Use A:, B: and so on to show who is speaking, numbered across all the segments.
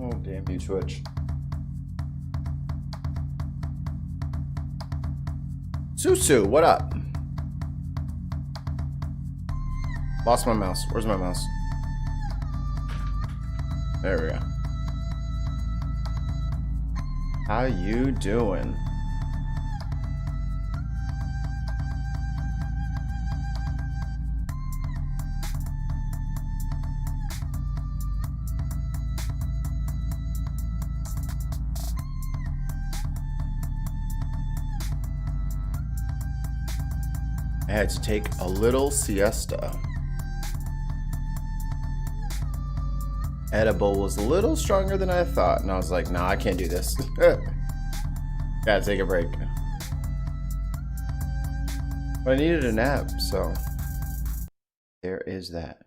A: Oh, damn you, Twitch. Susu, what up? Lost my mouse. Where's my mouse? There we go. How you doing? I had to take a little siesta. Edible was a little stronger than I thought, and I was like, nah, I can't do this. Gotta take a break. But I needed a nap, so there is that.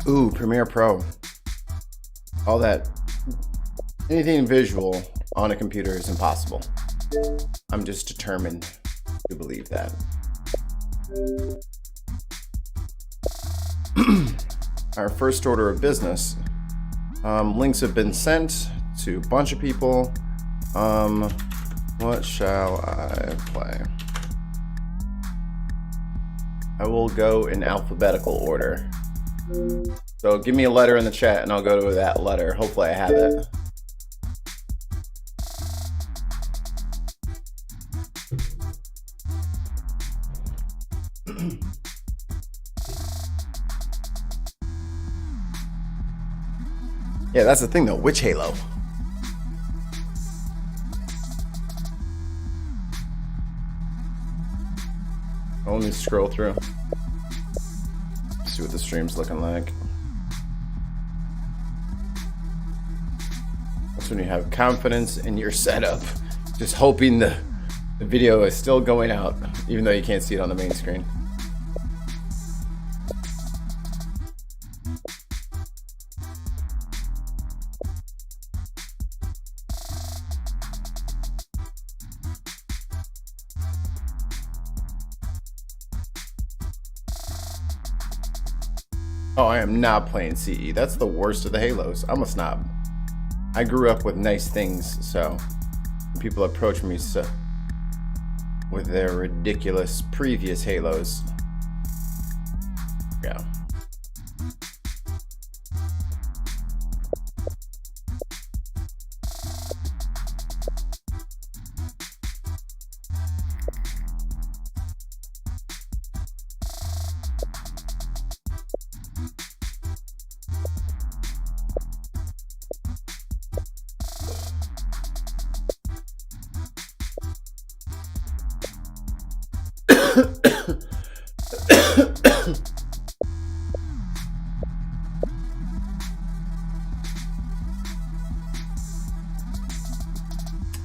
A: Ooh, Premiere Pro. All that. Anything visual on a computer is impossible. I'm just determined to believe that. Our first order of business. Links have been sent to a bunch of people. What shall I play? I will go in alphabetical order. So give me a letter in the chat and I'll go to that letter. Hopefully I have it. Yeah, that's the thing though. Which Halo? Let me scroll through. See what the stream's looking like. That's when you have confidence in your setup. Just hoping the video is still going out, even though you can't see it on the main screen. Oh, I am not playing CE. That's the worst of the Halos. I'm a snob. I grew up with nice things, so when people approach me with their ridiculous previous Halos. Yeah.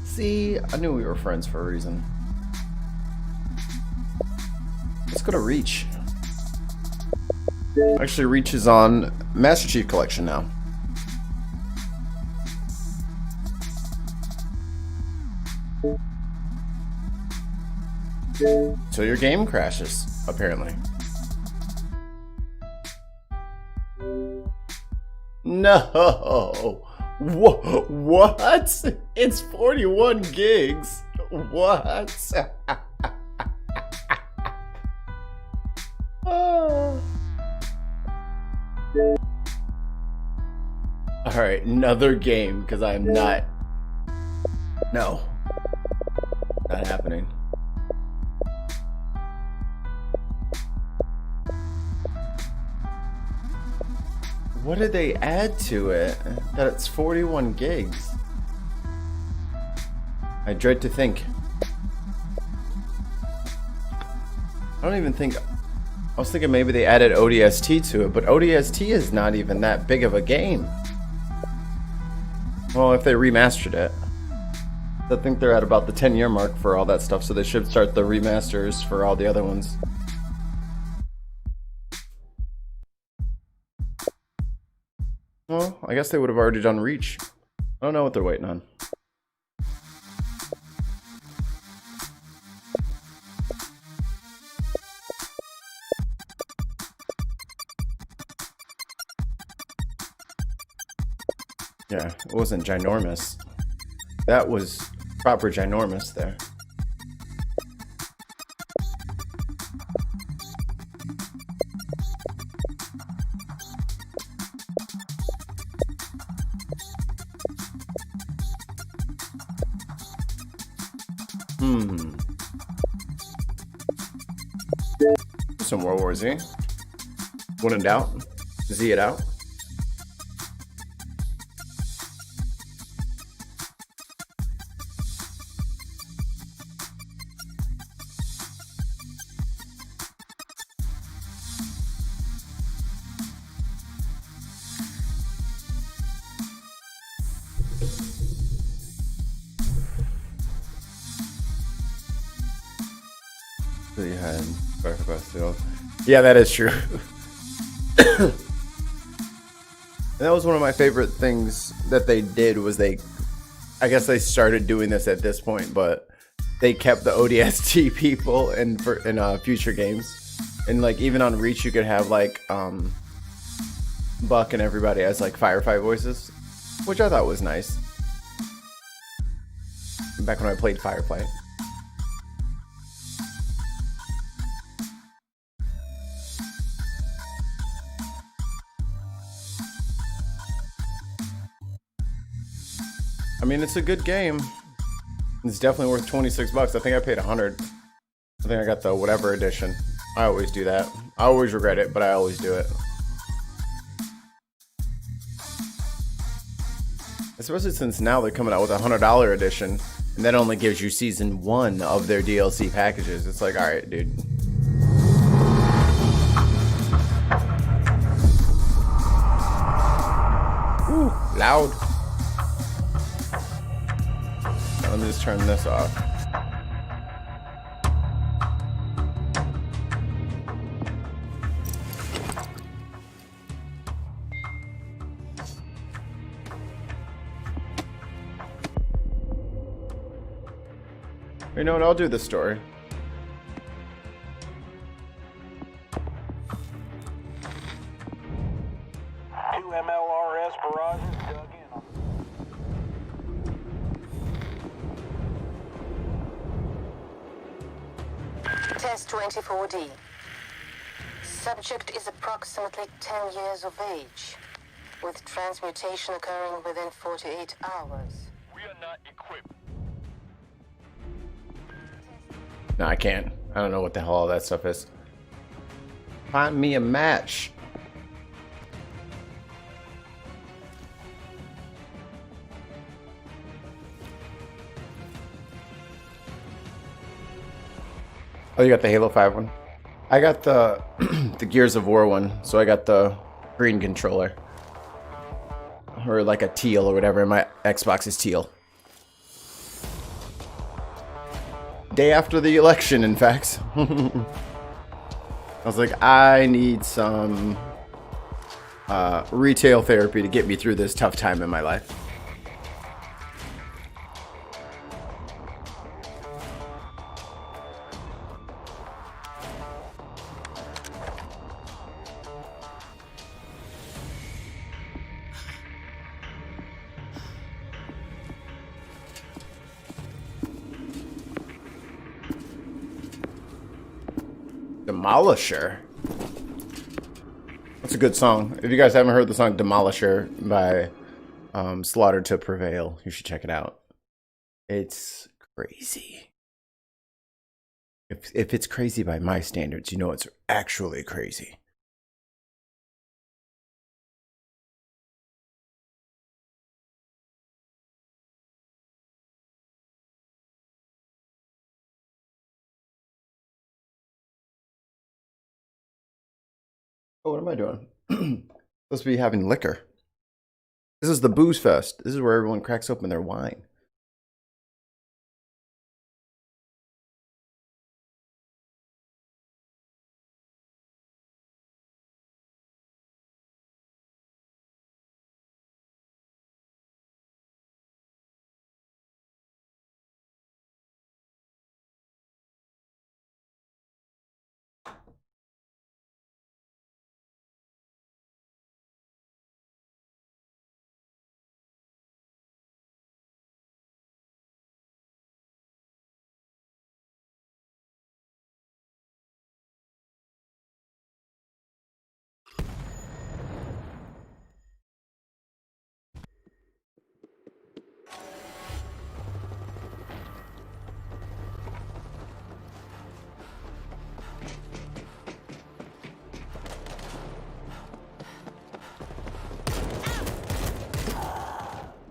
A: See, I knew we were friends for a reason. Let's go to Reach. Actually, Reach is on Master Chief Collection now. So your game crashes, apparently. No! What? It's 41 gigs. What? Alright, another game, because I'm not... No. Not happening. What did they add to it? That it's 41 gigs. I dread to think. I don't even think... I was thinking maybe they added ODST to it, but ODST is not even that big of a game. Well, if they remastered it. I think they're at about the 10-year mark for all that stuff, so they should start the remasters for all the other ones. Well, I guess they would have already done Reach. I don't know what they're waiting on. Yeah, it wasn't ginormous. That was proper ginormous there. Some World War Z. When in doubt, Z it out. Yeah, that is true. And that was one of my favorite things that they did was I guess they started doing this at this point, but they kept the ODST people in future games. And like even on Reach you could have like Buck and everybody as like Firefly voices, which I thought was nice. Back when I played Firefly. I mean, it's a good game. It's definitely worth 26 bucks. I think I paid 100. I think I got the whatever edition. I always do that. I always regret it, but I always do it. Especially since now they're coming out with a $100 edition, and that only gives you season 1 of their DLC packages. It's like, alright, dude. Ooh, loud. Let me just turn this off. You know what? I'll do this story.
B: Two MLRS barrages dug in on.
C: Test 24D. Subject is approximately 10 years of age, with transmutation occurring within 48 hours.
B: We are not equipped.
A: No, I can't. I don't know what the hell all that stuff is. Find me a match. Oh, you got the Halo 5 one? I got the the Gears of War one, so I got the green controller. Or like a teal or whatever, my Xbox is teal. Day after the election, in fact. I was like, I need some retail therapy to get me through this tough time in my life. Demolisher. That's a good song. If you guys haven't heard the song Demolisher by Slaughter to Prevail. You should check it out. It's crazy. If it's crazy by my standards, you know it's actually crazy. Oh, what am I doing? Supposed to be having liquor. This is the booze fest. This is where everyone cracks open their wine.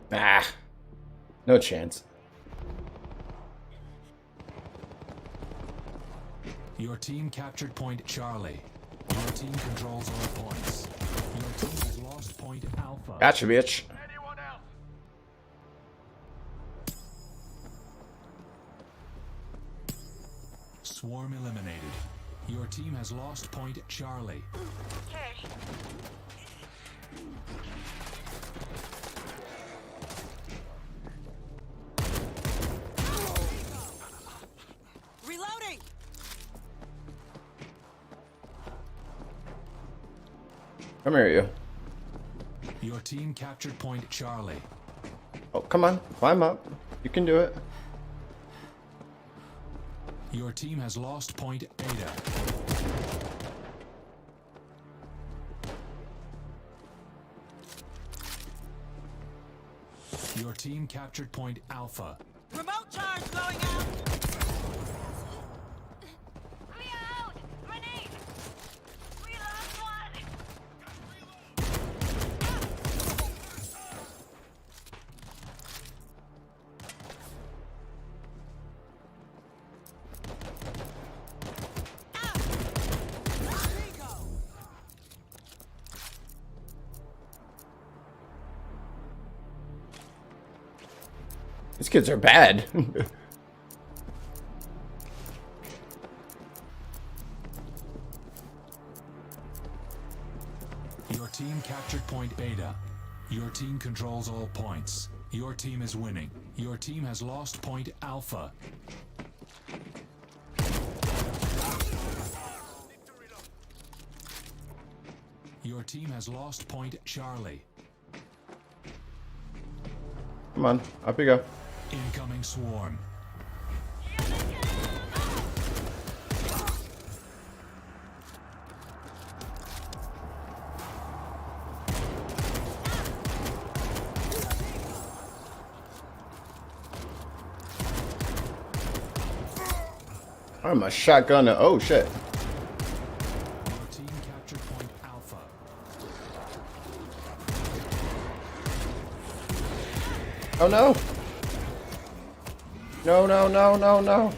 A: Ah, no chance.
D: Your team captured point Charlie. Your team controls all points. Your team has lost point Alpha.
A: Gotcha, bitch.
B: Anyone else?
D: Swarm eliminated. Your team has lost point Charlie.
E: Reloading!
A: Come here, you.
D: Your team captured point Charlie.
A: Oh, come on. Climb up. You can do it.
D: Your team has lost point Beta. Your team captured point Alpha.
E: Remote charge going out!
F: Reload! Grenade! Reload one!
A: These kids are bad.
D: Your team captured point Beta. Your team controls all points. Your team is winning. Your team has lost point Alpha. Your team has lost point Charlie.
A: Come on. Up you go.
D: Incoming swarm.
A: I'm a shotgun. Oh, shit.
D: Your team captured point Alpha.
A: Oh, no. No, no, no, no, no.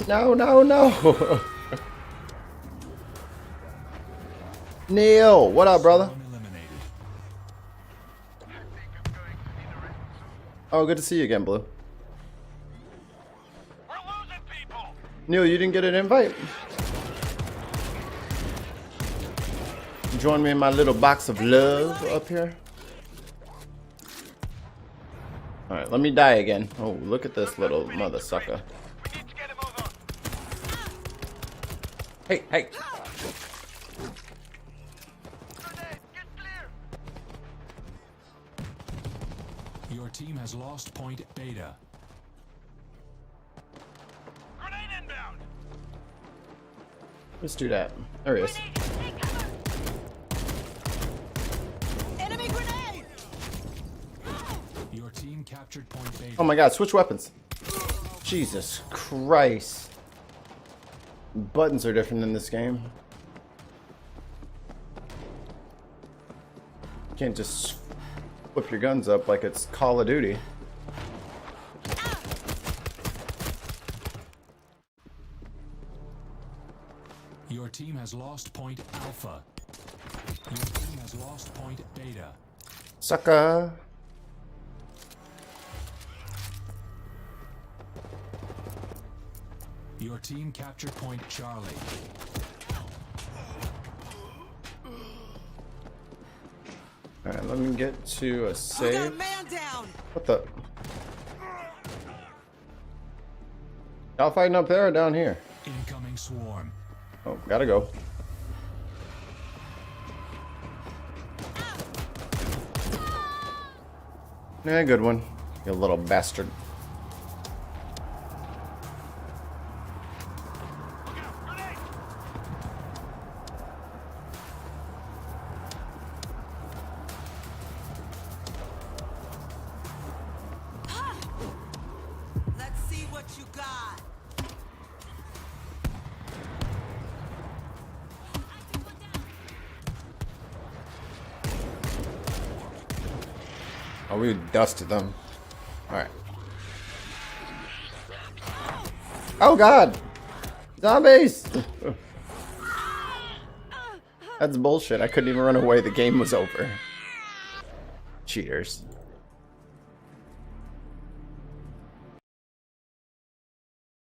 A: No, no, no. Neil, what up, brother?
D: Swarm eliminated.
A: Oh, good to see you again, Blue.
B: We're losing people.
A: Neil, you didn't get an invite? Join me in my little box of love up here. Alright, let me die again. Oh, look at this little mother sucker.
B: We need to get him over.
A: Hey, hey.
B: Grenade, get clear.
D: Your team has lost point Beta.
B: Grenade inbound.
A: Let's do that. There he is.
E: Enemy grenade!
D: captured point Beta.
A: Oh my god, switch weapons. Jesus Christ. Buttons are different in this game. You can't just flip your guns up like it's Call of Duty.
D: Your team has lost point Alpha. Your team has lost point Beta.
A: Sucker.
D: Your team captured point Charlie.
A: Alright, let me get to a
E: We got a
A: save.
E: man down.
A: What the? Y'all fighting up there or down here?
D: Incoming swarm.
A: Oh, gotta go. Yeah, good one. You little bastard.
E: Let's see what you got.
A: Oh, we dusted them. Alright. Oh god! Zombies! That's bullshit. I couldn't even run away. The game was over. Cheaters.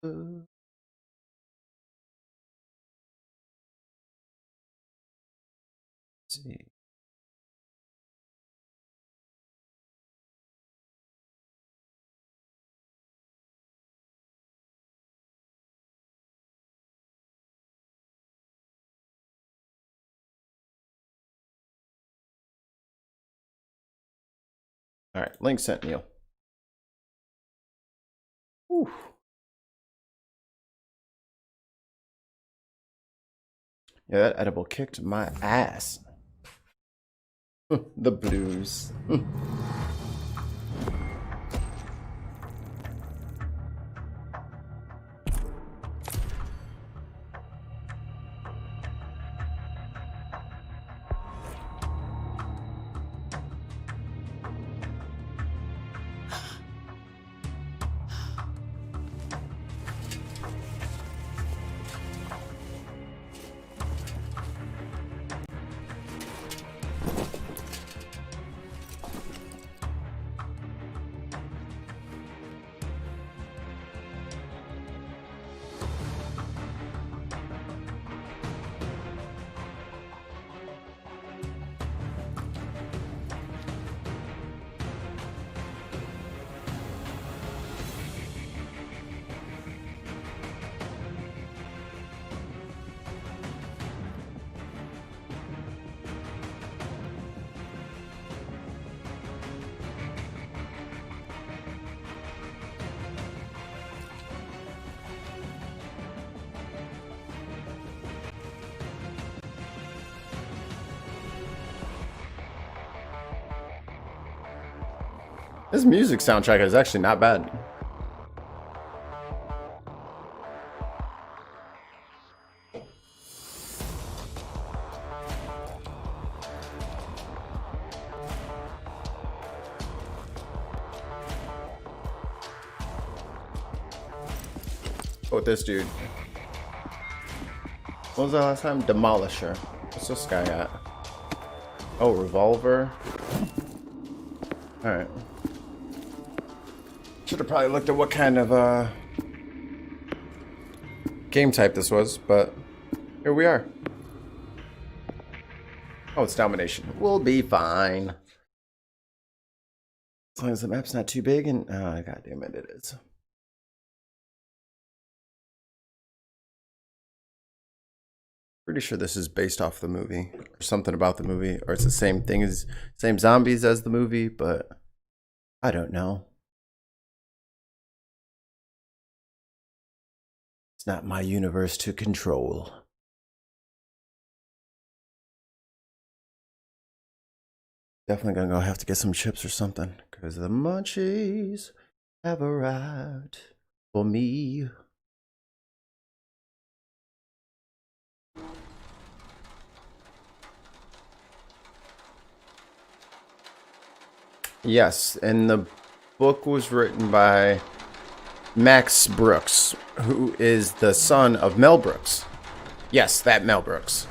A: Let's see. All right, link sent, Neil. Whew. Yeah, that edible kicked my ass. The blues. This music soundtrack is actually not bad. Oh, with this dude. What was that last time? Demolisher. What's this guy at? Oh, revolver. Alright. Should have probably looked at what kind of game type this was, but here we are. Oh, it's domination. We'll be fine. As long as the map's not too big and god damn it, it is. Pretty sure this is based off the movie or something about the movie, or it's the same thing as same zombies as the movie, but I don't know. It's not my universe to control. Definitely gonna go have to get some chips or something. 'Cause the munchies have arrived for me. Yes, and the book was written by Max Brooks, who is the son of Mel Brooks. Yes, that Mel Brooks.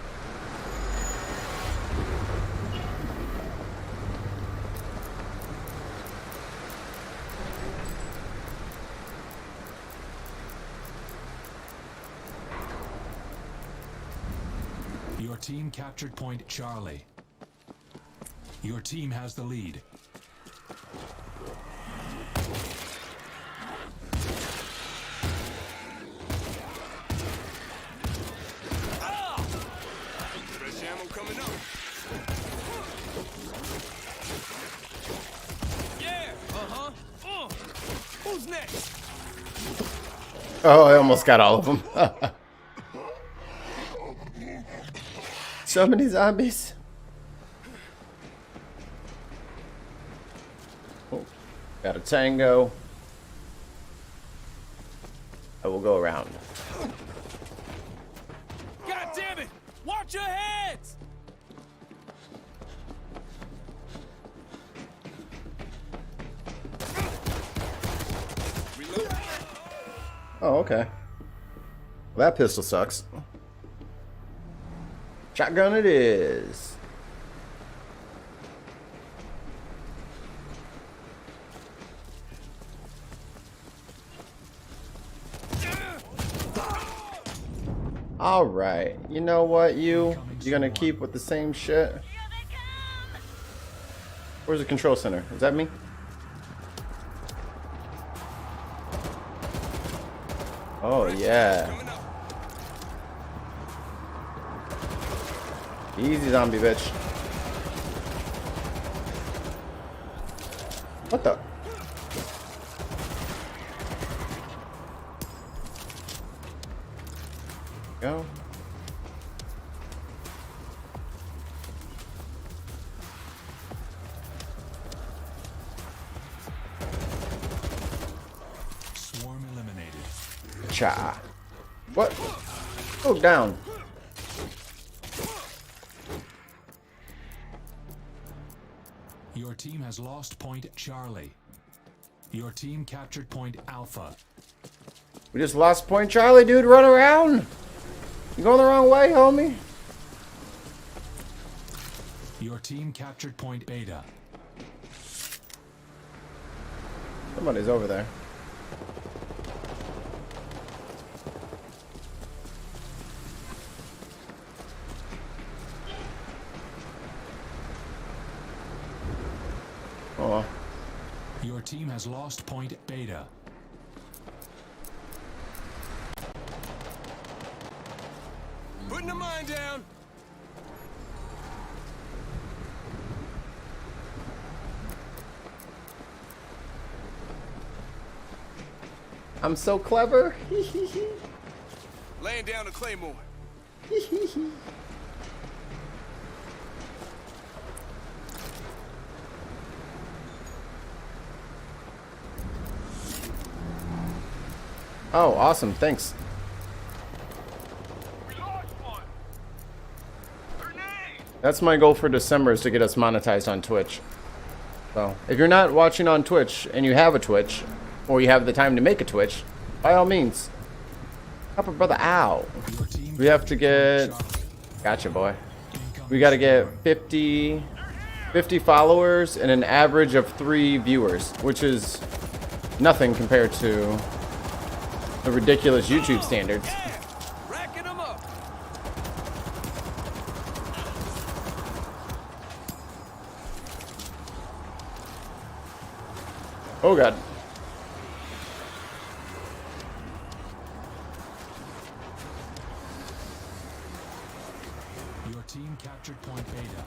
D: Your team captured Point Charlie. Your team has the lead.
G: Fresh ammo coming up. Yeah, who's next?
A: Oh, I almost got all of them. So many zombies. Oh, got a tango. I will go around.
G: God damn it! Watch your heads! Reload.
A: Oh, okay. Well, that pistol sucks. Shotgun it is. All right. You know what, you're gonna keep with the same shit?
F: Here they come!
A: Where's the control center? Is that me? Oh, yeah.
G: Coming up.
A: Easy, zombie bitch. What the? Go.
D: Swarm eliminated.
A: Cha. What? Oh, down.
D: Your team has lost Point Charlie. Your team captured Point Alpha.
A: We just lost Point Charlie, dude. Run around. You going the wrong way, homie.
D: Your team captured Point Beta.
A: Somebody's over there. Oh.
D: Your team has lost Point Beta.
G: Putting the mine down.
A: I'm so clever.
G: Laying down the claymore.
A: Oh, awesome. Thanks.
G: We lost one. Grenade.
A: That's my goal for December, is to get us monetized on Twitch. So, if you're not watching on Twitch and you have a Twitch, or you have the time to make a Twitch, by all means, help a brother out.
D: Your team
A: We have to
D: captured
A: get...
D: Point Charlie.
A: Gotcha, boy.
D: Incoming
A: We got to get
D: swarm.
A: 50 followers and an average of 3 viewers, which is nothing compared to the ridiculous YouTube standards.
G: Yeah, racking them up.
A: Oh, God.
D: Your team captured Point Beta.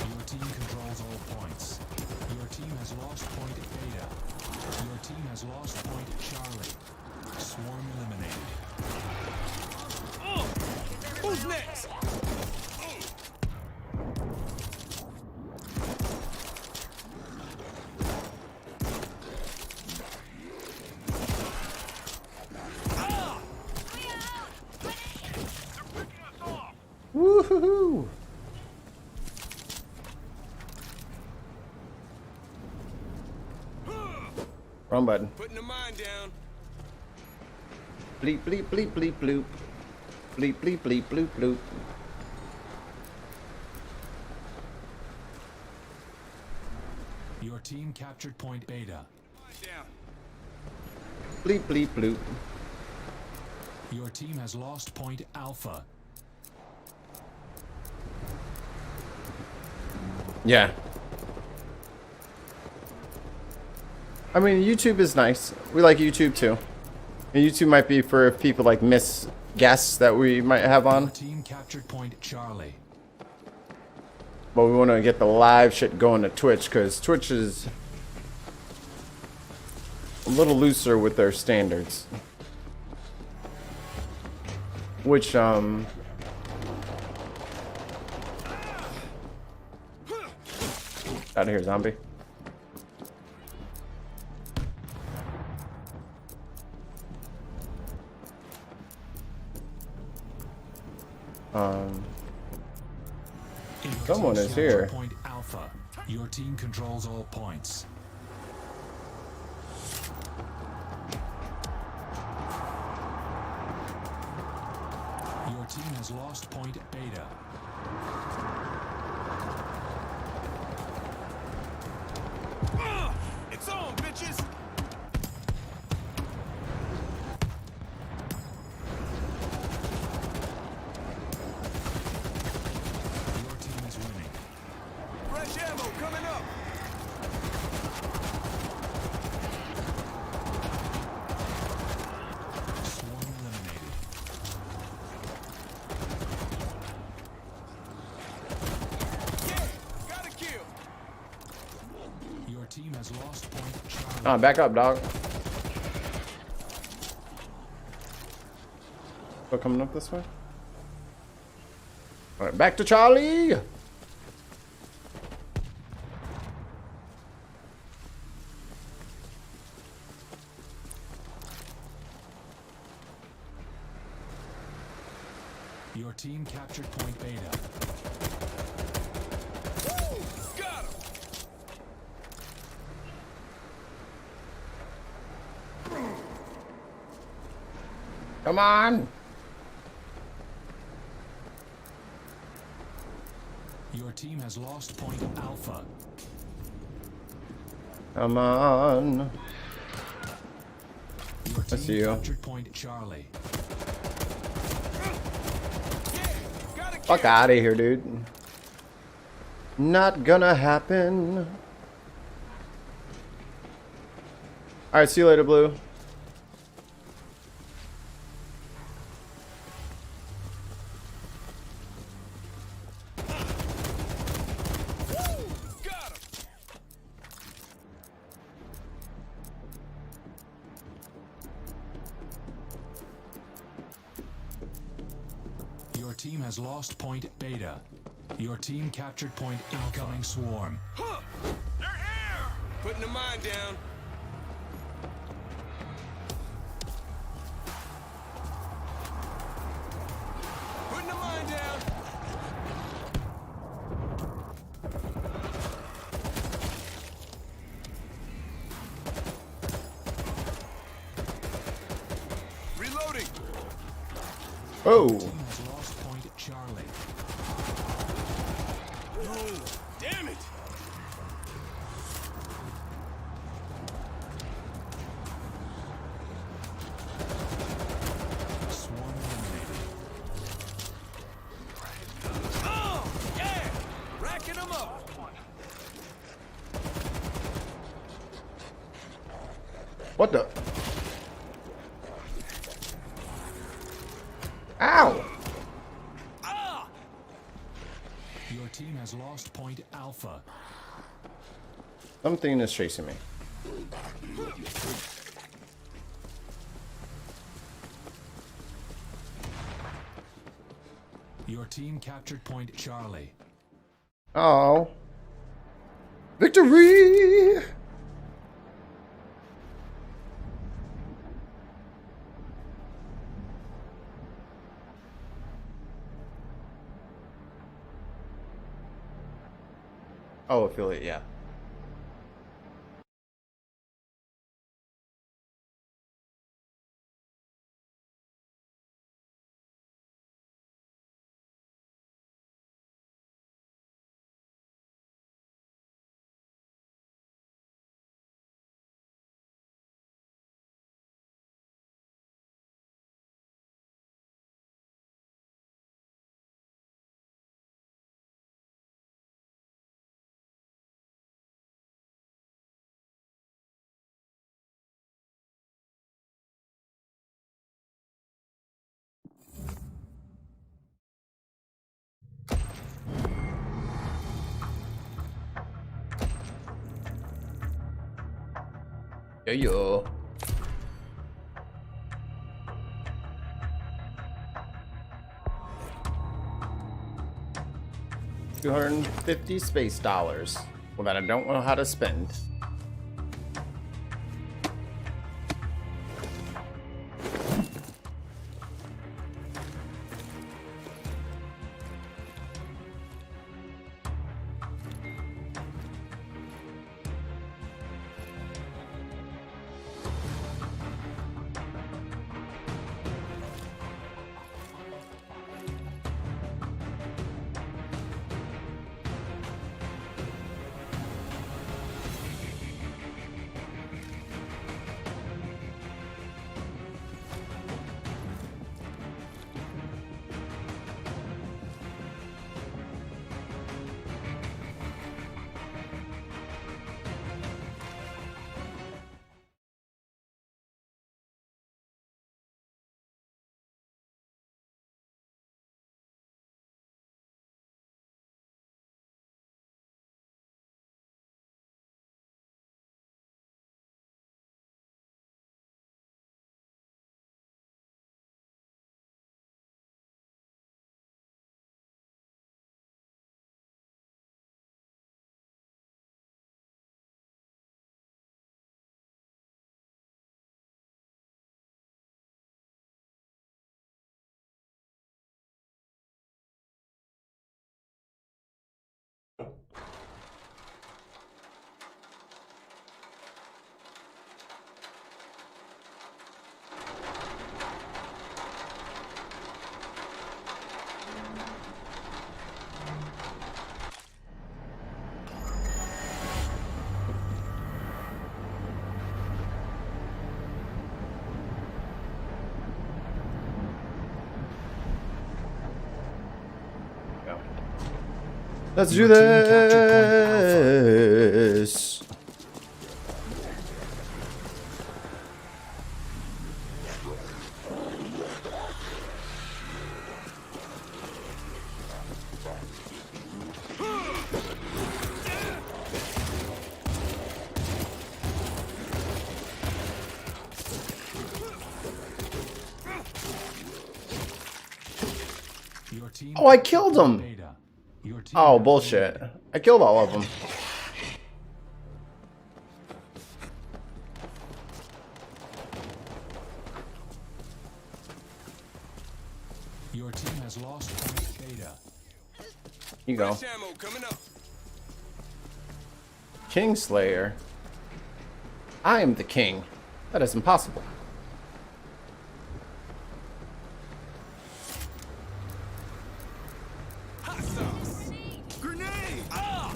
D: Your team controls all points. Your team has lost Point Beta. Your team has lost Point Charlie. Swarm eliminated.
G: Who's next?
A: Woohoo! Wrong button.
G: Putting the mine down.
A: Bleep bleep bleep bleep bloop. Bleep bleep bleep bloop bloop.
D: Your team captured point Beta.
G: Mine down.
A: Bleep bleep bloop.
D: Your team has lost point Alpha.
A: Yeah. I mean, YouTube is nice. We like YouTube too. And YouTube might be for people like miss guests that we might have
D: Your
A: on.
D: team captured point Charlie.
A: But we want to get the live shit going to Twitch because Twitch is a little looser with their standards. Which, out of here, zombie.
D: Your
A: Someone
D: team
A: is
D: captured
A: here.
D: Point Alpha. Your team controls all points. Your team has lost point Beta.
G: It's on, bitches.
D: Your team is winning.
G: Fresh ammo coming up.
D: Swarm eliminated.
G: Yeah, got a kill.
D: Your team has lost point Charlie.
A: Back up, dog. Still coming up this way? Alright, back to Charlie!
D: Your team captured point Beta.
G: Got him.
A: Come on!
D: Your team has lost point Alpha.
A: Come on.
D: Your
A: I see
D: team
A: you.
D: captured point Charlie.
G: Got a kill.
A: Fuck out of here, dude. Not gonna happen. Alright, see you later, Blue.
G: Got him.
D: Your team has lost point Beta. Your team captured point incoming swarm.
G: Huh. They're here. Putting the mine down. Putting the mine down. Reloading.
A: Oh,
D: Team has lost point Charlie.
G: No. Damn it.
D: Swarm eliminated.
G: Oh, yeah. Racking them up.
A: what the? Ow!
G: Ah.
D: Your team has lost point Alpha.
A: Something is chasing me.
D: Your team captured point Charlie.
A: Oh. Victory! Oh, affiliate, yeah. Yo yo. $250 space dollars. Well, that I don't know how to spend. Let's do
D: Your team captured point
A: this.
D: Your team
A: Oh, I
D: captured
A: killed
D: point
A: him.
D: Beta. Your team
A: Oh,
D: has
A: bullshit.
D: the lead.
A: I killed all of them.
D: Your team has lost point Beta.
A: Here you go.
G: Fresh ammo coming up.
A: Kingslayer. I am the king. That is impossible.
G: Hot sauce. Grenade. Ah!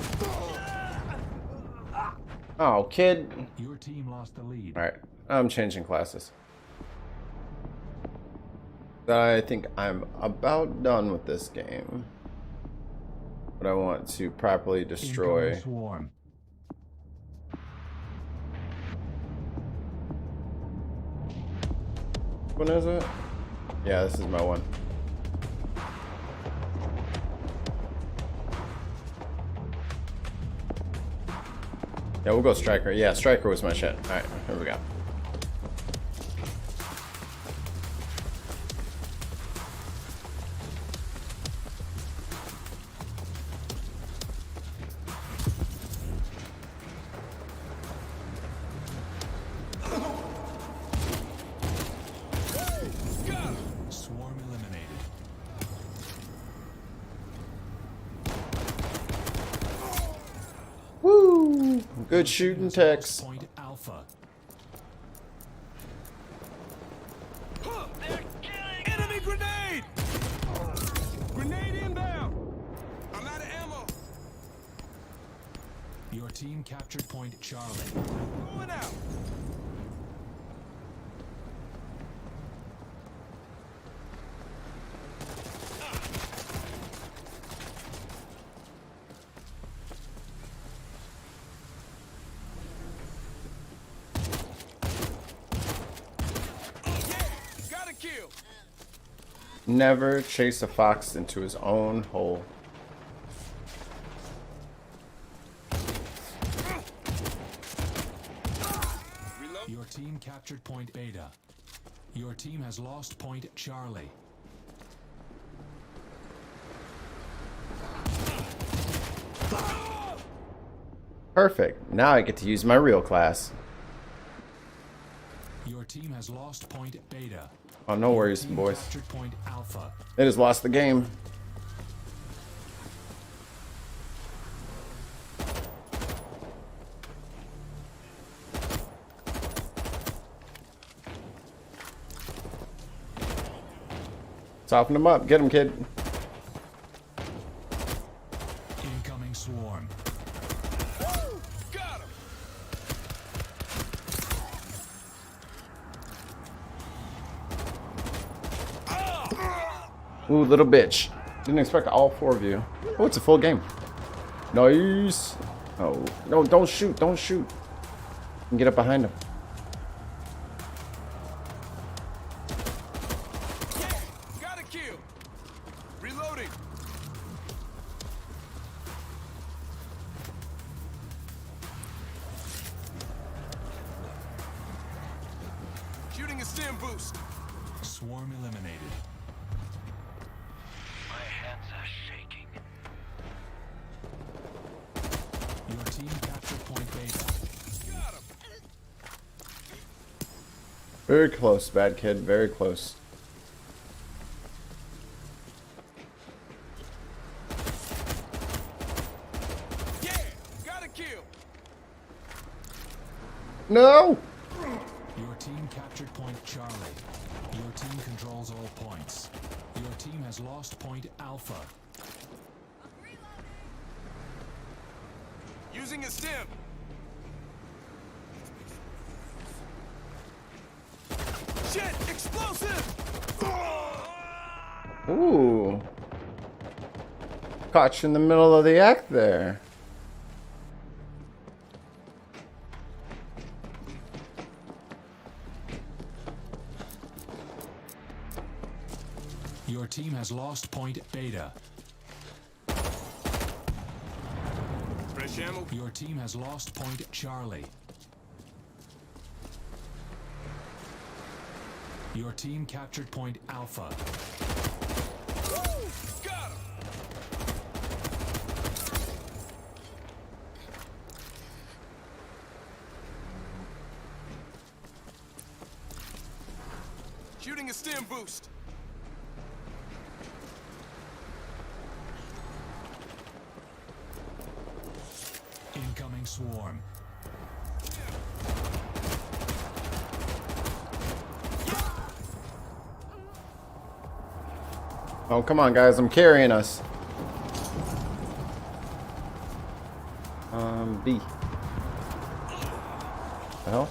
A: Oh, kid.
D: Your team lost the lead.
A: Alright, I'm changing classes. I think I'm about done with this game. But I want to properly destroy.
D: Incoming swarm.
A: When is it? Yeah, this is my one. Yeah, we'll go Striker. Yeah, Striker was my shit. Alright, here we go.
D: Swarm eliminated.
A: Good shooting, Tex.
D: Point Alpha.
G: Enemy grenade! Grenade inbound! I'm out of ammo.
D: Your team captured Point Charlie.
G: Going out. Got a kill.
A: Never chase a fox into his own hole.
D: Your team captured Point Beta. Your team has lost Point Charlie.
A: Perfect. Now I get to use my real class.
D: Your team has lost Point Beta.
A: Oh, no worries,
D: Team
A: boys.
D: captured Point Alpha.
A: They just lost the game. Soften them up. Get him, kid.
D: Incoming swarm.
G: Woo! Got him.
A: Ooh, little bitch. Didn't expect all four of you. Oh, it's a full game. Nice. Oh, no, don't shoot. Don't shoot. You can get up behind him.
G: Yeah, got a kill. Reloading. Shooting a stim boost.
D: Swarm eliminated.
B: My hands are shaking.
D: Your team captured Point Beta.
G: Got him.
A: Very close, bad kid. Very close.
G: Yeah, got a kill.
A: No!
D: Your team captured Point Charlie. Your team controls all points. Your team has lost Point Alpha.
G: Using a stim. Shit, explosive.
A: Ooh. Caught you in the middle of the act there.
D: Your team has lost Point Beta.
G: Fresh ammo.
D: Your team has lost Point Charlie. Your team captured Point Alpha.
G: Woo! Got him. Shooting a stim boost.
D: Incoming swarm.
A: Oh, come on, guys. I'm carrying us. B. The hell?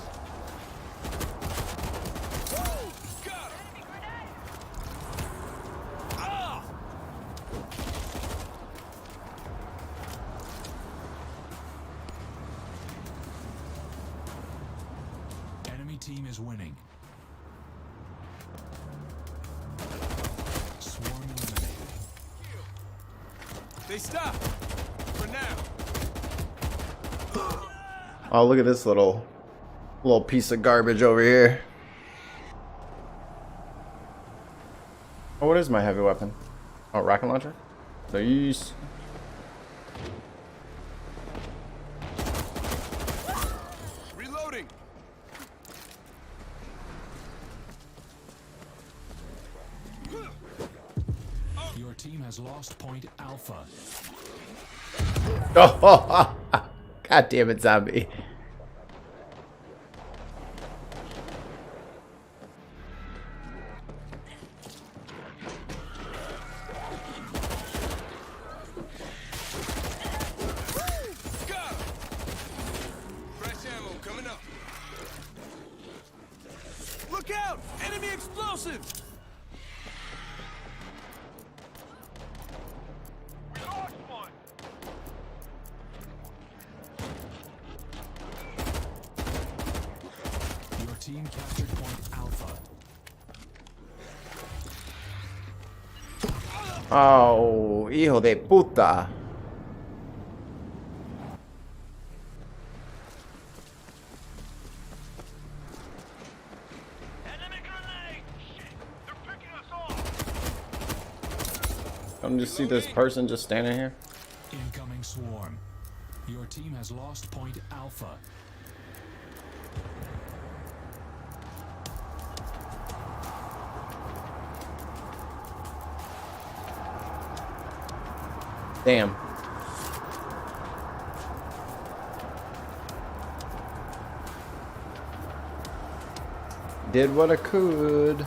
G: Woo! Got him. Ah!
D: Enemy team is winning. Swarm eliminated.
G: They stopped. For now.
A: Oh, look at this little piece of garbage over here. Oh, what is my heavy weapon? Oh, rocket launcher? Nice.
G: Reloading.
D: Your team has lost Point Alpha.
A: Oh, God damn it, zombie.
G: Fresh ammo coming up. Look out! Enemy explosive!
B: We lost one.
D: Your team captured point Alpha.
A: Oh, hijo de puta.
B: Enemy grenade! Shit! They're picking us off!
A: Don't just see this person just standing here.
D: Incoming swarm. Your team has lost point Alpha.
A: Damn. Did what I could.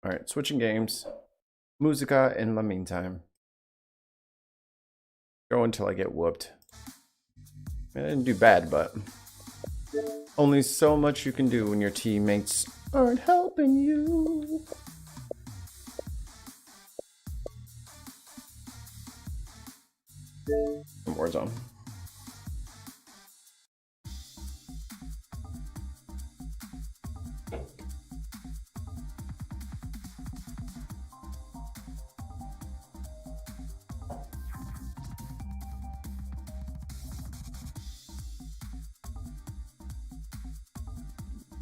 A: All right, switching games. Musica in the meantime. Go until I get whooped. I didn't do bad, but only so much you can do when your teammates aren't helping you. Warzone.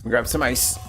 A: Grab some ice.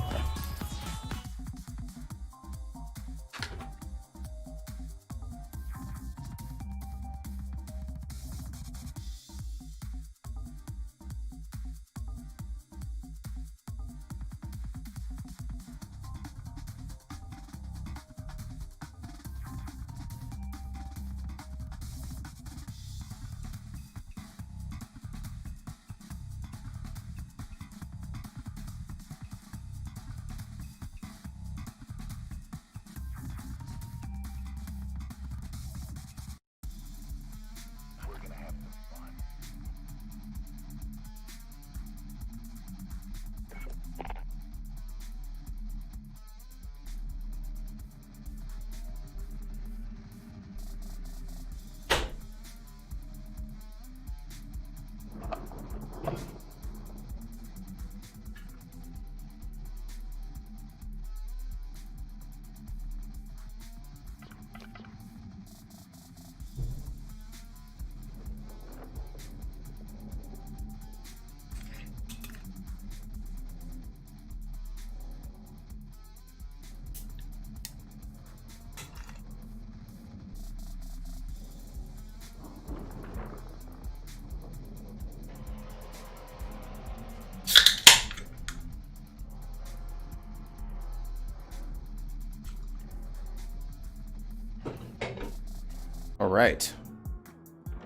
A: All right.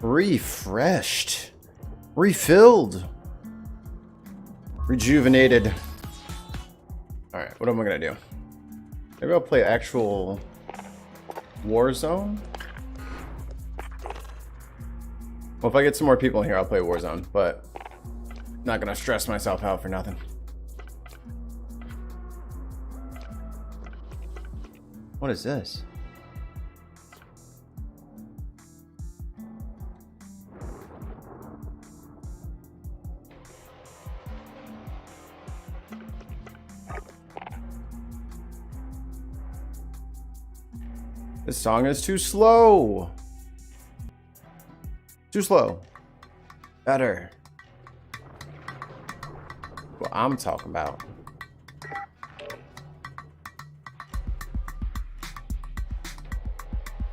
A: Refreshed. Refilled. Rejuvenated. All right, what am I gonna do? Maybe I'll play actual Warzone. Well, if I get some more people in here, I'll play Warzone, but not gonna stress myself out for nothing. What is this? This song is too slow. Too slow. Better. What I'm talking about.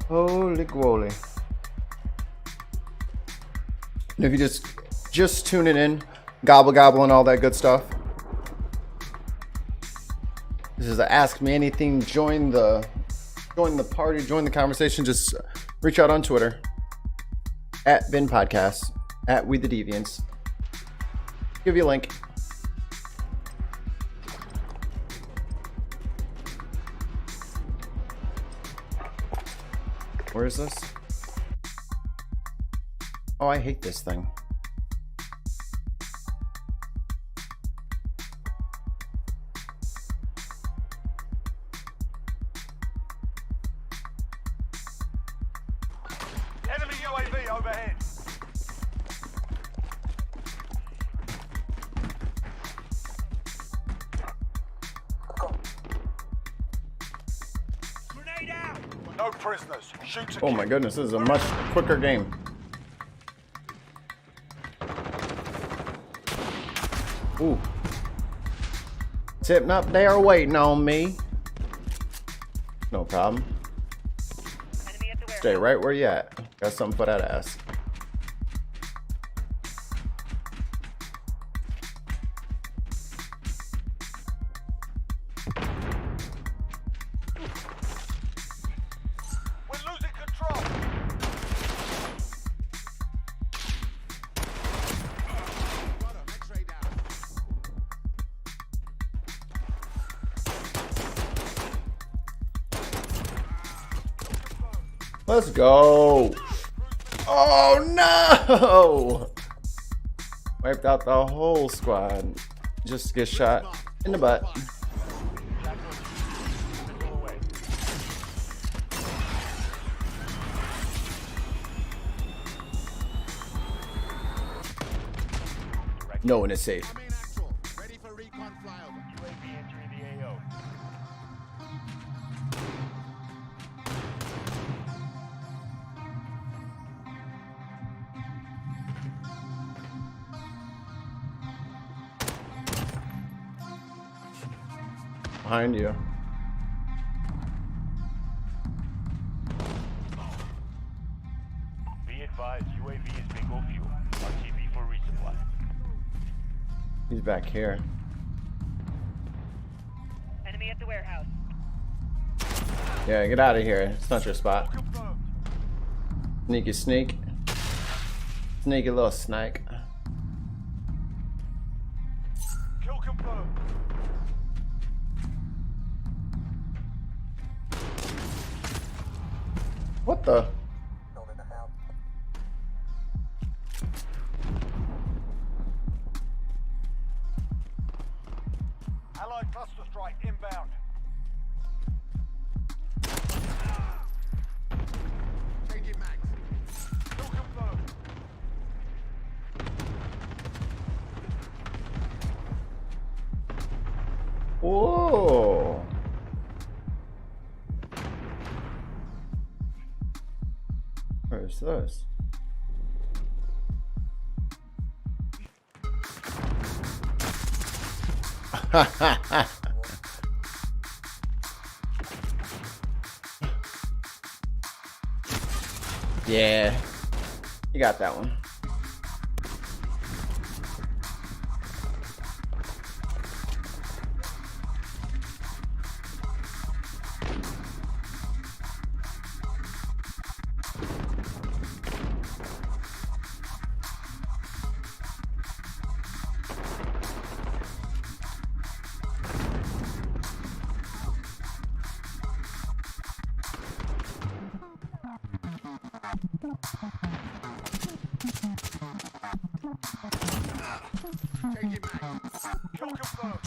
A: Holy Gobble. And if you just tuning in, gobble gobble and all that good stuff. This is a Ask Me Anything. Join the party, join the conversation. Just reach out on Twitter at Bin Podcast, at We the Deviants. Give you a link. Where is this? Oh, I hate this thing.
B: Enemy UAV overhead.
G: Grenade out!
B: No prisoners. Shoot to
A: Oh
B: kill.
A: my goodness, this is a much quicker game. Ooh. Sitting up there waiting on me. No problem. Stay right where you at. Got something for that ass.
B: We're losing control.
A: Let's go. Oh no! Wiped out the whole squad. Just to get shot in the butt. No one is safe.
G: Ready for recon flyover.
B: UAV entering the AO.
A: Behind you.
B: Be advised, UAV is bingo fuel. RTV for resupply.
A: He's back here.
F: Enemy at the warehouse.
A: Yeah, get out of here. It's not your spot.
B: Confirmed.
A: Sneaky sneak. Sneaky little snake.
B: Kill confirmed.
A: What the?
B: Allied cluster strike inbound.
G: Changing mags.
B: Kill confirmed.
A: Whoa. Where's this? Yeah, you got that one.
G: Changing mags.
B: Kill confirmed.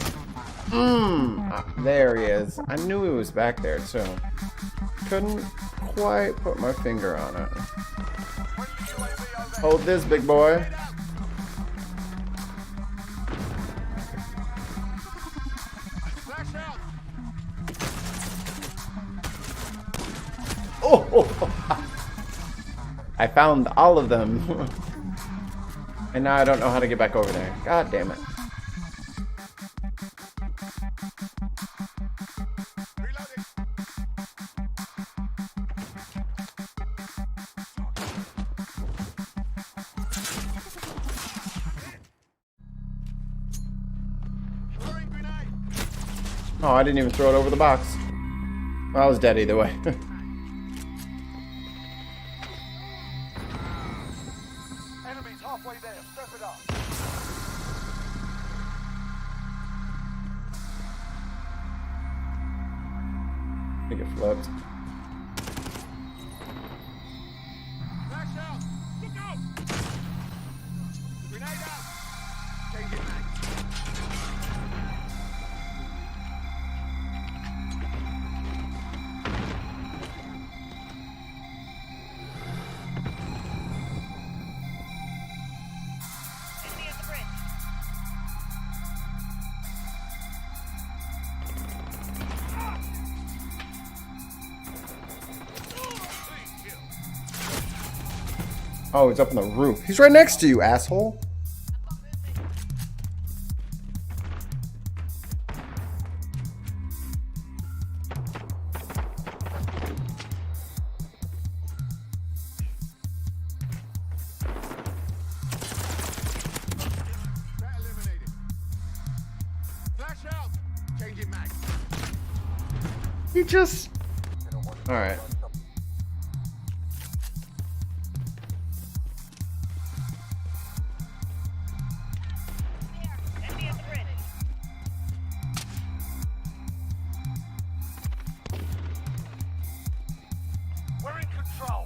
A: There he is. I knew he was back there too. Couldn't quite put my finger on it. Hold this, big boy.
G: Flash out!
A: Oh! I found all of them. And now I don't know how to get back over there. God damn it.
G: Reloading.
A: Oh, I didn't even throw it over the box. Well, I was dead either way.
B: Enemies halfway there. Step it up.
A: I think it flipped.
G: Flash out! Look out! Grenade out! Changing mag.
F: Enemy at the bridge.
A: Oh, he's up on the roof. He's right next to you, asshole.
G: Threat eliminated. Flash out! Changing mag.
A: He just... Alright.
F: Enemy at the bridge.
B: We're in control.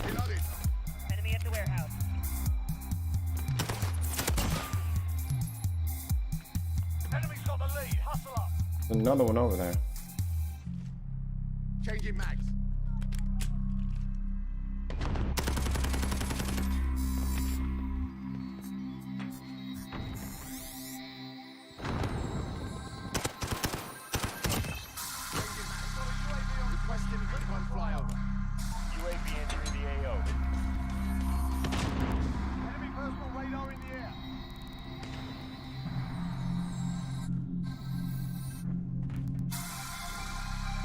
G: Reloaded.
F: Enemy at the warehouse.
B: Enemy's got the lead. Hustle up.
A: There's another one over there.
G: Changing mags. Requesting recon flyover.
B: UAV entering the AO. Enemy personal radar in the air.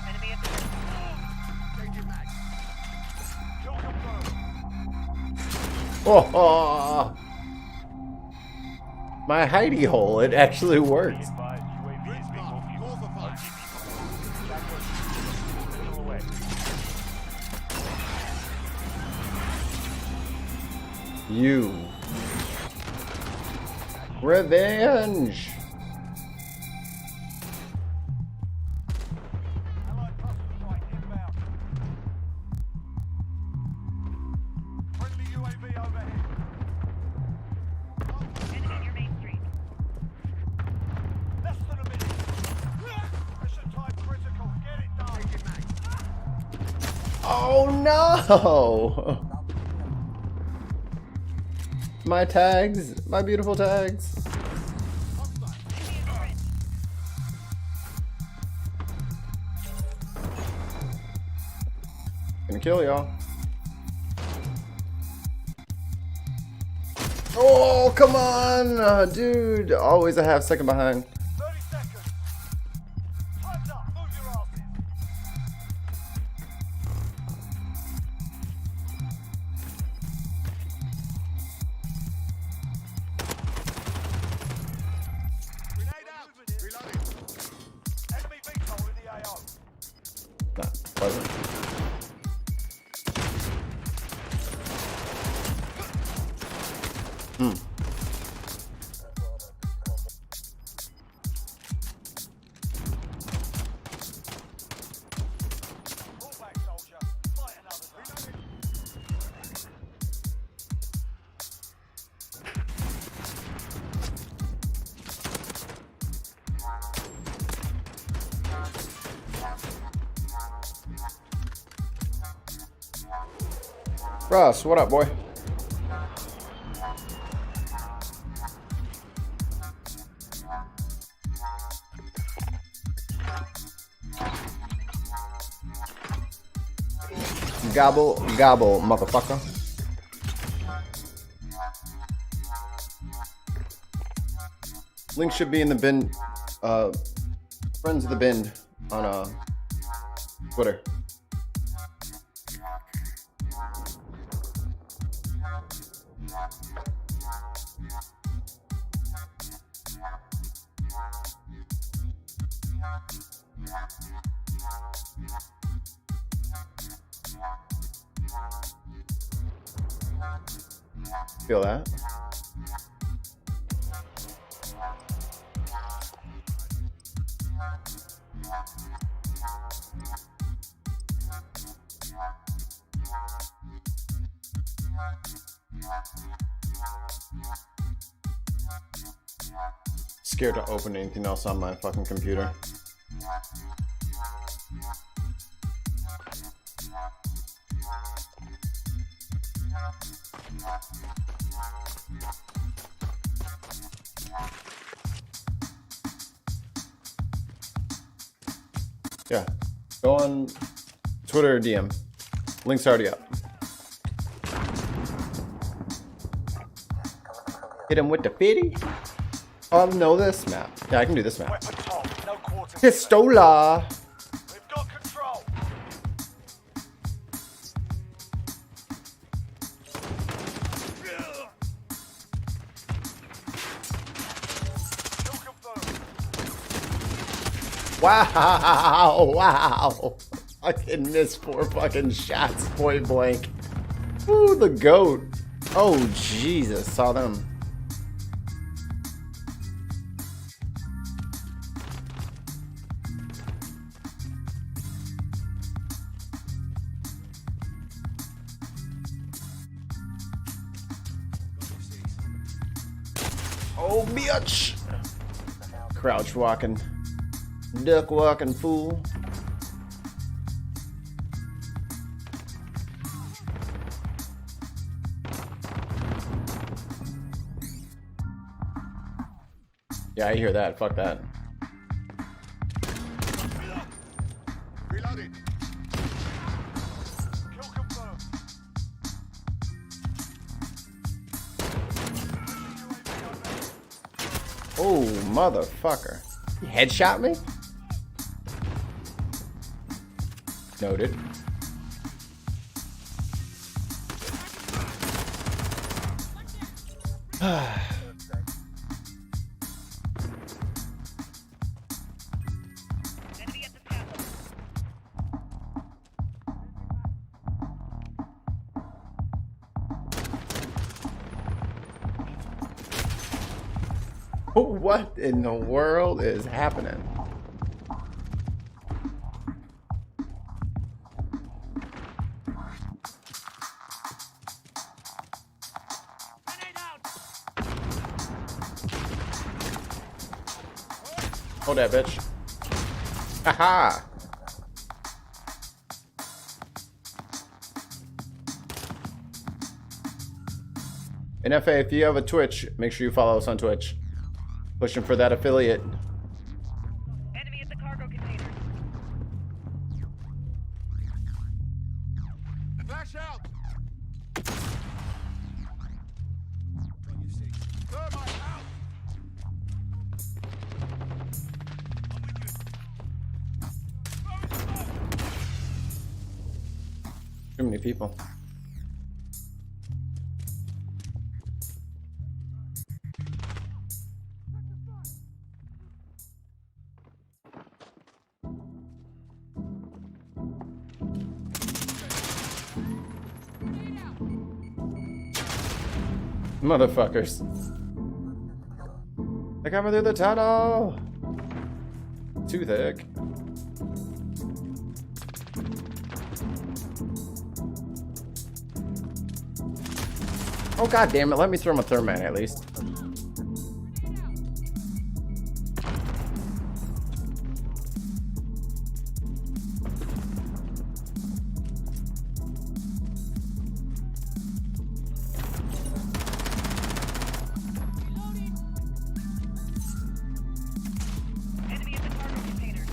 F: Enemy at the bridge.
G: Changing mags.
B: Kill confirmed.
A: Oh, my hidey hole, it actually works.
B: Advised UAV
G: Bridge
B: is being
G: marked.
B: overviewed.
G: Call for fire.
B: Middle away.
A: You. Revenge.
B: Allied cluster strike inbound. Friendly UAV overhead.
F: Enemy near Main Street.
B: Less than a minute. Mission time critical. Get it done.
G: Changing mags.
A: Oh no! My tags, my beautiful tags.
G: Hostile.
F: Enemy at the bridge.
A: Gonna kill y'all. Oh, come on, dude. Always a half second behind.
B: 30 seconds. Time's up. Move your asses.
G: Grenade out. Reloading.
B: Enemy VTOL in the AO.
A: Not pleasant.
B: Pull back, soldier. Fight another day.
A: Russ, what up, boy? Gobble, gobble, motherfucker. Link should be in the bin. Friends of the bin on Twitter. Feel that? Scared to open anything else on my fucking computer. Yeah, go on Twitter or DM. Link's already up. Hit him with the 50. Oh, no, this map. Yeah, I can do this map.
B: Weapons off. No quarters.
A: Pistola.
B: We've got control. Kill confirmed.
A: Wow, wow. Fucking missed 4 fucking shots point blank. Ooh, the goat. Oh, Jesus. Saw them. Oh, bitch. Crouch walking. Duck walking fool. Yeah, I hear that. Fuck that.
B: Reloading. Kill confirmed.
A: Oh, motherfucker. He headshot me? Noted.
F: Enemy at the scaffold.
A: What in the world is happening?
F: Grenade out!
A: Hold that, bitch. Haha. NFA, if you have a Twitch, make sure you follow us on Twitch. Pushing for that affiliate.
F: Enemy at the cargo container.
B: Flash out. Thermite out.
A: Too many people. Motherfuckers. They're coming through the tunnel. Too thick. Oh, god damn it. Let me throw my thermite at least.
F: Enemy at the cargo container.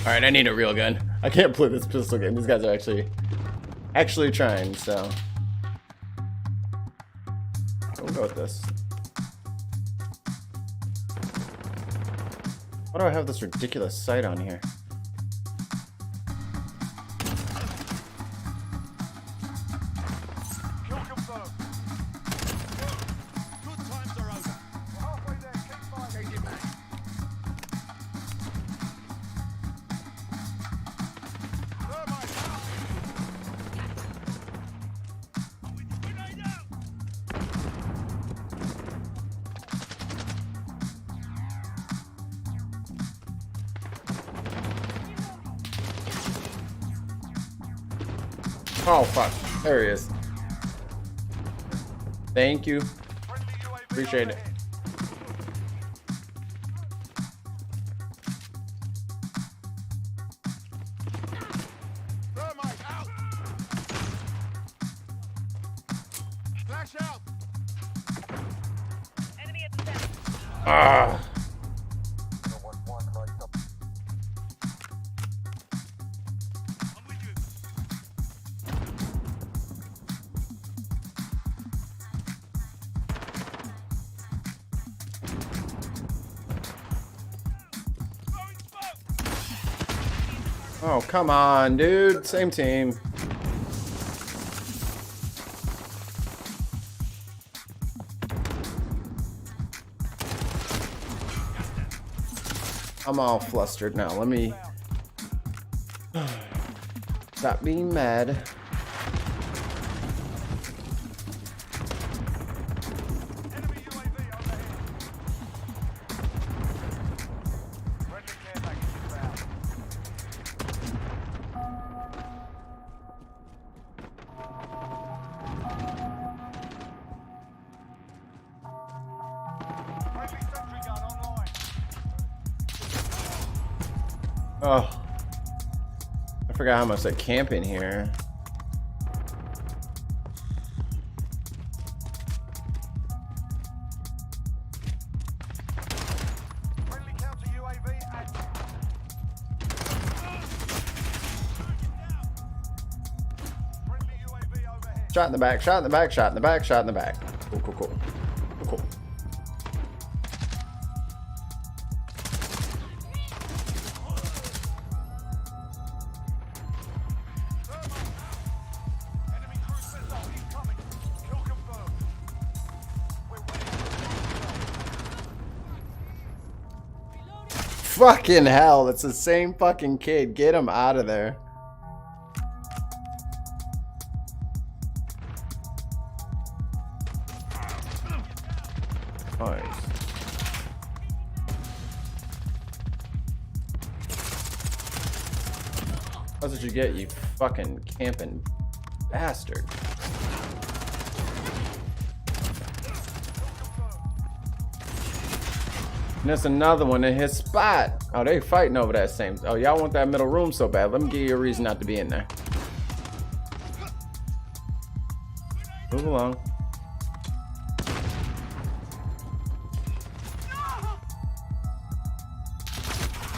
A: All right, I need a real gun. I can't play this pistol game. These guys are actually trying. So we'll go with this. Why do I have this ridiculous sight on here?
B: Kill confirmed.
G: Good times are over.
B: We're halfway there. Keep fighting.
G: Take it back.
B: Thermite out.
F: Grenade out!
A: Oh fuck! There he is. Thank you.
B: Friendly UAV
A: Appreciate it.
B: overhead. Thermite out. Flash out.
F: Enemy at the center.
A: Ah.
B: I'm with you. Throwing smoke.
A: Oh come on, dude. Same team. I'm all flustered now. Let me stop being mad.
B: Enemy UAV overhead. Friendly care package inbound. Friendly sentry gun online.
A: Oh, I forgot how much I camp in here.
B: Friendly counter UAV active. Friendly UAV overhead.
A: Shot in the back, shot in the back, shot in the back, shot in the back. Cool, cool, cool. Cool.
B: Enemy cruise missile incoming. Kill confirmed. We're winning.
A: Fucking hell, it's the same fucking kid. Get him out of there. Nice. That's what you get, you fucking camping bastard. And there's another one in his spot. Oh, they fighting over that same. Oh, y'all want that middle room so bad. Let me give you a reason not to be in there. Move along.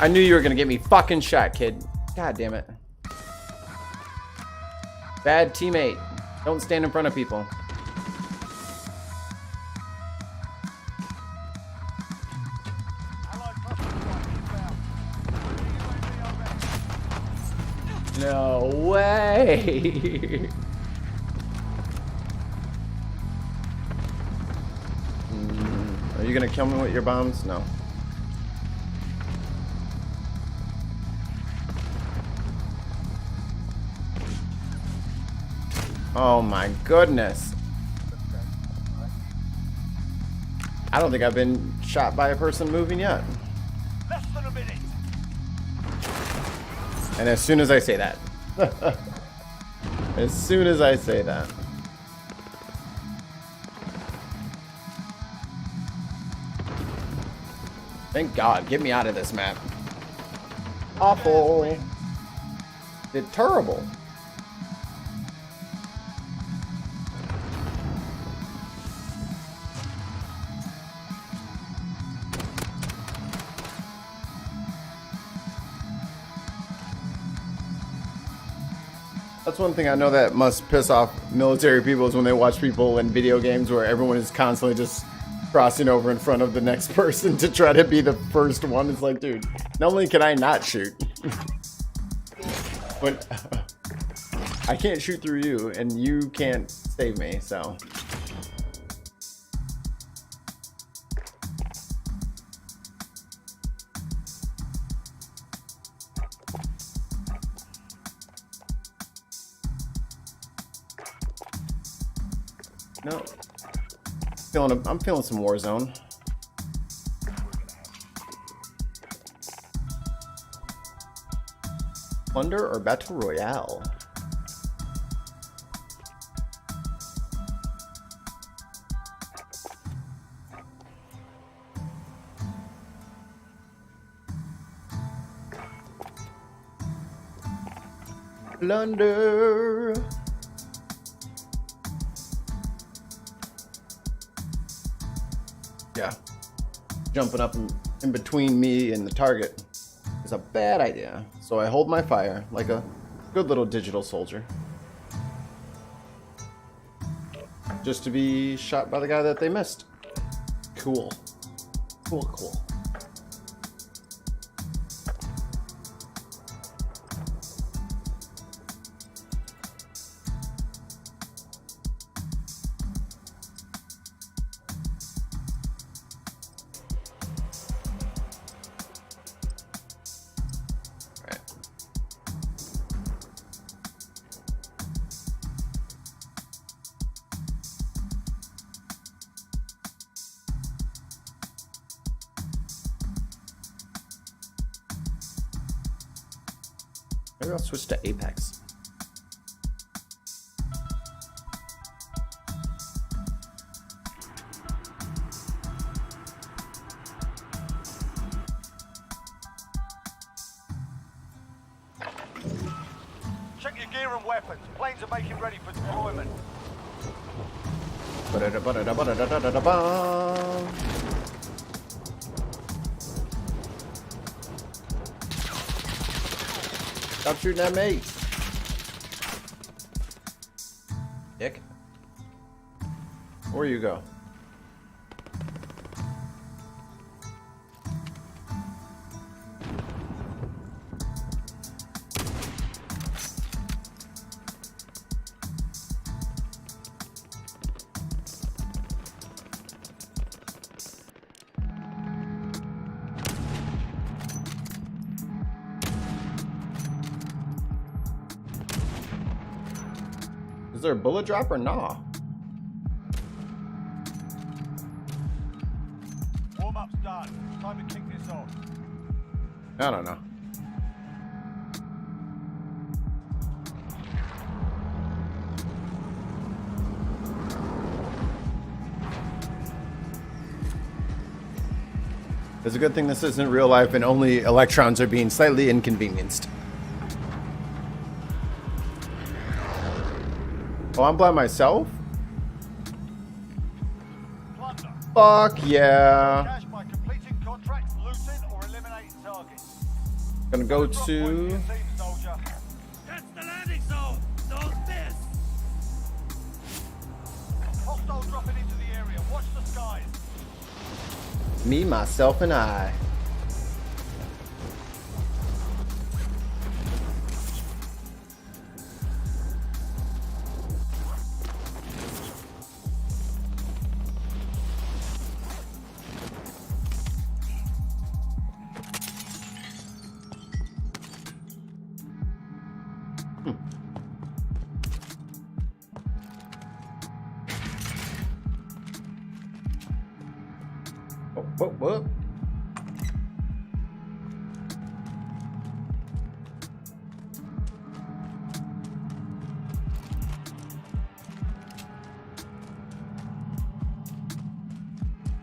A: I knew you were gonna get me fucking shot, kid. God damn it. Bad teammate. Don't stand in front of people.
B: Allied cluster strike inbound. Friendly UAV overhead.
A: No way. Are you gonna kill me with your bombs? No. Oh my goodness. I don't think I've been shot by a person moving yet.
B: Less than a minute.
A: And as soon as I say that. As soon as I say that. Thank God. Get me out of this map. Awful. Did terrible. That's one thing I know that must piss off military people is when they watch people in video games where everyone is constantly just crossing over in front of the next person to try to be the first one. It's like, dude, not only can I not shoot, but I can't shoot through you and you can't save me, so. No. I'm feeling some Warzone. Plunder or Battle Royale? Plunder. Yeah, jumping up in between me and the target is a bad idea. So I hold my fire like a good little digital soldier. Just to be shot by the guy that they missed. Cool. Cool, cool. Maybe I'll switch to Apex.
B: Check your gear and weapons. Planes are making ready for deployment.
A: Ba-da-da-ba-da-da-ba-da-da-da-ba. Stop shooting at me. Dick. Where you go? Is there a bullet drop or nah?
B: Warm-up's done. Time to kick this off.
A: I don't know. It's a good thing this isn't real life and only electrons are being slightly inconvenienced. Oh, I'm by myself?
B: Plunder.
A: Fuck yeah.
B: Cash by completing contracts, looting, or eliminating targets.
A: Gonna go
B: Drop point for your
A: to...
B: team, soldier.
F: That's the landing zone. Don't miss.
B: Hostile dropping into the area. Watch the skies.
A: Me, myself, and I. Whoop.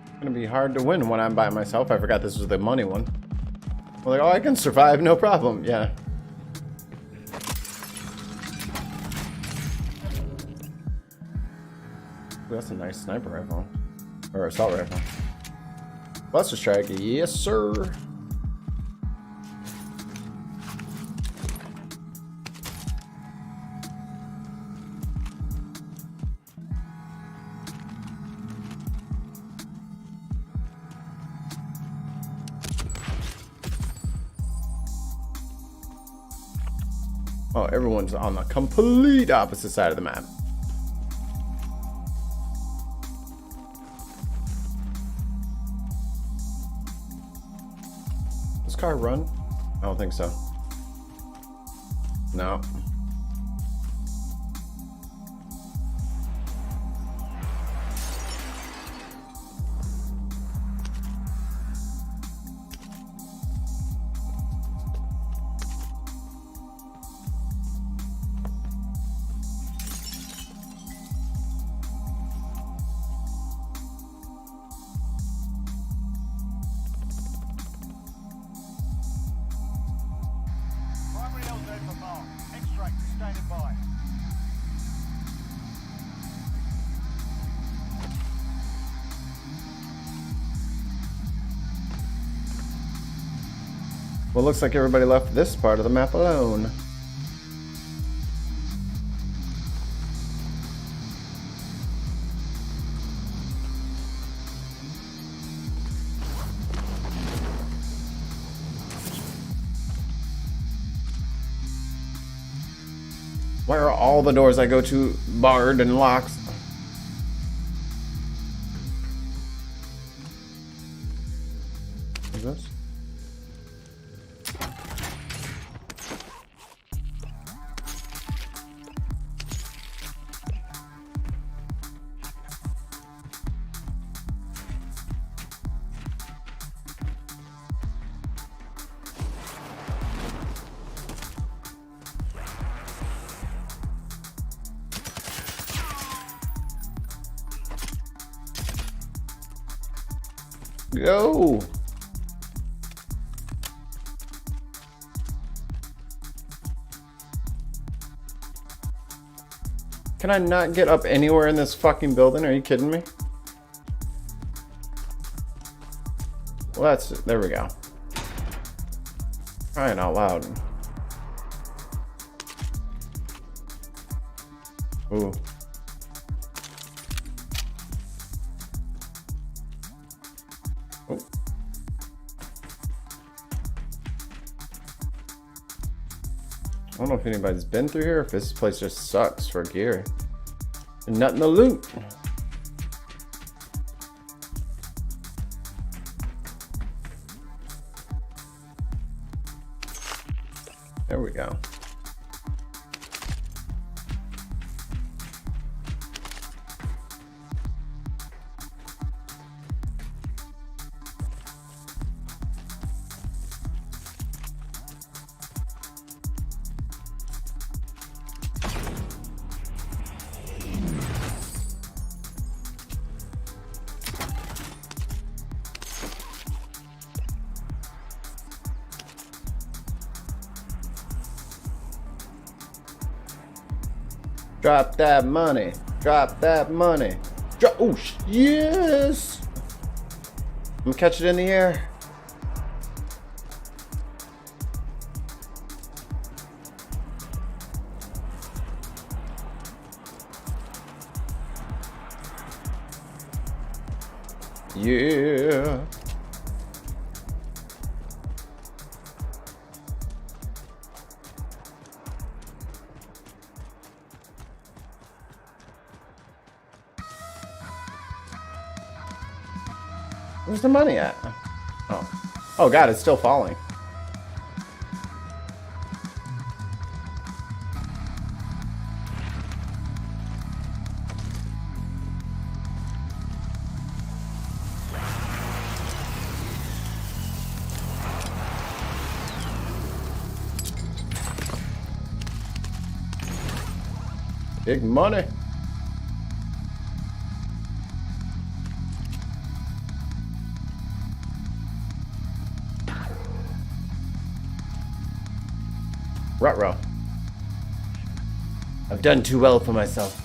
A: It's gonna be hard to win when I'm by myself. I forgot this was the money one. We're like, oh, I can survive, no problem. Yeah. Ooh, that's a nice sniper rifle. Or assault rifle. Buster strike, yes sir. Oh, everyone's on the complete opposite side of the map. Does this car run? I don't think so. No.
B: Primary LZ for Mark. Extract standing by.
A: Well, looks like everybody left this part of the map alone. Why are all the doors I go to barred and locked? What's this? Go! Can I not get up anywhere in this fucking building? Are you kidding me? Well, there we go. Crying out loud. Ooh. Oh. I don't know if anybody's been through here, if this place just sucks for gear. And nothing to loot. There we go. Drop that money. Drop that money. Drop. Oh, yes. I'm gonna catch it in the air. Yeah. Where's the money at? Oh. Oh god, it's still falling. Big money. Ruh-roh. I've done too well for myself.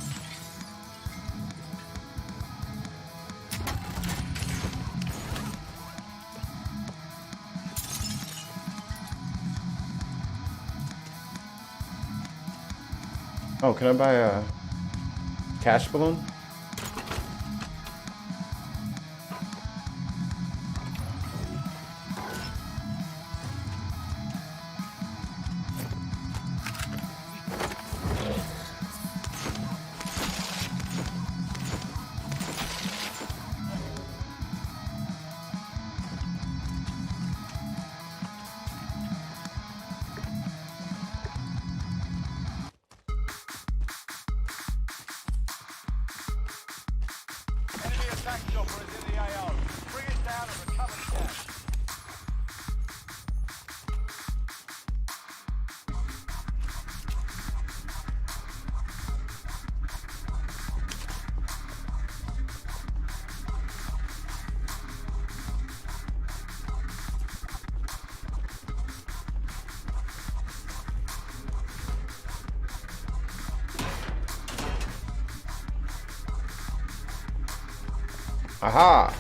A: Oh, can I buy a cash balloon?
B: attack chopper is in the AO. Bring it down and recover the cash.
A: Aha!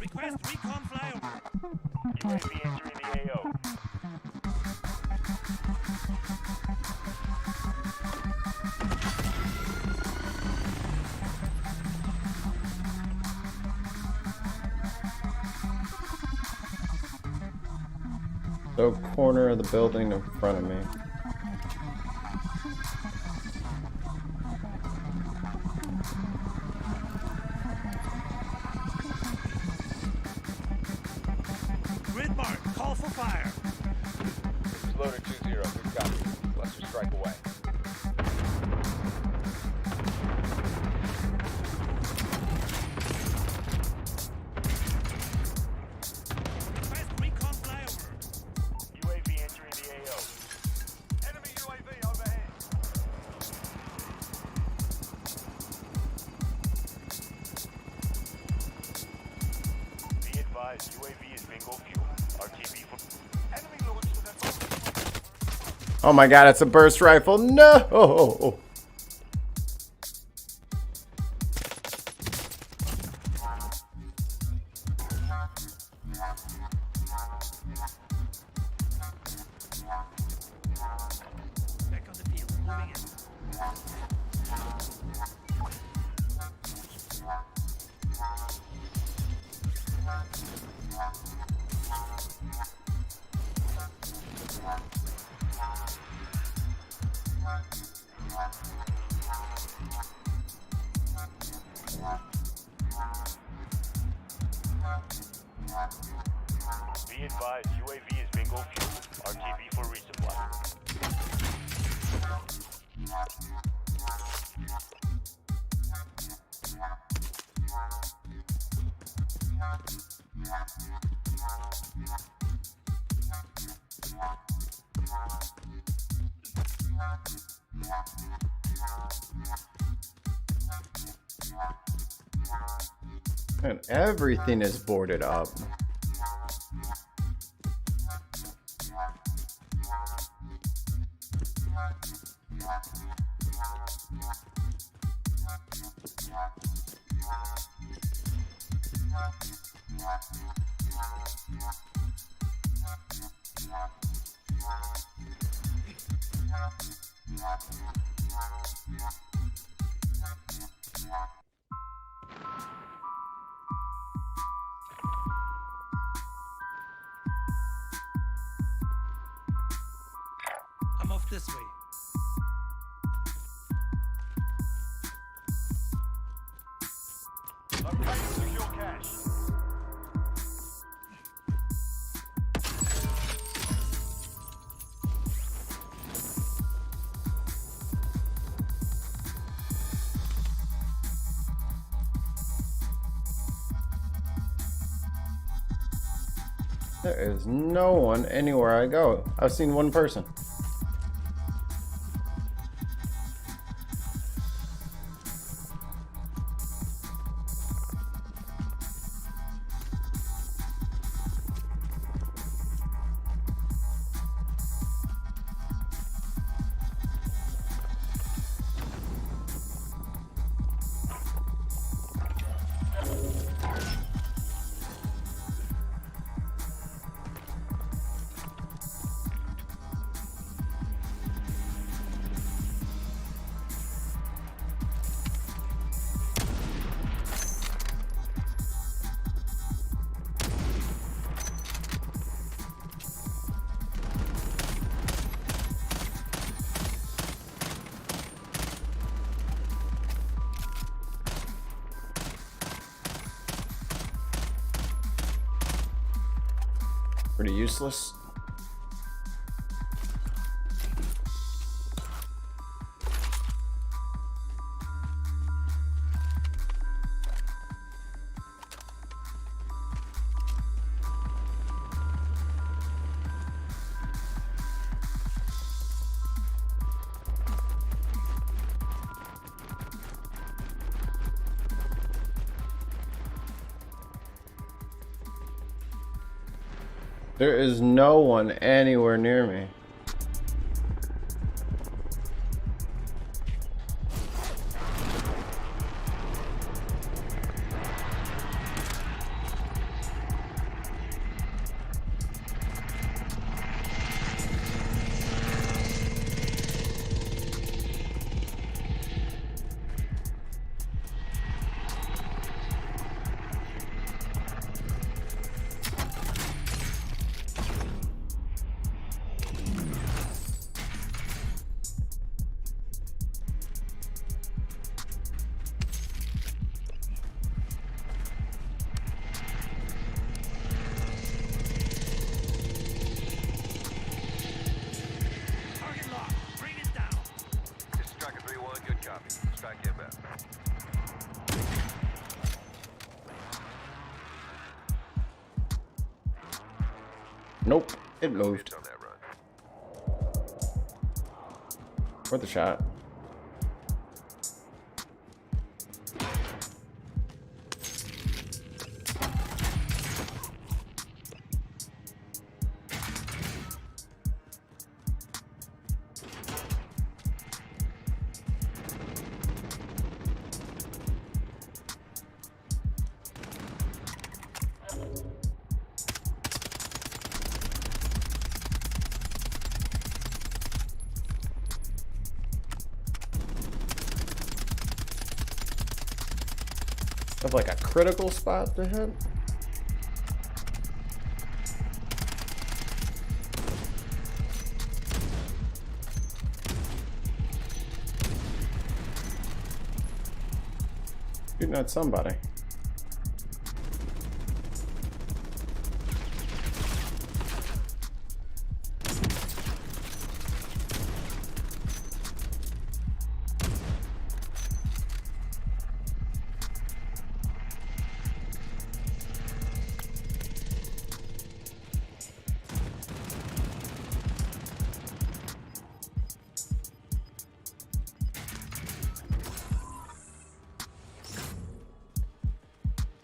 F: Request recon flyover.
B: UAV entering the AO.
A: So corner of the building in front of me.
F: Grid mark. Call for fire.
B: Loader 2-0. Good copy. Cluster strike away.
F: Request recon flyover.
B: UAV entering the AO. Enemy UAV overhead. Be advised, UAV is bingo fuel. RTB for... Enemy launched an advanced...
A: Oh my god, it's a burst rifle. No!
F: Back on the field. Moving in.
B: Be advised, UAV is bingo fuel. RTB for resupply.
A: And everything is boarded up.
F: I'm off this way.
B: Locate secure cash.
A: There is no one anywhere I go. I've seen one person. Pretty useless. There is no one anywhere near me.
F: Target locked. Bring it down.
B: This is Striker 3-1, good copy. Strike inbound.
A: Nope, it moved.
B: On that run.
A: Worth a shot. Of like a critical spot to hit. Shooting at somebody.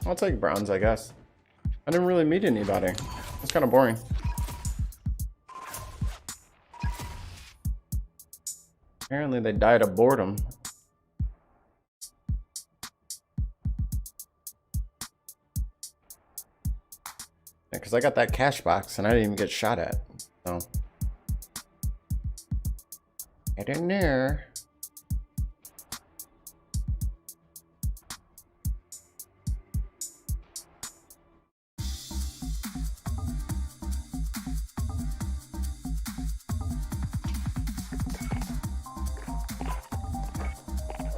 A: I'll take bronze, I guess. I didn't really meet anybody. It's kind of boring. Apparently they died of boredom. Yeah, because I got that cash box and I didn't even get shot at. So. Get in there.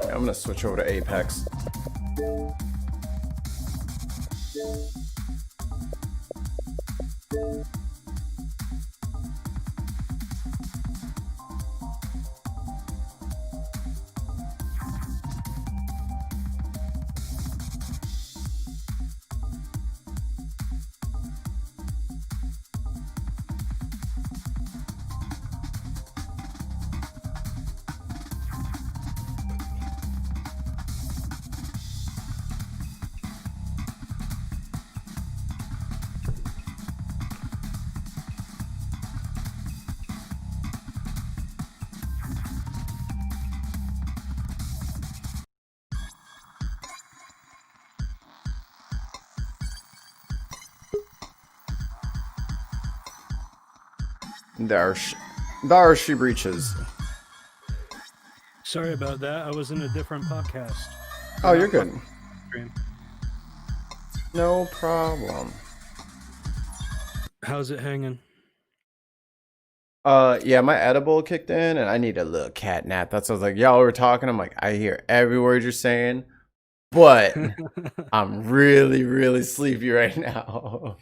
A: I'm gonna switch over to Apex. There she breaches.
H: Sorry about that. I was in a different podcast.
A: Oh, you're good.
H: Stream.
A: No problem.
H: How's it hanging?
A: Yeah, my edible kicked in and I need a little cat nap. That's what I was like, y'all were talking. I'm like, I hear every word you're saying, but I'm really, really sleepy right now.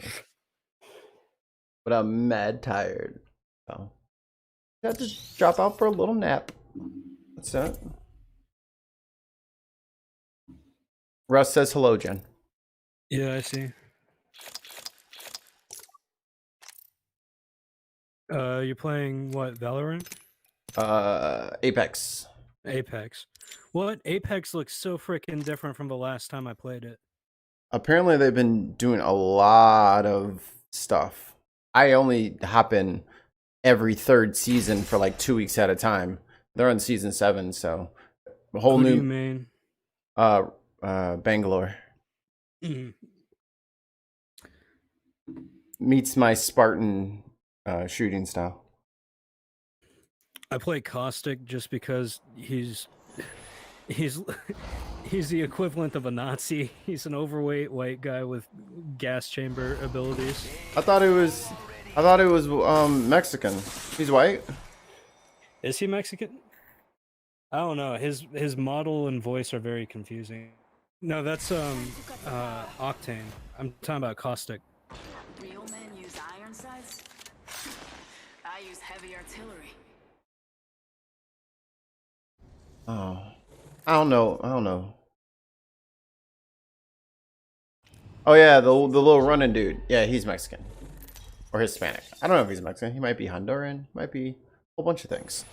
A: But I'm mad tired. So I had to drop out for a little nap. What's that? Russ says hello, Jen.
H: Yeah, I see. You're playing what, Valorant?
A: Apex.
H: Apex. What? Apex looks so freaking different from the last time I played it.
A: Apparently they've been doing a lot of stuff. I only hop in every third season for like 2 weeks at a time. They're on season 7, so a whole
H: Who do you
A: new
H: mean?
A: Bangalore
H: Mhm.
A: meets my Spartan shooting style.
H: I play Caustic just because he's he's the equivalent of a Nazi. He's an overweight white guy with gas chamber abilities.
A: I thought it was Mexican. He's white.
H: Is he Mexican? I don't know. His model and voice are very confusing. No, that's Octane. I'm talking about Caustic.
I: Real men use iron sights? I use heavy artillery.
A: Oh, I don't know. Oh yeah, the little running dude. Yeah, he's Mexican or Hispanic. I don't know if he's Mexican. He might be Honduran. Might be a whole bunch of things.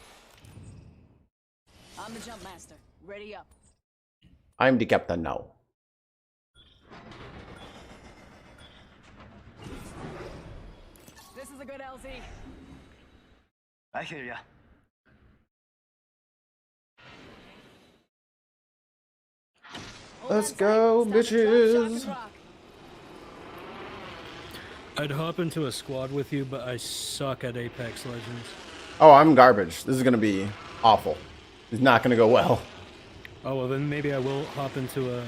I: I'm the jump master. Ready up.
A: I'm the captain now.
I: This is a good LZ.
F: I hear ya.
A: Let's go, bitches.
H: I'd hop into a squad with you, but I suck at Apex Legends.
A: Oh, I'm garbage. This is gonna be awful. It's not gonna go well.
H: Oh well, then maybe I will hop into a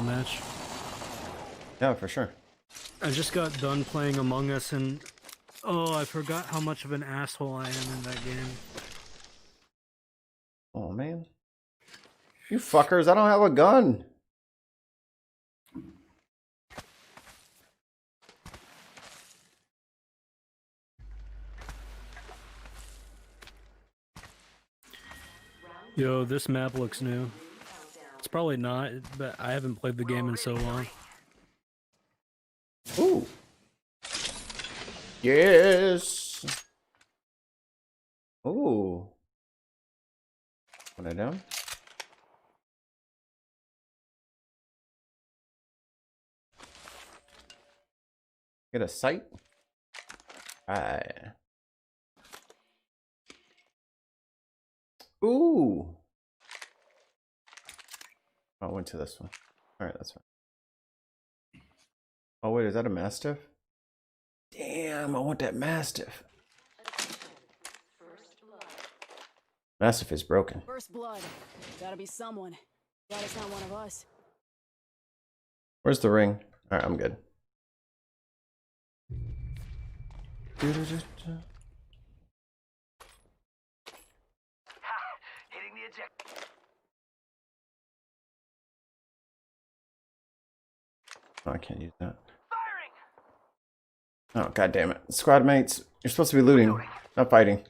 H: match.
A: Yeah, for sure.
H: I just got done playing Among Us, and oh, I forgot how much of an asshole I am in that game.
A: Oh man, you fuckers! I don't have a gun.
H: Yo, this map looks new. It's probably not, but I haven't played the game in so long.
A: Ooh. Yes. Ooh. Put it down. Get a sight. Alright. Ooh. Oh, I went to this one. Alright, that's fine. Oh, wait, is that a Mastiff? Damn, I want that Mastiff. Mastiff is broken.
I: First blood. Gotta be someone. Glad it's not one of us.
A: Where's the ring? Alright, I'm good.
F: Hitting the eject.
A: Oh, I can't use that.
F: Firing.
A: Oh, god damn it. Squad mates, you're supposed to be looting, not fighting.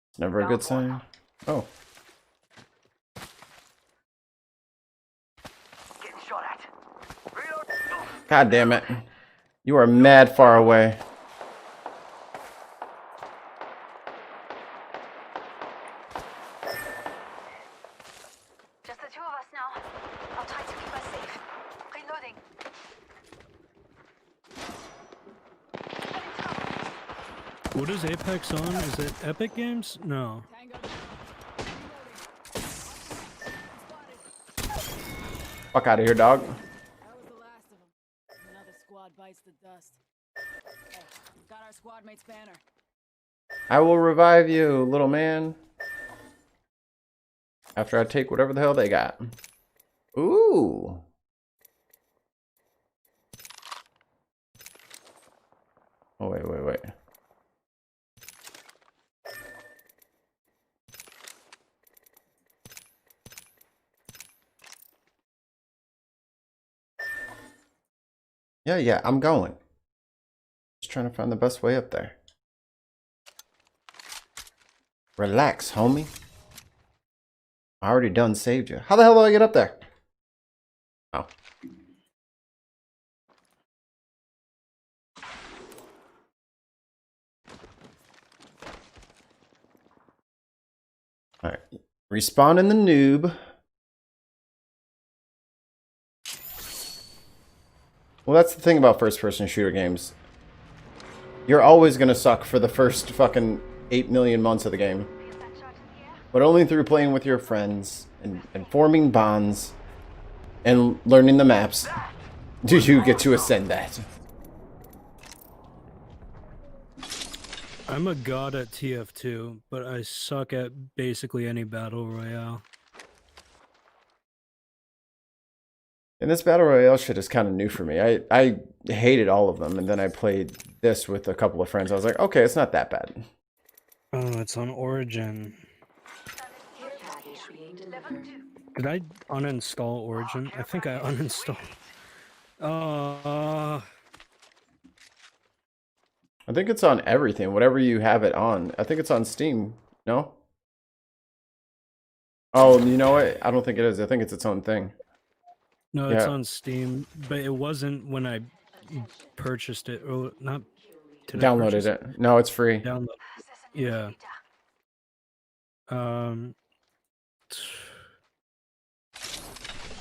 A: It's never a good sign. Oh.
F: Getting shot at. Reload.
A: God damn it. You are mad far away.
I: Just the two of us now. I'll try to keep us safe. Reloading.
H: What is Apex on? Is it Epic Games? No.
I: Tango.
A: Fuck out of here, dog.
I: That was the last of them. Another squad bites the dust. Hey, got our squad mate's banner.
A: I will revive you, little man. After I take whatever the hell they got. Ooh. Oh, wait. Yeah, I'm going. Just trying to find the best way up there. Relax, homie. I already done saved you. How the hell do I get up there? Oh. Alright. Respawn in the noob. Well, that's the thing about first-person shooter games. You're always gonna suck for the first fucking 8 million months of the game. But only through playing with your friends and forming bonds and learning the maps do you get to ascend that.
H: I'm a god at TF2, but I suck at basically any battle royale.
A: And this battle royale shit is kind of new for me. I hated all of them, and then I played this with a couple of friends. I was like, okay, it's not that bad.
H: Oh, it's on Origin. Did I uninstall Origin? I think I uninstalled.
A: I think it's on everything, whatever you have it on. I think it's on Steam. No? Oh, you know what? I don't think it is. I think it's its own thing.
H: No, it's
A: Yeah.
H: on Steam, but it wasn't when I purchased it. Or not. Did I
A: Downloaded
H: purchase
A: it. No, it's free.
H: Download. Yeah. I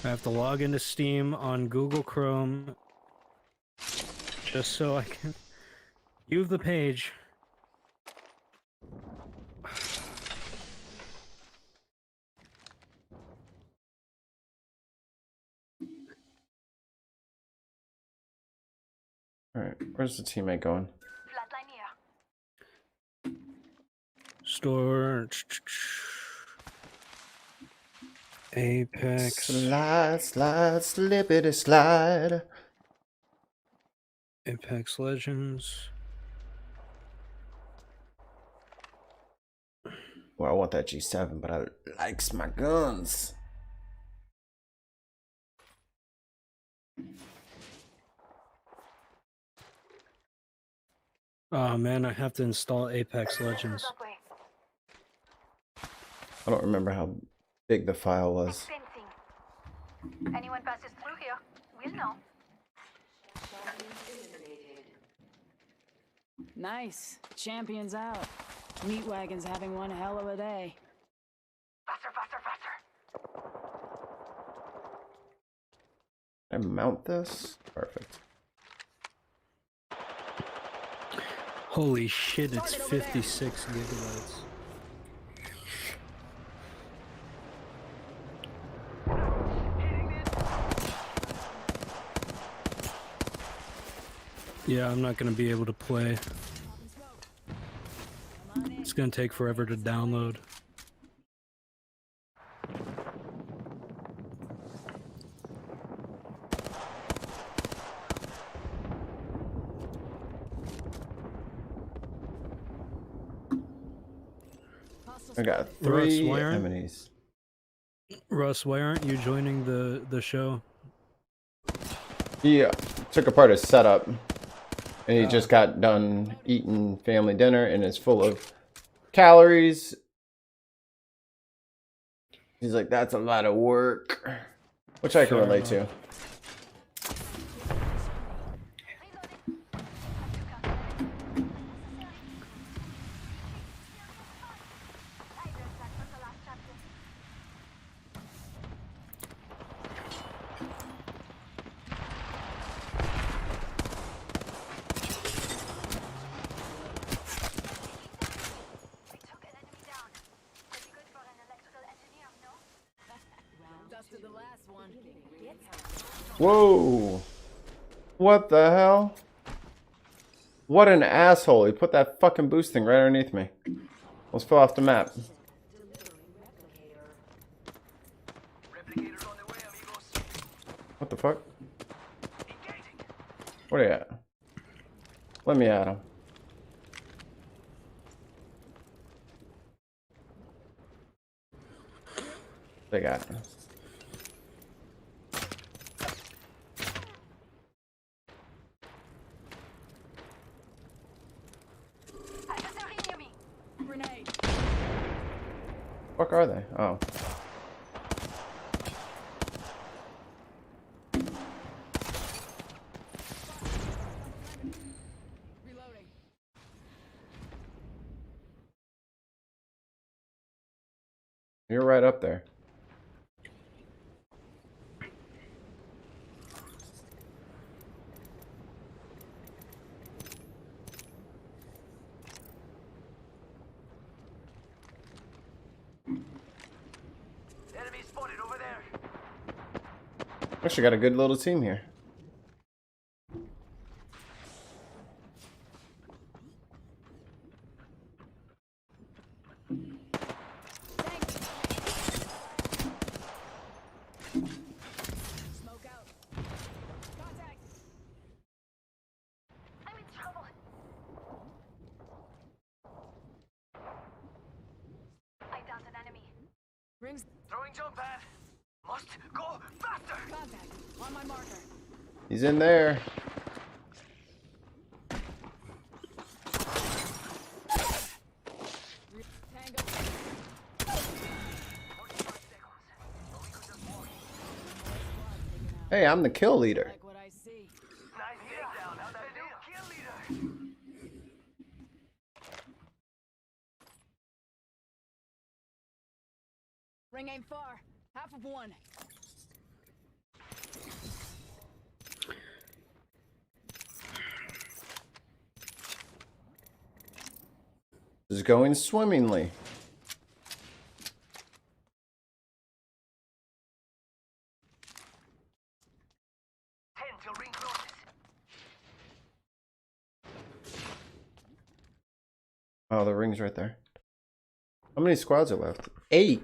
H: have to log into Steam on Google Chrome just so I can view the page.
A: Alright, where's the teammate going?
H: Store. Apex.
A: Slide, slide, slippity slide.
H: Apex Legends.
A: Well, I want that G7, but I likes my guns.
H: Oh man, I have to install Apex Legends.
A: I don't remember how big the file was.
J: Anyone passes through here, we'll know.
I: Nice. Champions out. Meat Wagon's having one hell of a day.
J: Faster, faster, faster.
A: Can I mount this? Perfect.
H: Holy shit, it's 56 gigabytes. Yeah, I'm not gonna be able to play. It's gonna take forever to download.
A: I got 3
H: why aren't-
A: enemies.
H: Russ, why aren't you joining the show?
A: He took apart his setup, and he just got done eating family dinner, and it's full of calories. He's like, that's a lot of work, which I can
H: Fair
A: relate to.
H: enough.
I: Dusted the last one.
A: Whoa! What the hell? What an asshole! He put that fucking boost thing right underneath me. Almost fell off the map. What the fuck? Where are you at? Let me at him. They got it.
I: Grenade.
A: Fuck are they? Oh.
I: Reloading.
A: You're right up there. Actually got a good little team here.
I: Smoke out. Contact.
J: I'm in trouble. I downed an enemy.
I: Rings.
F: Throwing jump pad. Must go faster.
I: Contact. On my marker.
A: He's in there.
I: Tango.
F: 45 seconds. So we could just walk.
A: Hey, I'm the kill leader.
I: Like what I see.
F: Nice takedown. How'd that feel? Kill leader.
I: Ring aim far. Half of one.
A: This is going swimmingly.
F: Till ring closes.
A: Oh, the ring's right there. How many squads are left? 8.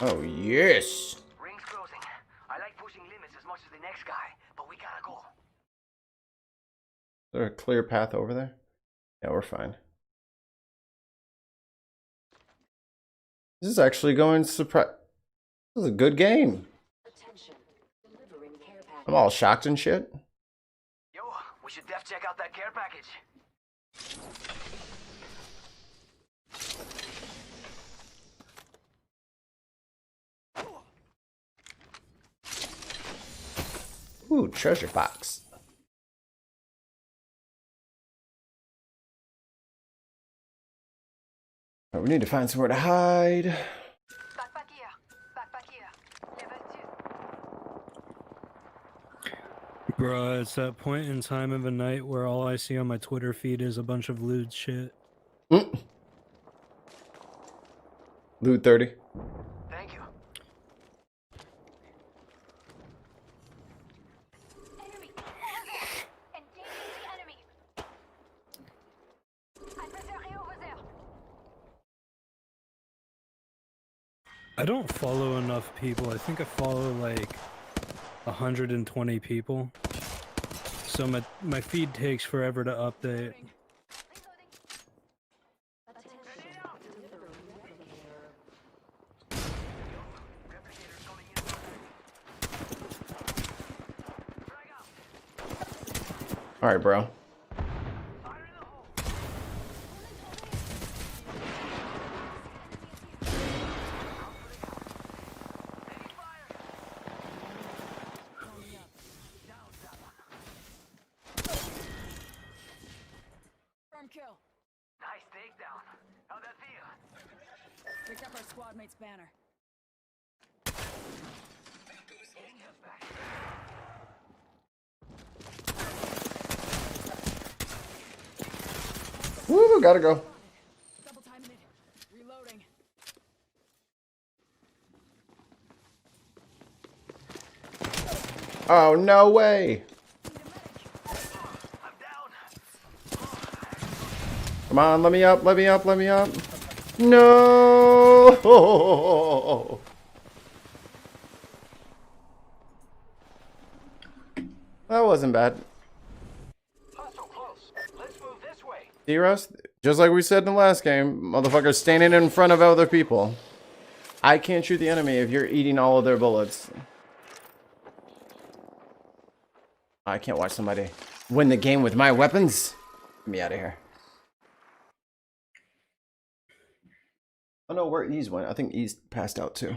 A: Oh, yes.
F: Ring's closing. I like pushing limits as much as the next guy, but we gotta go.
A: Is there a clear path over there? Yeah, we're fine. This is actually going surprise. This is a good game. I'm all shocked and shit.
F: Yo, we should def check out that care package.
A: Ooh, treasure box. All right, we need to find somewhere to hide.
J: Backpack here. Backpack here. Level 2.
H: Bruh, it's that point in time of the night where all I see on my Twitter feed is a bunch of lewd shit.
A: Loot 30.
F: Thank you.
J: Enemy. Over there. Engaging the enemy. Adversary over there.
H: I don't follow enough people. I think I follow like 120 people. So my feed takes forever to update.
A: All right, bro.
I: Firm kill.
F: Nice takedown. How'd that feel?
I: Picked up our squad mate's banner.
A: Woo, gotta go.
I: Double timing it. Reloading.
A: Oh, no way.
F: I'm down.
A: Come on, let me up, let me up, let me up. No. That wasn't bad.
F: Hustle close. Let's move this way.
A: See, Russ? Just like we said in the last game, motherfuckers standing in front of other people. I can't shoot the enemy if you're eating all of their bullets. I can't watch somebody win the game with my weapons. Get me out of here. I don't know where Ease went. I think Ease passed out too.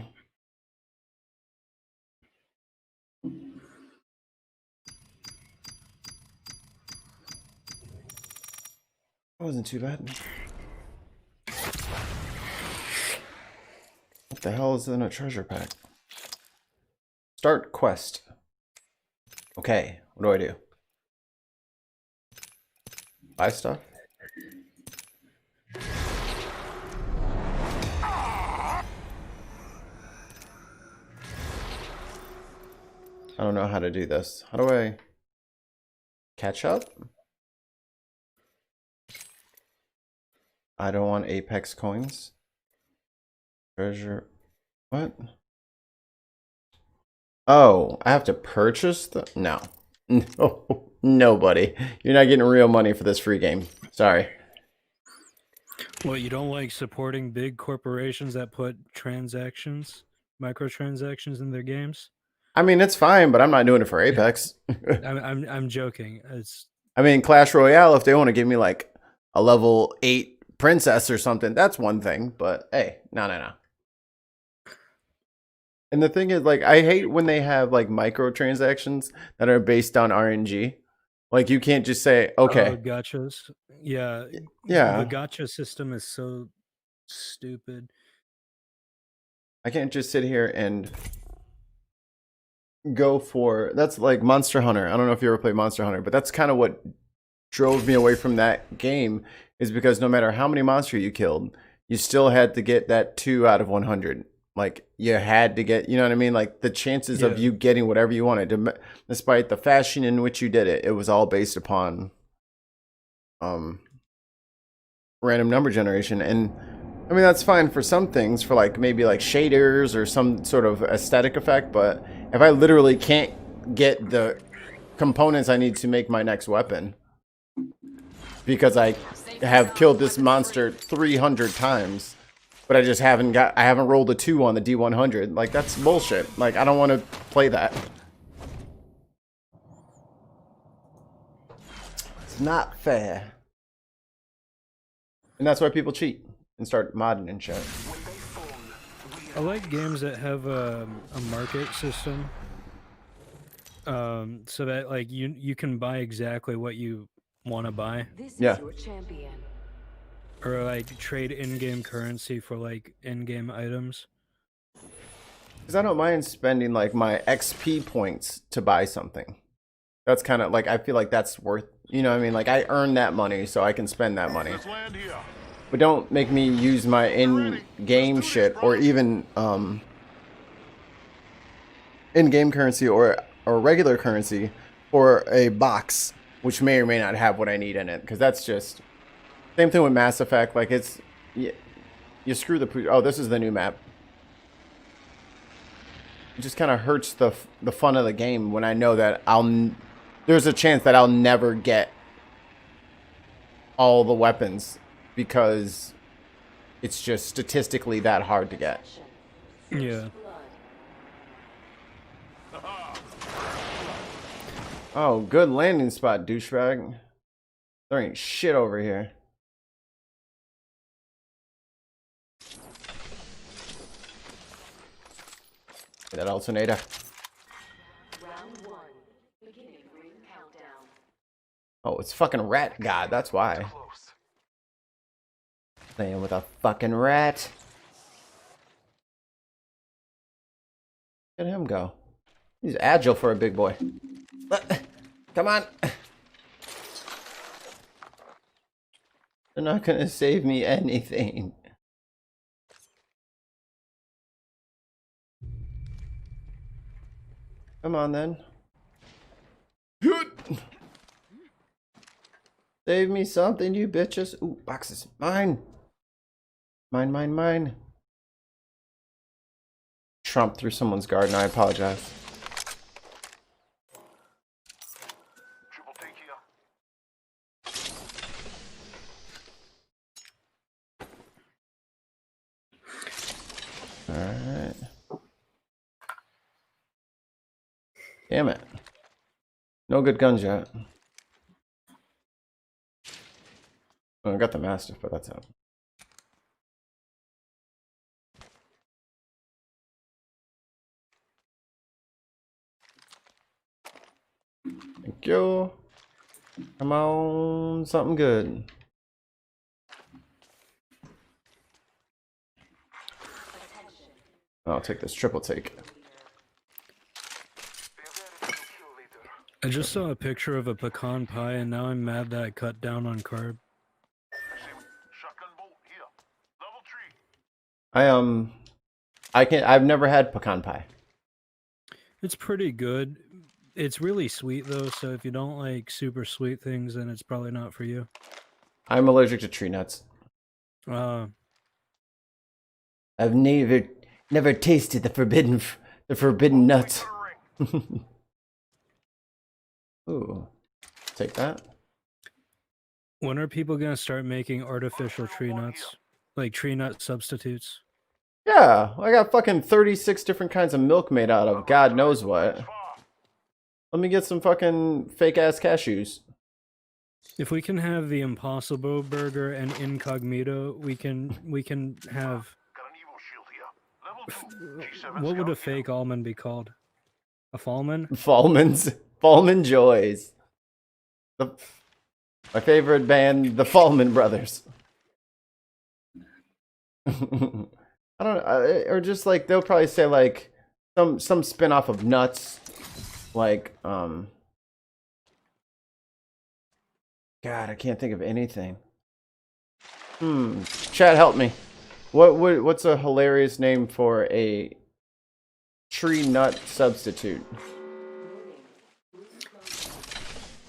A: That wasn't too bad. What the hell is in a treasure pack? Start quest. Okay, what do? Buy stuff? I don't know how to do this. How do I catch up? I don't want Apex coins. Treasure. What? Oh, I have to purchase the... No. No. Nobody. You're not getting real money for this free game. Sorry.
H: Well, you don't like supporting big corporations that put transactions, microtransactions in their games?
A: I mean, it's fine, but I'm not doing it for Apex.
H: I'm joking. It's
A: I mean, Clash Royale, if they want to give me like a level 8 princess or something, that's one thing. But hey, no. And the thing is, like, I hate when they have like microtransactions that are based on RNG. Like, you can't just say, okay.
H: gotchas. Yeah.
A: Yeah.
H: The gotcha system is so stupid.
A: I can't just sit here and go for... That's like Monster Hunter. I don't know if you ever played Monster Hunter, but that's kind of what drove me away from that game, is because no matter how many monsters you killed, you still had to get that 2 out of 100. Like, you had to get, you know what I mean? Like, the chances of you getting whatever you wanted, despite the fashion in which you did it, it was all based upon random number generation. And I mean, that's fine for some things, for like maybe like shaders or some sort of aesthetic effect, but if I literally can't get the components I need to make my next weapon because I have killed this monster 300 times, but I just haven't rolled a 2 on the D100. Like, that's bullshit. Like, I don't want to play that. It's not fair. And that's why people cheat and start modding and shit.
H: I like games that have a market system. So that like you can buy exactly what you want to buy.
A: Yeah.
H: Or like trade in-game currency for like in-game items.
A: Because I don't mind spending like my XP points to buy something. That's kind of like, I feel like that's worth, you know what I mean? Like, I earn that money so I can spend that money. But don't make me use my in-game shit or even in-game currency or regular currency for a box, which may or may not have what I need in it. Because that's just... Same thing with Mass Effect. Like, it's... You screw the... Oh, this is the new map. It just kind of hurts the fun of the game when I know that there's a chance that I'll never get all the weapons because it's just statistically that hard to get.
H: Yeah.
A: Oh, good landing spot, douchebag. There ain't shit over here. That alternator. Oh, it's fucking Rat God, that's why. Playing with a fucking rat. Let him go. He's agile for a big boy. Come on. They're not gonna save me anything. Come on then. Save me something, you bitches. Ooh, boxes. Mine. Mine. Trump through someone's garden. I apologize.
B: Triple take here.
A: Alright. Damn it. No good guns yet. Oh, I got the Mastiff, but that's out. Thank you. Come on, something good. I'll take this triple take.
H: I just saw a picture of a pecan pie and now I'm mad that I cut down on carb.
B: Shotgun bolt here. Level 3.
A: I've never had pecan pie.
H: It's pretty good. It's really sweet though, so if you don't like super sweet things, then it's probably not for you.
A: I'm allergic to tree nuts.
H: Uh,
A: I've never tasted the forbidden nuts. Ooh, take that.
H: when are people gonna start making artificial tree nuts, like tree nut substitutes?
A: Yeah, I got fucking 36 different kinds of milk made out of God knows what. Let me get some fucking fake ass cashews.
H: If we can have the Impossible Burger and Incognito, we can have. What would a fake almond be called? A Fallman?
A: Fallman Joys. My favorite band, the Fallman Brothers. I don't know, or just like they'll probably say like some spin-off of Nuts, like God, I can't think of anything. Chad, help me. What's a hilarious name for a tree nut substitute?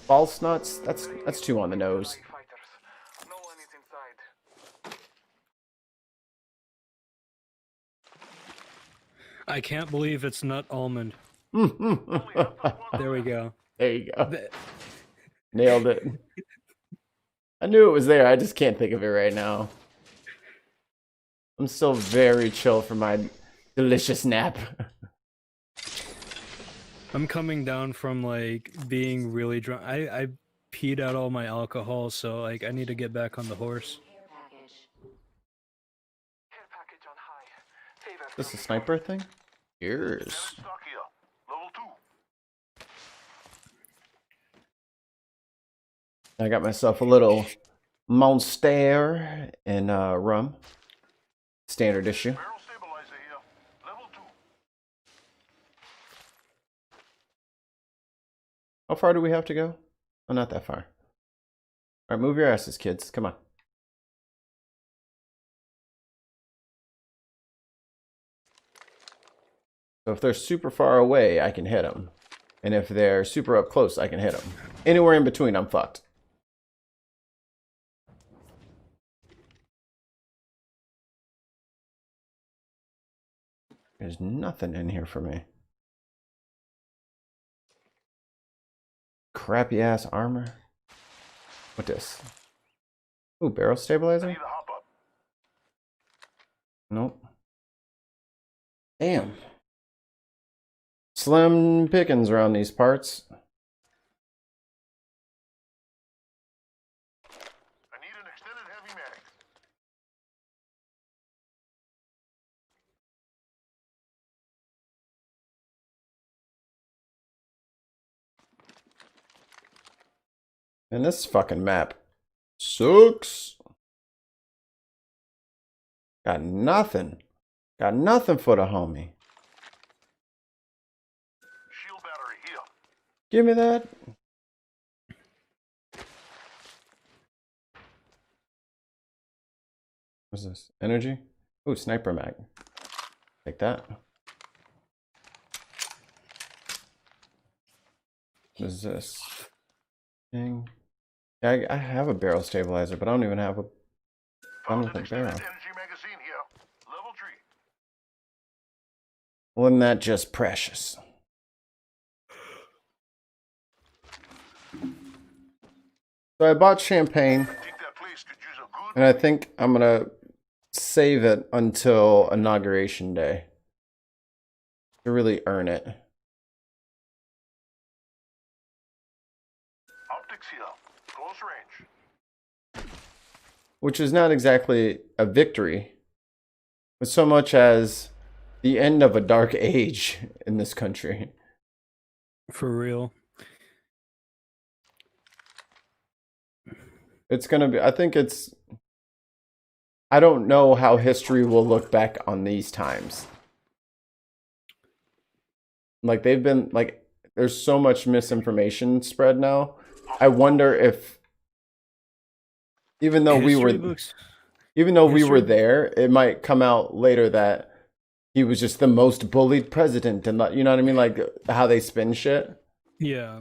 A: False nuts? That's too on the nose.
H: I can't believe it's nut almond. There we go.
A: There you go. Nailed it. I knew it was there. I just can't think of it right now. I'm still very chill for my delicious nap.
H: I'm coming down from like being really drunk. I peed out all my alcohol, so like I need to get back on the horse.
A: This a sniper thing? Yours. I got myself a little Monster and rum. Standard issue. How far do we have to go? Oh, not that far. Alright, move your asses, kids. Come on. So if they're super far away, I can hit them. And if they're super up close, I can hit them. Anywhere in between, I'm fucked. There's nothing in here for me. Crappy ass armor. What this? Ooh, barrel stabilizer? Nope. Damn. Slim pickings around these parts.
B: I need an extended heavy mag.
A: And this fucking map sucks. Got nothing. Got nothing for the homie.
B: Shield battery here.
A: Give me that. What's this? Energy? Ooh, sniper mag. Take that. What is this? Thing. Yeah, I have a barrel stabilizer, but I don't even have a gun with a barrel.
B: Energy magazine here. Level 3.
A: Wasn't that just precious? So I bought champagne, and I think I'm gonna save it until inauguration day to really earn it.
B: Optics here. Close range.
A: Which is not exactly a victory, but so much as the end of a dark age in this country.
H: For real.
A: It's gonna be, I think it's, I don't know how history will look back on these times. Like they've been, like, there's so much misinformation spread now. I wonder if, even though we were there, it might come out later that he was just the most bullied president, and you know what I mean, like how they spin shit.
H: Yeah.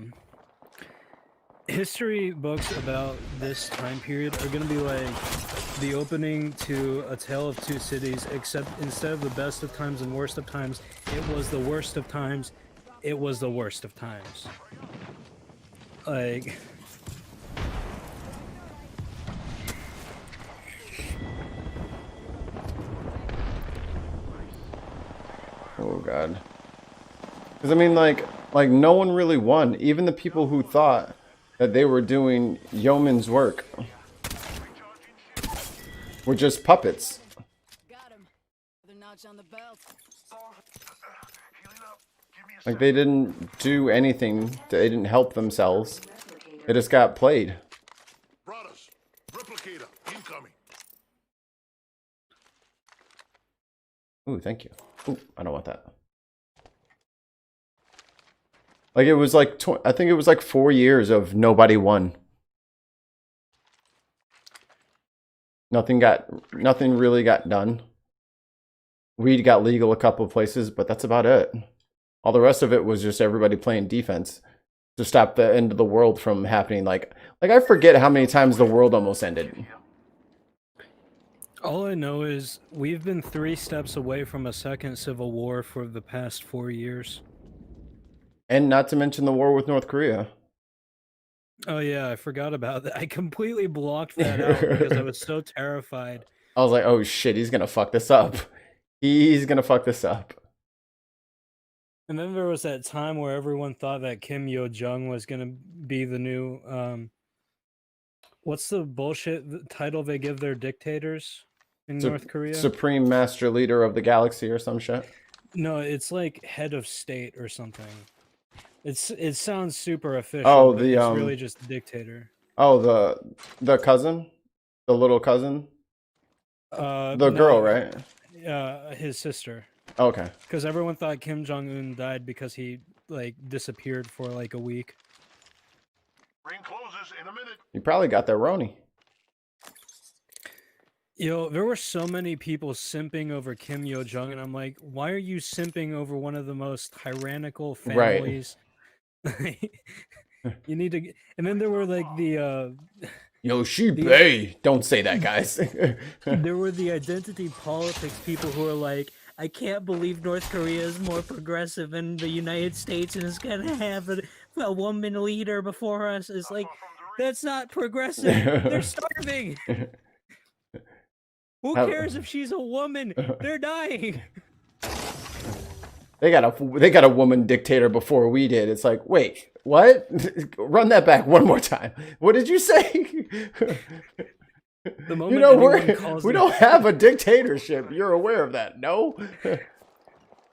H: History books about this time period are going to be like the opening to A Tale of Two Cities, except instead of the best of times and worst of times, it was the worst of times. It was the worst of times. Like,
A: oh god. Because I mean, like no one really won. Even the people who thought that they were doing yeoman's work were just puppets.
I: Got him. Another notch on the belt.
A: Like they didn't do anything. They didn't help themselves. They just got played.
B: Brothers, replicator incoming.
A: Ooh, thank you. Ooh, I don't want that. Like it was like I think it was like 4 years of nobody won. Nothing really got done. Weed got legal a couple of places, but that's about it. All the rest of it was just everybody playing defense to stop the end of the world from happening. Like I forget how many times the world almost ended.
H: all I know is we've been 3 steps away from a second civil war for the past 4 years.
A: And not to mention the war with North Korea.
H: Oh yeah, I forgot about that. I completely blocked that out because I was so terrified.
A: I was like, oh shit, he's gonna fuck this up. He's gonna fuck this up.
H: And then there was that time where everyone thought that Kim Yo-jong was gonna be the new what's the bullshit title they give their dictators in North Korea?
A: Supreme Master Leader of the Galaxy or some shit.
H: No, it's like head of state or something. It sounds super official.
A: Oh,
H: but
A: the
H: it's really just dictator.
A: Oh, the cousin, the little cousin, the girl, right?
H: His sister.
A: Okay.
H: Because everyone thought Kim Jong-un died because he like disappeared for like a week.
B: Ring closes in a minute.
A: You probably got that Roni.
H: Yo, there were so many people simping over Kim Yo-jong, and I'm like, why are you simping over one of the most tyrannical families? Right. You need to. And then there were like the.
A: Yo, she bay. Don't say that, guys.
H: There were the identity politics people who are like, I can't believe North Korea is more progressive than the United States and is gonna have a woman leader before us. It's like, that's not progressive. They're starving. Who cares if she's a woman? They're dying.
A: They got a woman dictator before we did. It's like, wait, what? Run that back one more time. What did you say?
H: The moment
A: we don't have a dictatorship. You're aware of that, no?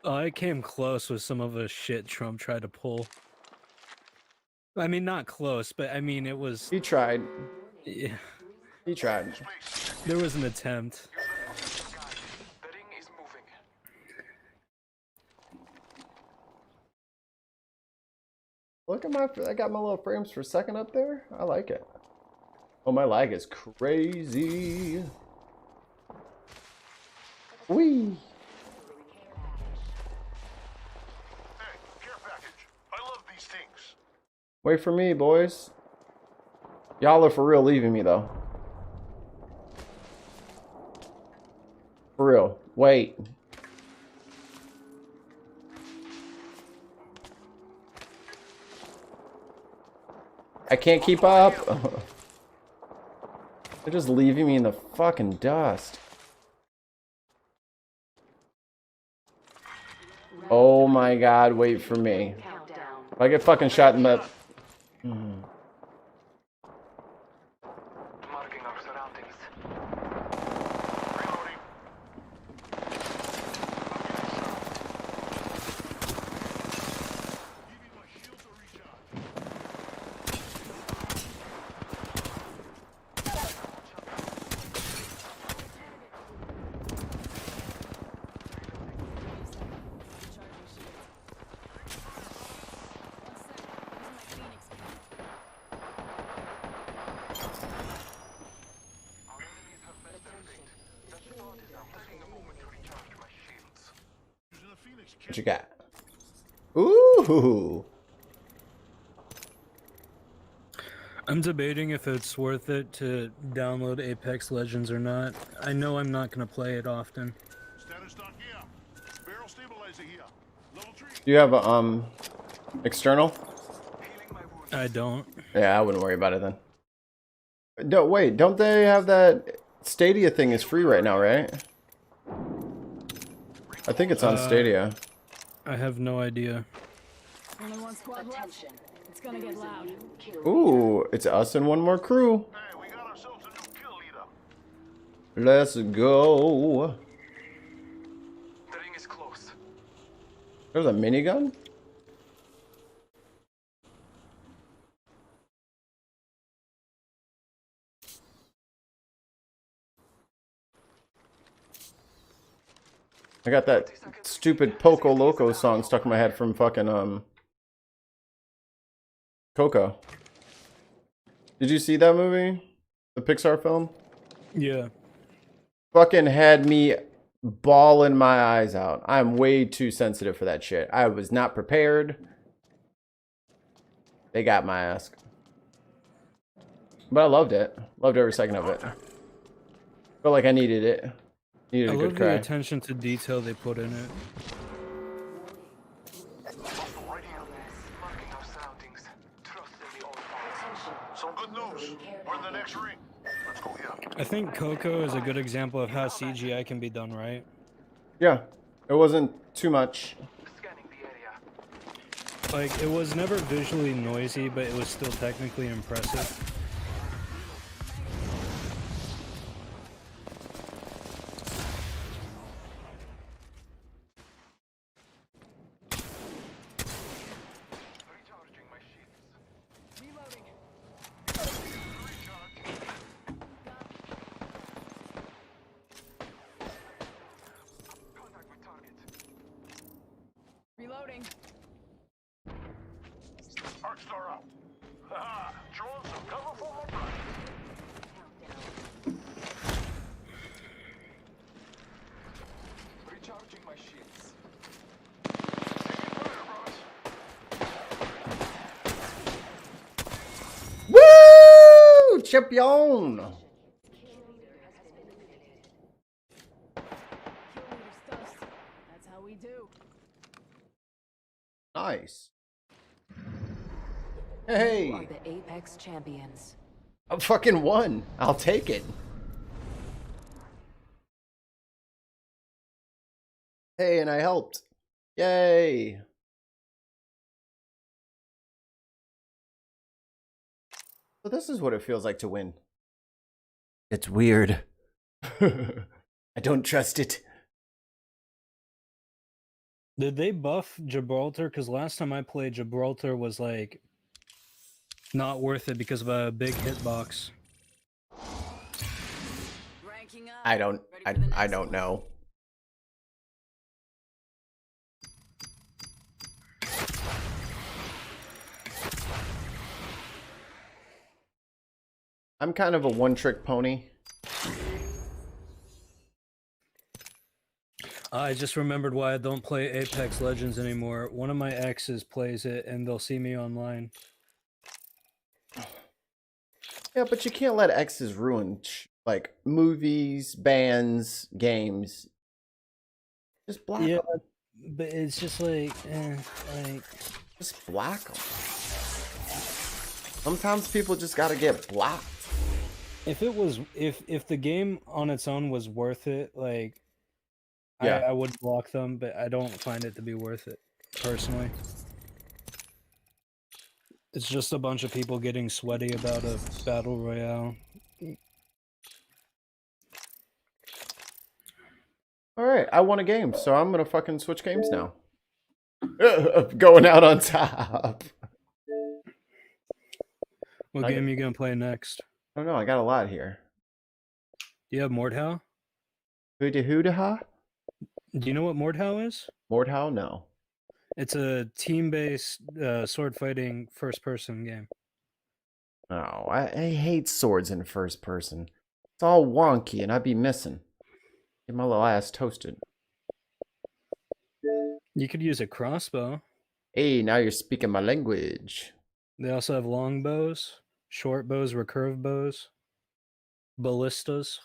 H: I came close with some of the shit Trump tried to pull. I mean, not close, but I mean, it was.
A: He tried.
H: Yeah.
A: He tried.
H: There was an attempt.
A: Look at I got my little frames per second up there. I like it. Oh, my lag is crazy. Whee!
B: Hey, care package. I love these things.
A: Wait for me, boys. Y'all are for real leaving me, though. For real. Wait. I can't keep up. They're just leaving me in the fucking dust. Oh my god, wait for me. If I get fucking shot in the...
F: Marking our surroundings.
B: Reloading. Giving my shield to recharge.
A: What you got? Ooh.
H: I'm debating if it's worth it to download Apex Legends or not. I know I'm not going to play it often.
B: Standard stock here. Barrel stabilizer here. Level 3.
A: Do you have a external?
H: I don't.
A: Yeah, I wouldn't worry about it then. No, wait, don't they have that Stadia thing is free right now, right? I think it's on Stadia.
H: I have no idea.
I: Only one squad left. It's gonna get loud.
A: Ooh, it's us and one more crew.
B: Hey, we got ourselves a new kill leader.
A: Let's go.
F: The ring is close.
A: There's a minigun? I got that stupid Poco Loco song stuck in my head from fucking Coco. Did you see that movie? The Pixar film?
H: Yeah.
A: Fucking had me bawling my eyes out. I'm way too sensitive for that shit. I was not prepared. They got my ass. But I loved it. Loved every second of it. Felt like I needed it. Needed
H: I
A: a
H: love
A: good
H: the
A: cry.
H: attention to detail they put in it.
F: Marking our surroundings. Trust in the old boss.
B: Some good news. We're in the next ring. Let's go here.
H: I think Coco is a good example of how CGI can be done right.
A: Yeah. It wasn't too much.
F: Scanning the area.
H: Like, it was never visually noisy, but it was still technically impressive.
F: Recharging my shields.
I: Reloading.
F: Contact with target.
I: Reloading.
B: Arc star out. Haha. Throwing some cover for my brother.
F: Recharging my shields.
A: Woo! Champion!
I: Kill leader's dust. That's how we do.
A: Nice. Hey!
C: You are the Apex champions.
A: I fucking won. I'll take it. Hey, and I helped. Yay! So this is what it feels like to win. It's weird. I don't trust it.
H: Did they buff Gibraltar? Because last time I played, Gibraltar was like not worth it because of a big hitbox.
I: Ranking up.
A: I don't.
I: Ready for the
A: I
I: next
A: don't
I: one?
A: know. I'm kind of a one-trick pony.
H: I just remembered why I don't play Apex Legends anymore. One of my exes plays it, and they'll see me online.
A: Yeah, but you can't let exes ruin like movies, bands, games. Just block
H: Yeah,
A: them.
H: but it's just like,
A: Just block them. Sometimes people just gotta get blocked.
H: if it was, if the game on its own was worth it, like,
A: Yeah.
H: I would block them, but I don't find it to be worth it personally. It's just a bunch of people getting sweaty about a battle royale.
A: All right, I won a game, so I'm gonna fucking switch games now. Going out on top.
H: What game are you gonna play next?
A: I don't know. I got a lot here.
H: Do you have Mordhau?
A: Hooda-hooda-ha?
H: Do you know what Mordhau is?
A: Mordhau? No.
H: It's a team-based sword fighting first-person game.
A: Oh, I hate swords in first person. It's all wonky, and I'd be missing. Get my little ass toasted.
H: You could use a crossbow.
A: Hey, now you're speaking my language.
H: They also have long bows, short bows, recurve bows, ballistas.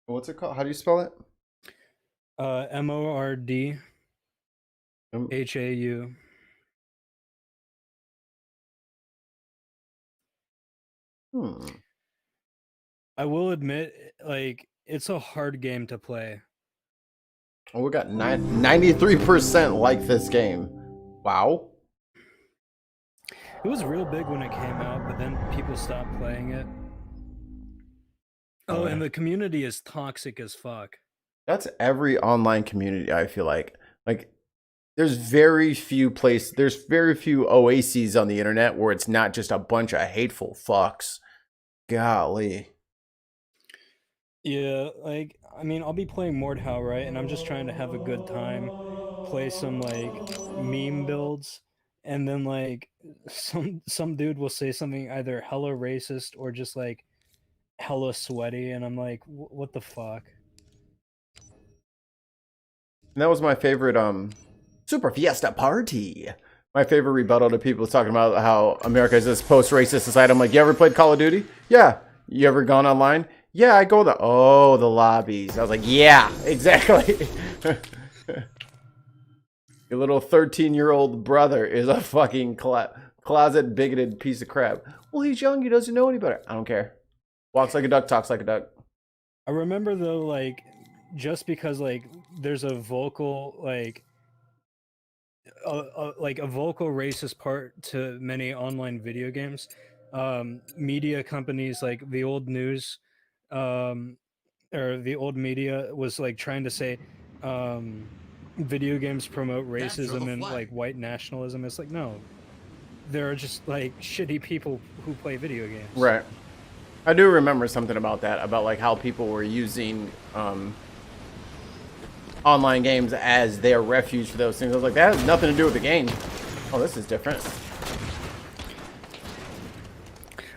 A: What's it called? How do you spell it?
H: MORDHAU.
A: Hmm.
H: I will admit, like, it's a hard game to play.
A: Oh, we got 93% like this game. Wow.
H: It was real big when it came out, but then people stopped playing it. Oh, and the community is toxic as fuck.
A: That's every online community, I feel like. Like, there's very few oases on the internet where it's not just a bunch of hateful fucks. Golly.
H: Yeah, like, I mean, I'll be playing Mordhau, right? And I'm just trying to have a good time, play some, like, meme builds, and then, like, some dude will say something either hella racist or just, like, hella sweaty, and I'm like, what the fuck?
A: And that was my favorite Super Fiesta Party. My favorite rebuttal to people talking about how America is this post-racist society. I'm like, you ever played Call of Duty? Yeah. You ever gone online? Yeah, I go to the lobbies. I was like, yeah, exactly. Your little 13-year-old brother is a fucking closet bigoted piece of crap. Well, he's young. He doesn't know any better. I don't care. Walks like a duck, talks like a duck.
H: I remember though, like, just because like there's a vocal like a vocal racist part to many online video games, media companies like the old news, or the old media was like trying to say video games promote racism and like white nationalism. It's like, no, there are just like shitty people who play video games.
A: Right. I do remember something about that, about like how people were using online games as their refuge for those things. I was like, that has nothing to do with the game. Oh, this is different.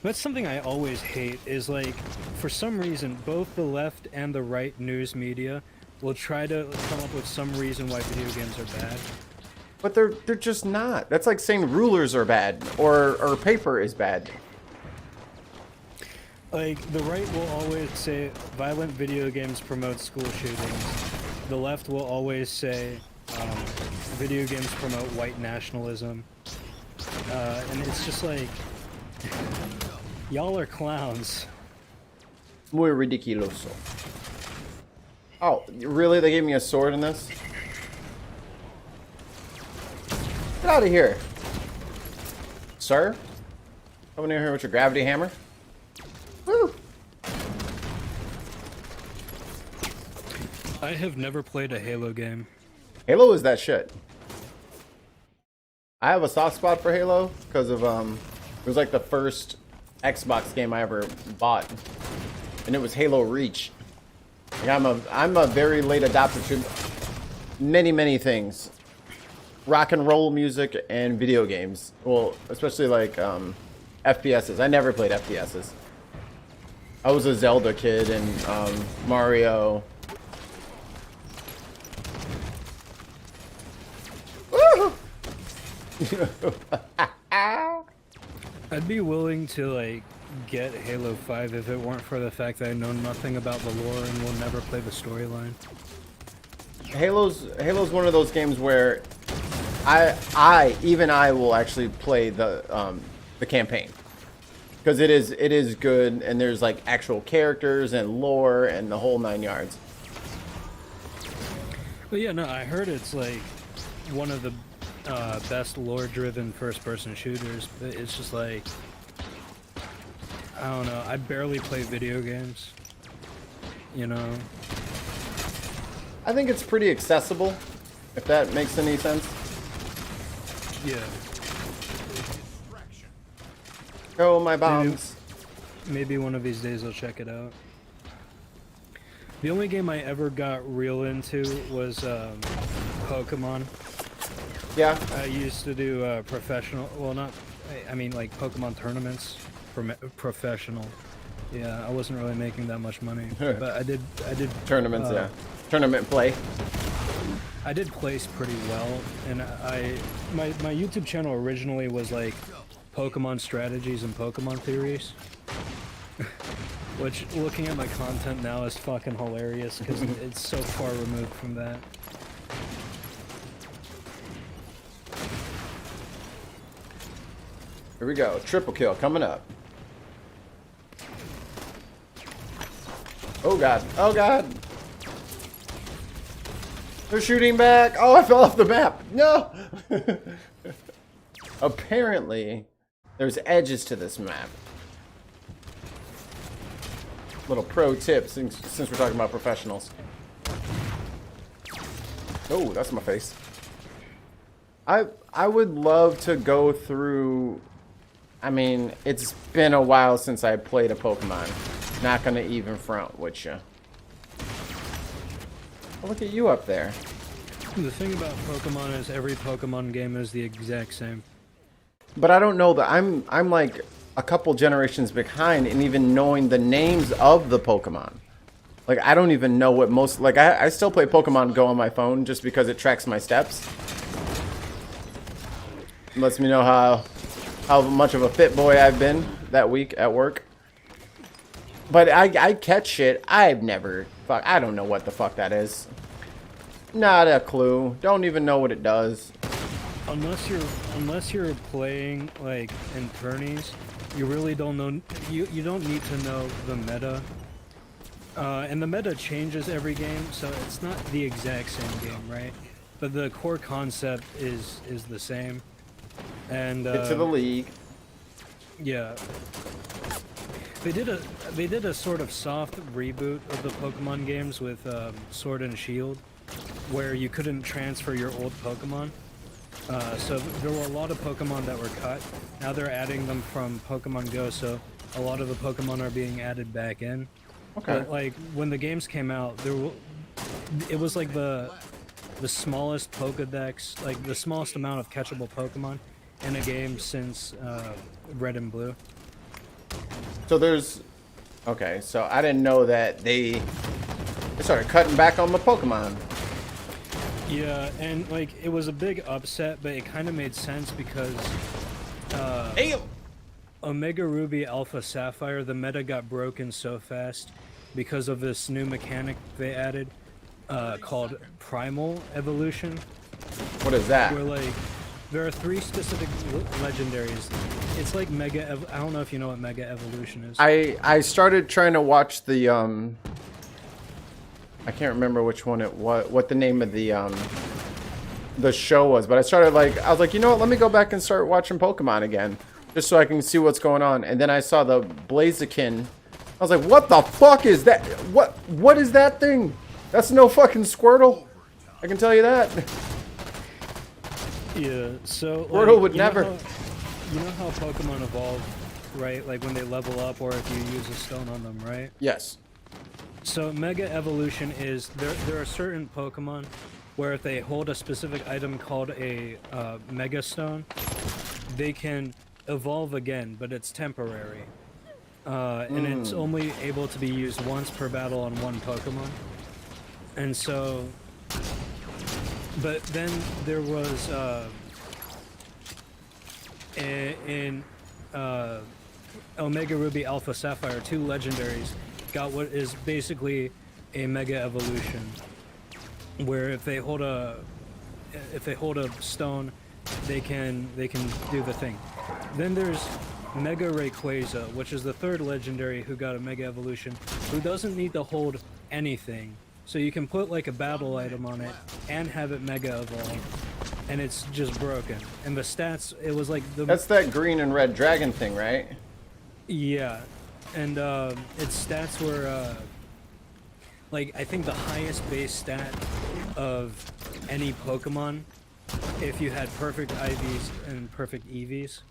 H: That's something I always hate, is like, for some reason, both the left and the right news media will try to come up with some reason why video games are bad.
A: But they're just not. That's like saying rulers are bad or paper is bad.
H: Like, the right will always say violent video games promote school shootings. The left will always say video games promote white nationalism. And it's just like, y'all are clowns.
A: Muy ridiculoso. Oh, really? They gave me a sword in this? Get out of here. Sir? Coming in here with your gravity hammer? Woo!
H: I have never played a Halo game.
A: Halo is that shit. I have a soft spot for Halo because of it was like the first Xbox game I ever bought, and it was Halo Reach. Like I'm a very late adopter to many things, rock and roll music and video games. Well, especially like FPSs. I never played FPSs. I was a Zelda kid and Mario.
H: I'd be willing to like get Halo 5 if it weren't for the fact that I know nothing about the lore and will never play the storyline.
A: Halo's one of those games where even I will actually play the campaign, because it is good and there's like actual characters and lore and the whole 9 yards.
H: But yeah, no, I heard it's like one of the best lore-driven first-person shooters, but it's just like, I don't know, I barely play video games, you know?
A: I think it's pretty accessible, if that makes any sense.
H: Yeah.
A: Oh, my bombs.
H: Maybe one of these days I'll check it out. The only game I ever got real into was Pokemon.
A: Yeah.
H: I used to do professional, well, not, I mean like Pokemon tournaments for professional. Yeah, I wasn't really making that much money, but I did
A: tournaments, yeah. Tournament play.
H: I did place pretty well, and my YouTube channel originally was like Pokemon strategies and Pokemon theories, which looking at my content now is fucking hilarious because it's so far removed from that.
A: Here we go. Triple kill coming up. Oh god. Oh god. They're shooting back. Oh, I fell off the map. No. Apparently, there's edges to this map. Little pro tip since we're talking about professionals. Oh, that's my face. I would love to go through. I mean, it's been a while since I played a Pokemon. Not gonna even front with you. Oh, look at you up there.
H: The thing about Pokemon is every Pokemon game is the exact same.
A: But I don't know that I'm like a couple generations behind in even knowing the names of the Pokemon. Like I don't even know what most like I still play Pokemon Go on my phone just because it tracks my steps. It lets me know how much of a fit boy I've been that week at work. But I catch shit. I've never I don't know what the fuck that is. Not a clue. Don't even know what it does.
H: Unless you're playing like in tourneys, you really don't know. You don't need to know the meta. And the meta changes every game, so it's not the exact same game, right? But the core concept is the same. And
A: Get to the league.
H: Yeah. They did a sort of soft reboot of the Pokemon games with Sword and Shield, where you couldn't transfer your old Pokemon. So there were a lot of Pokemon that were cut. Now they're adding them from Pokemon Go, so a lot of the Pokemon are being added back in.
A: Okay.
H: But like when the games came out, it was like the smallest Pokedex, like the smallest amount of catchable Pokemon in a game since Red and Blue.
A: So there's okay, so I didn't know that they started cutting back on the Pokemon.
H: Yeah, and like it was a big upset, but it kind of made sense because Omega Ruby Alpha Sapphire, the meta got broken so fast because of this new mechanic they added called Primal Evolution.
A: What is that?
H: Where like there are 3 specific legendaries. It's like Mega I don't know if you know what Mega Evolution is.
A: I started trying to watch the I can't remember which one it was, what the name of the show was, but I was like, you know what, let me go back and start watching Pokemon again, just so I can see what's going on. And then I saw the Blaziken. I was like, what the fuck is that? What is that thing? That's no fucking Squirtle. I can tell you that.
H: Yeah, so
A: Squirtle
H: like,
A: would never.
H: You know how Pokemon evolve, right? Like when they level up or if you use a stone on them, right?
A: Yes.
H: So Mega Evolution is, there are certain Pokemon where if they hold a specific item called a Mega Stone, they can evolve again, but it's temporary. And it's only able to be used once per battle on one Pokemon. And so, but then there was, in Omega Ruby Alpha Sapphire, 2 legendaries got what is basically a Mega Evolution, where if they hold a stone, they can do the thing. Then there's Mega Rayquaza, which is the 3rd legendary who got a Mega Evolution, who doesn't need to hold anything. So you can put like a battle item on it and have it Mega Evolve, and it's just broken. And the stats, it was like the...
A: That's that green and red dragon thing, right?
H: Yeah. And its stats were, like, I think the highest base stat of any Pokemon if you had perfect IVs and perfect EVs.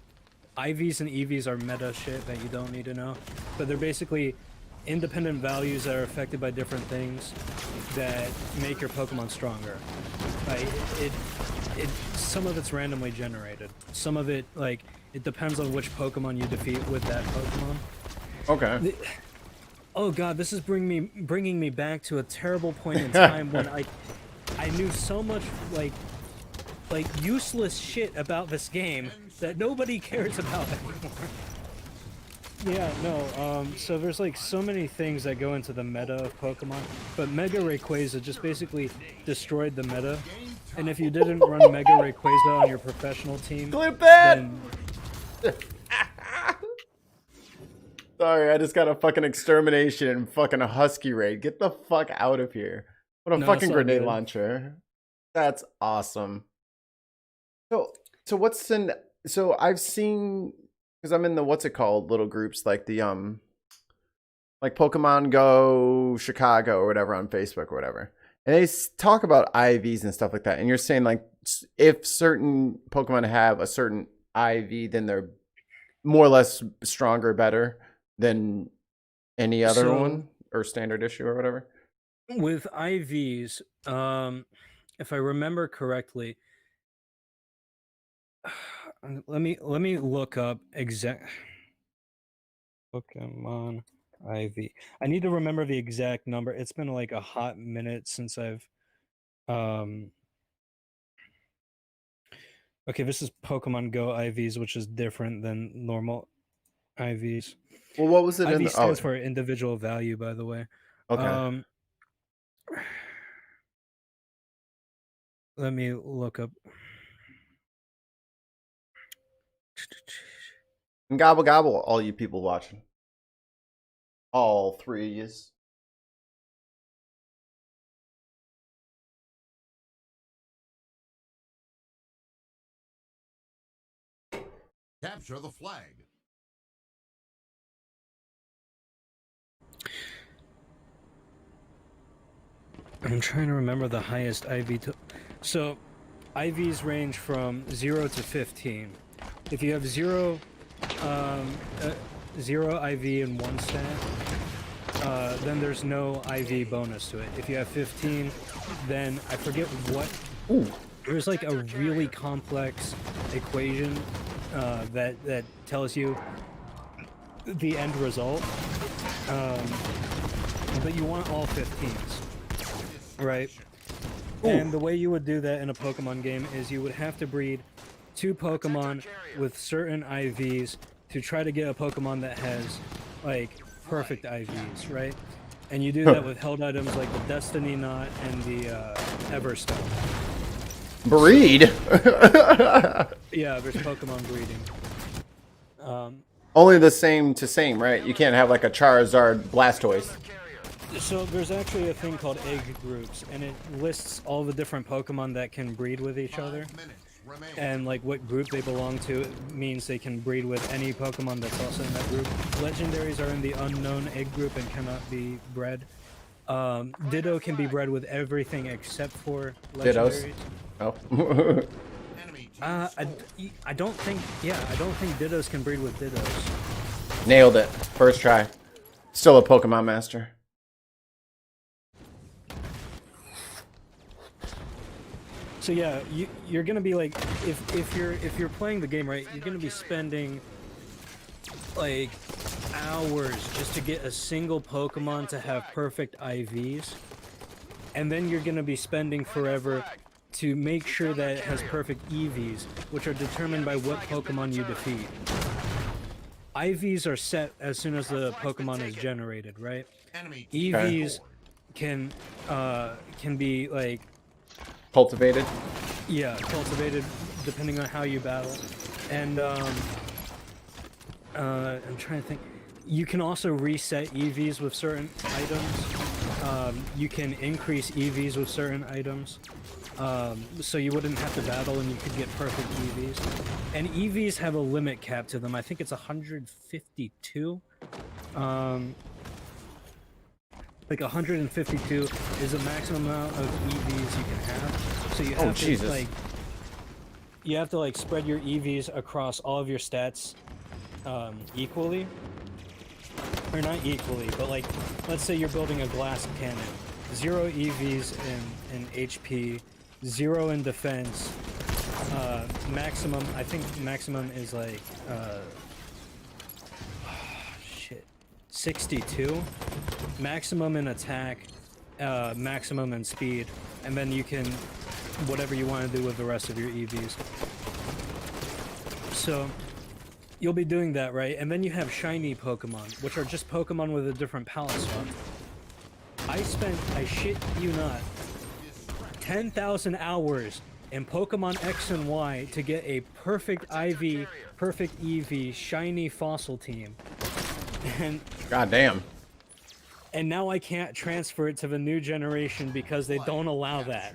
H: IVs and EVs are meta shit that you don't need to know, but they're basically independent values that are affected by different things that make your Pokemon stronger. Like, some of it's randomly generated. Some of it, like, it depends on which Pokemon you defeat with that Pokemon.
A: Okay.
H: Oh god, this is bringing me back to a terrible point in time when I knew so much like useless shit about this game that nobody cares about anymore. Yeah, no, so there's like so many things that go into the meta of Pokemon, but Mega Rayquaza just basically destroyed the meta. And if you didn't run Mega Rayquaza on your professional team,
A: Clip that!
H: then
A: Sorry, I just got a fucking extermination and fucking a husky raid. Get the fuck out of here. What a
H: No,
A: fucking
H: it's all
A: grenade
H: good.
A: launcher. That's awesome. So what's in so I've seen because I'm in the what's it called little groups like the like Pokemon Go Chicago or whatever on Facebook or whatever. And they talk about IVs and stuff like that. And you're saying like if certain Pokemon have a certain IV, then they're more or less stronger, better than any other one or standard issue or whatever.
H: With IVs, if I remember correctly, let me look up exact Pokemon IV. I need to remember the exact number. It's been like a hot minute since I've okay, this is Pokemon Go IVs, which is different than normal IVs.
A: Well, what was it in
H: IV
A: the
H: stands for individual value, by the way.
A: Okay.
H: Let me look up.
A: And gobble gobble, all you people watching. All three of yous.
K: Capture the flag.
H: I'm trying to remember the highest IV. So, IVs range from 0 to 15. If you have 0 IV in one stat, then there's no IV bonus to it. If you have 15, then I forget what.
A: Ooh.
H: There's like a really complex equation that tells you the end result, but you want all 15s. Right. Ooh. And the way you would do that in a Pokemon game is you would have to breed 2 Pokemon with certain IVs to try to get a Pokemon that has like perfect IVs, right? And you do that with held items like the Destiny Knot and the Everstone.
A: Breed?
H: Yeah, there's Pokemon breeding.
A: Only the same to same, right? You can't have like a Charizard Blastoise.
H: So there's actually a thing called egg groups, and it lists all the different Pokemon that can breed with each other. And like what group they belong to means they can breed with any Pokemon that's also in that group. Legendaries are in the unknown egg group and cannot be bred. Ditto can be bred with everything except for legendaries.
A: Dittos? Oh.
H: I don't think Dittos can breed with Dittos.
A: Nailed it. First try. Still a Pokemon master.
H: So yeah, you're gonna be like, if you're playing the game right, you're gonna be spending like hours just to get a single Pokemon to have perfect IVs, and then you're gonna be spending forever to make sure that it has perfect EVs, which are determined by what Pokemon you defeat. IVs are set as soon as the Pokemon is generated, right? EVs can be like
A: cultivated.
H: Yeah, cultivated depending on how you battle. And I'm trying to think. You can also reset EVs with certain items. You can increase EVs with certain items. So you wouldn't have to battle and you could get perfect EVs. And EVs have a limit cap to them. I think it's 152. Like 152 is the maximum amount of EVs you can have. So you have to like you have to like spread your EVs across all of your stats equally. Or not equally, but like let's say you're building a glass cannon. 0 EVs in HP, 0 in defense. Maximum, I think maximum is like 62. Maximum in attack, maximum in speed, and then you can whatever you want to do with the rest of your EVs. So you'll be doing that, right? And then you have shiny Pokemon, which are just Pokemon with a different palette swap. I spent, I shit you not, 10,000 hours in Pokemon X and Y to get a perfect IV, perfect EV, shiny fossil team. And
A: God damn.
H: And now I can't transfer it to the new generation because they don't allow that.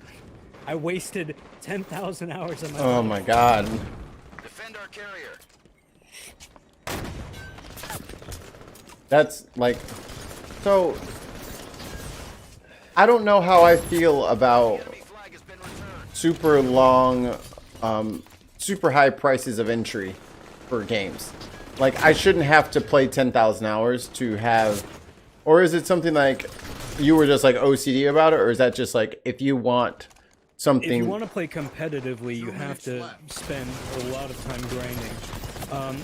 H: I wasted 10,000 hours of my life.
A: Oh my god.
G: Defend our carrier.
A: That's like, so I don't know how I feel about super long, super high prices of entry for games. Like, I shouldn't have to play 10,000 hours to have, or is it something like you were just like OCD about it, or is that just like if you want something?
H: If you want to play competitively, you have to spend a lot of time grinding.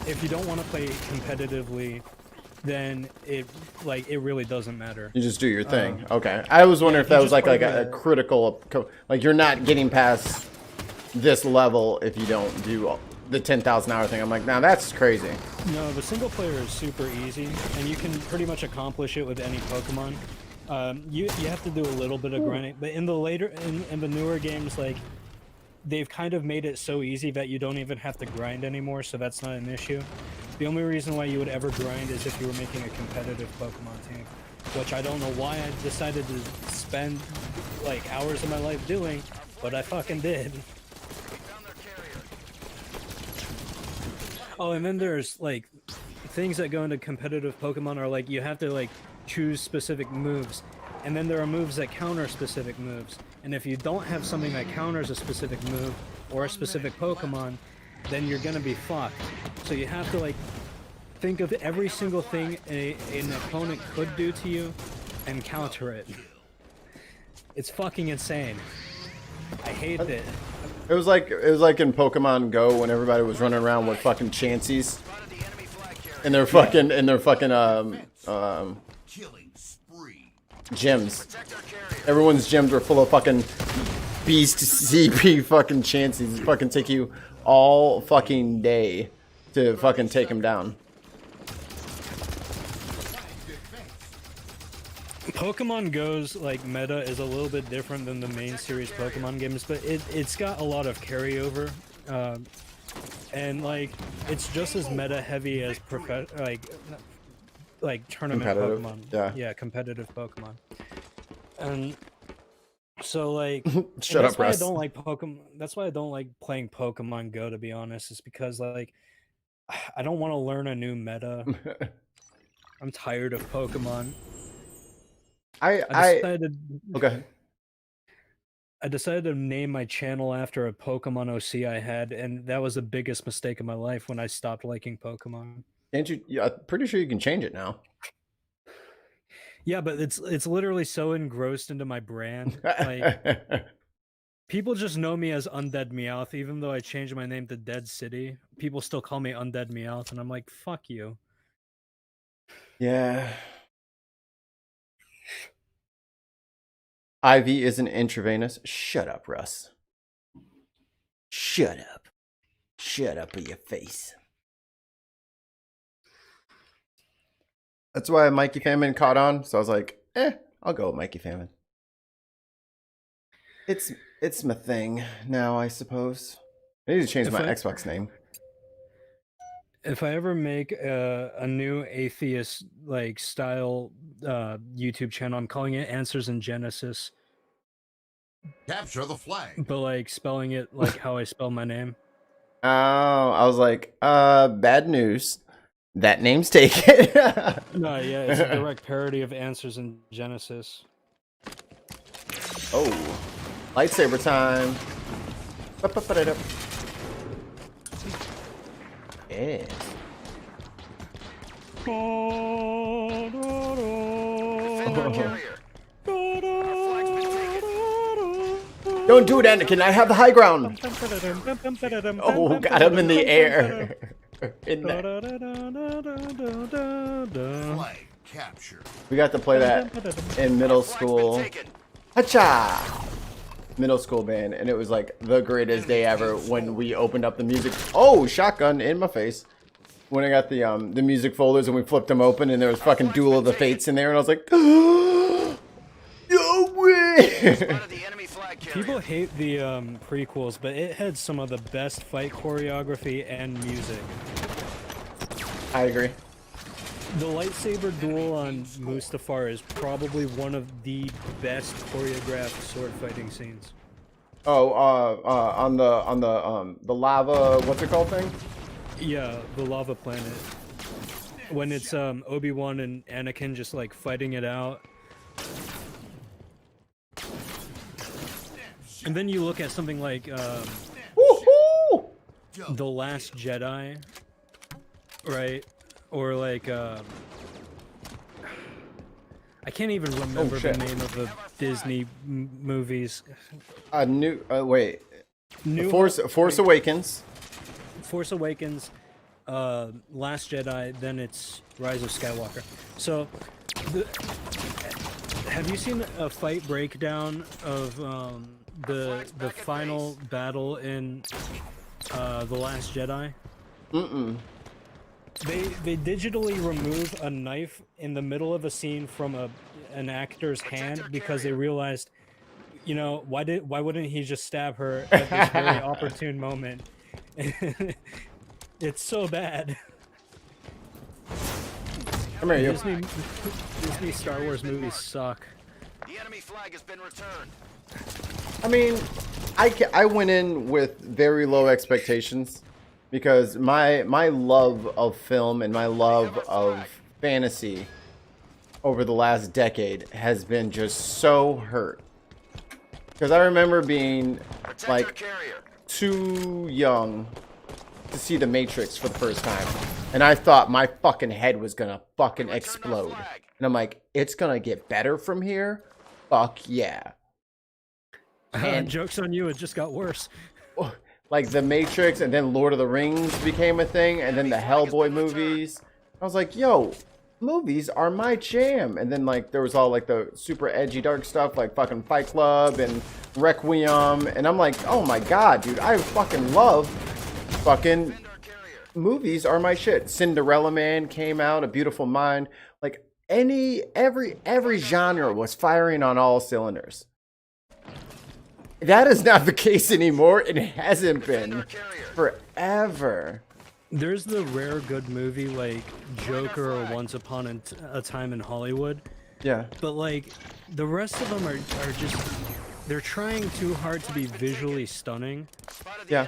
H: If you don't want to play competitively, then it really doesn't matter.
A: You just do your thing. Okay. I was wondering if that was like a critical, like you're not getting past this level if you don't do the 10,000 hour thing. I'm like, nah, that's crazy.
H: No, the single player is super easy, and you can pretty much accomplish it with any Pokemon. You have to do a little bit of grinding, but in the newer games, like, they've kind of made it so easy that you don't even have to grind anymore, so that's not an issue. The only reason why you would ever grind is if you were making a competitive Pokemon team, which I don't know why I decided to spend like hours of my life doing, but I fucking did. Oh, and then there's like things that go into competitive Pokemon are like you have to like choose specific moves, and then there are moves that counter specific moves, and if you don't have something that counters a specific move or a specific Pokemon, then you're gonna be fucked. So you have to like think of every single thing an opponent could do to you and counter it. It's fucking insane. I hate it.
A: It was like in Pokemon Go when everybody was running around with fucking Chanseys and their fucking gyms. Everyone's gyms were full of fucking beast CP fucking Chanseys. It fucking take you all fucking day to fucking take them down.
H: Pokemon Go's like meta is a little bit different than the main series Pokemon games, but it's got a lot of carryover, and like it's just as meta heavy as like tournament
A: Competitive.
H: Pokemon. Yeah, competitive Pokemon. And so like
A: Shut up, Russ.
H: I don't like Pokemon. That's why I don't like playing Pokemon Go, to be honest. Is because like I don't want to learn a new meta. I'm tired of Pokemon.
A: I
H: decided to name my channel after a Pokemon OC I had, and that was the biggest mistake of my life when I stopped liking Pokemon.
A: Can't you? Yeah, I'm pretty sure you can change it now.
H: Yeah, but it's literally so engrossed into my brand. Like people just know me as Undead Meowth, even though I changed my name to Dead City. People still call me Undead Meowth, and I'm like, fuck you.
A: Yeah. IV isn't intravenous. Shut up, Russ. Shut up. Shut up with your face. That's why Mikey Famine caught on. So I was like, I'll go with Mikey Famine. It's my thing now, I suppose. I need to change my Xbox name.
H: If I ever make a new atheist like style YouTube channel, I'm calling it Answers in Genesis.
K: Capture the flag.
H: But like spelling it like how I spell my name.
A: Oh, I was like, bad news. That name's taken.
H: No, yeah, it's a direct parody of Answers in Genesis.
A: Oh, lightsaber time. Yeah. Don't do it, Anakin. I have the high ground. Oh, got him in the air.
K: Flag capture.
A: We got to play that in middle school. Hacha! middle school band, and it was like the greatest day ever when we opened up the music. Oh, shotgun in my face. When I got the music folders and we flipped them open, and there was fucking Duel of the Fates in there, and I was like, no way.
H: People hate the prequels, but it had some of the best fight choreography and music.
A: I agree.
H: The lightsaber duel on Mustafar is probably one of the best choreographed sword fighting scenes.
A: Oh, on the lava, what's it called thing?
H: Yeah, the lava planet. When it's Obi-Wan and Anakin just like fighting it out. And then you look at something like The Last Jedi, right? Or like I can't even remember the name of the Disney movies.
A: Wait. Force Awakens.
H: Force Awakens, Last Jedi, then it's Rise of Skywalker. So, have you seen a fight breakdown of the final battle in The Last Jedi?
A: Mm-mm.
H: They digitally remove a knife in the middle of a scene from an actor's hand because they realized, you know, why wouldn't he just stab her at this very opportune moment? It's so bad.
A: Come here, you.
H: Disney Star Wars movies suck.
G: The enemy flag has been returned.
A: I mean, I went in with very low expectations because my love of film and my love of fantasy over the last decade has been just so hurt. Because I remember being like too young to see The Matrix for the first time, and I thought my fucking head was gonna fucking explode. And I'm like, it's gonna get better from here? Fuck yeah.
H: And joke's on you, it just got worse.
A: Like The Matrix, and then Lord of the Rings became a thing, and then the Hellboy movies. I was like, yo, movies are my jam. And then like there was all like the super edgy dark stuff like fucking Fight Club and Requiem, and I'm like, oh my god, dude, I fucking love fucking movies are my shit. Cinderella Man came out, A Beautiful Mind, like every genre was firing on all cylinders. That is not the case anymore. It hasn't been forever.
H: There's the rare good movie like Joker or Once Upon a Time in Hollywood.
A: Yeah.
H: But like the rest of them are just, they're trying too hard to be visually stunning.
A: Yeah.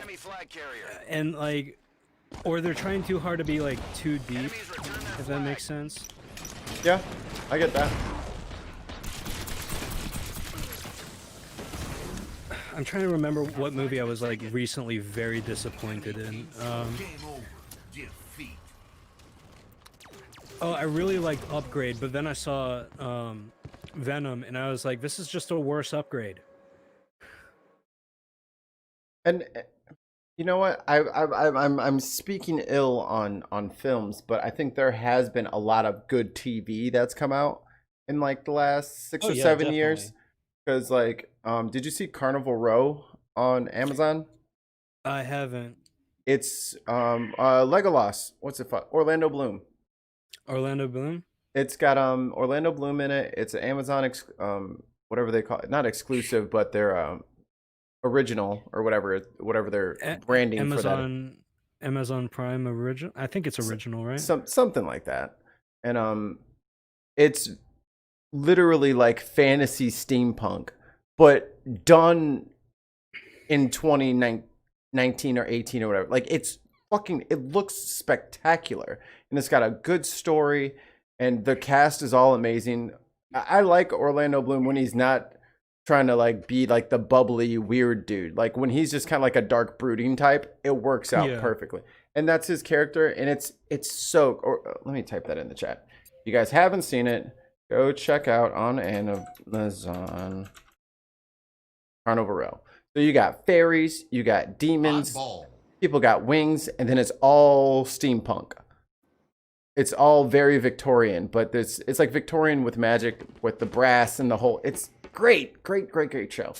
H: And like, or they're trying too hard to be like too deep, if that makes sense.
A: Yeah, I get that.
H: I'm trying to remember what movie I was like recently very disappointed in. Oh, I really liked Upgrade, but then I saw Venom, and I was like, this is just a worse Upgrade.
A: And you know what? I'm speaking ill on films, but I think there has been a lot of good TV that's come out in like the last 6 or 7 years. Because like, did you see Carnival Row on Amazon?
H: I haven't.
A: It's Legolas. What's it? Orlando Bloom.
H: Orlando Bloom.
A: It's got Orlando Bloom in it. It's an Amazon whatever they call it, not exclusive, but they're original or whatever their branding
H: Amazon,
A: for that.
H: Amazon Prime original. I think it's original, right?
A: Something like that. And it's literally like fantasy steampunk, but done in 2019 or 18 or whatever. Like it looks spectacular, and it's got a good story, and the cast is all amazing. I like Orlando Bloom when he's not trying to like be like the bubbly weird dude. Like when he's just kind of like a dark brooding type, it works out perfectly. And that's his character, and it's so. Or let me type that in the chat. If you guys haven't seen it, go check out on Amazon Carnival Row. So you got fairies, you got demons, people got wings, and then it's all steampunk. It's all very Victorian, but it's like Victorian with magic, with the brass and the whole. It's great show.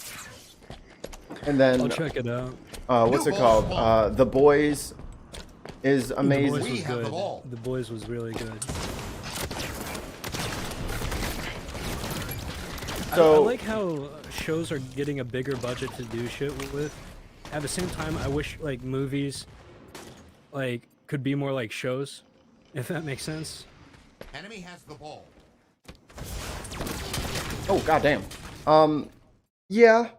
A: And then
H: I'll check it out.
A: what's it called? The Boys is amazing.
H: The Boys was good. The Boys was really good.
A: So
H: I like how shows are getting a bigger budget to do shit with. At the same time, I wish like movies like could be more like shows, if that makes sense.
K: Enemy has the ball.
A: oh goddamn. Yeah.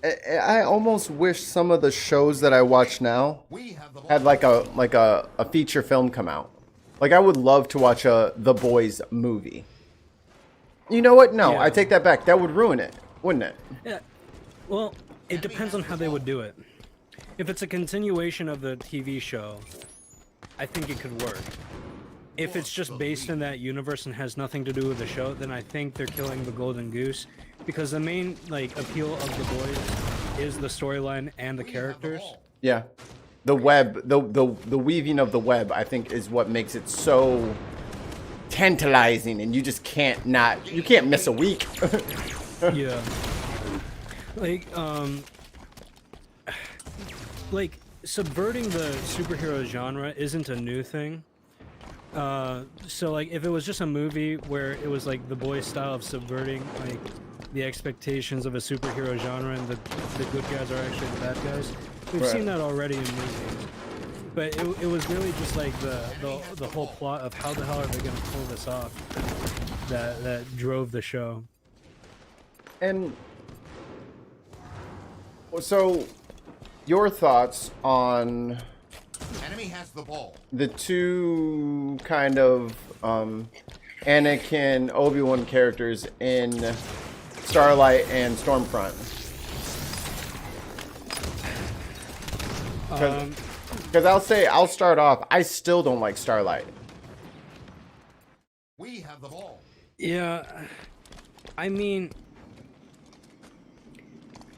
A: I almost wish some of the shows that I watch now had like a feature film come out. Like I would love to watch a The Boys movie. You know what? No,
H: Yeah.
A: I take that back. That would ruin it, wouldn't it?
H: Yeah. Well, it depends on how they would do it. If it's a continuation of the TV show, I think it could work. If it's just based in that universe and has nothing to do with the show, then I think they're killing the golden goose. Because the main like appeal of The Boys is the storyline and the characters.
A: Yeah. The web, the weaving of the web, I think, is what makes it so tantalizing, and you just can't miss a week.
H: Yeah. Like subverting the superhero genre isn't a new thing. So like if it was just a movie where it was like The Boys style of subverting like the expectations of a superhero genre and the good guys are actually the bad guys, we've seen that already in movies. But it was really just like the whole plot of how the hell are they gonna pull this off that drove the show.
A: And so, your thoughts on
K: Enemy has the ball.
A: the two kind of Anakin, Obi-Wan characters in Starlight and Stormfront? Because I'll start off. I still don't like Starlight.
K: We have the ball.
H: Yeah, I mean,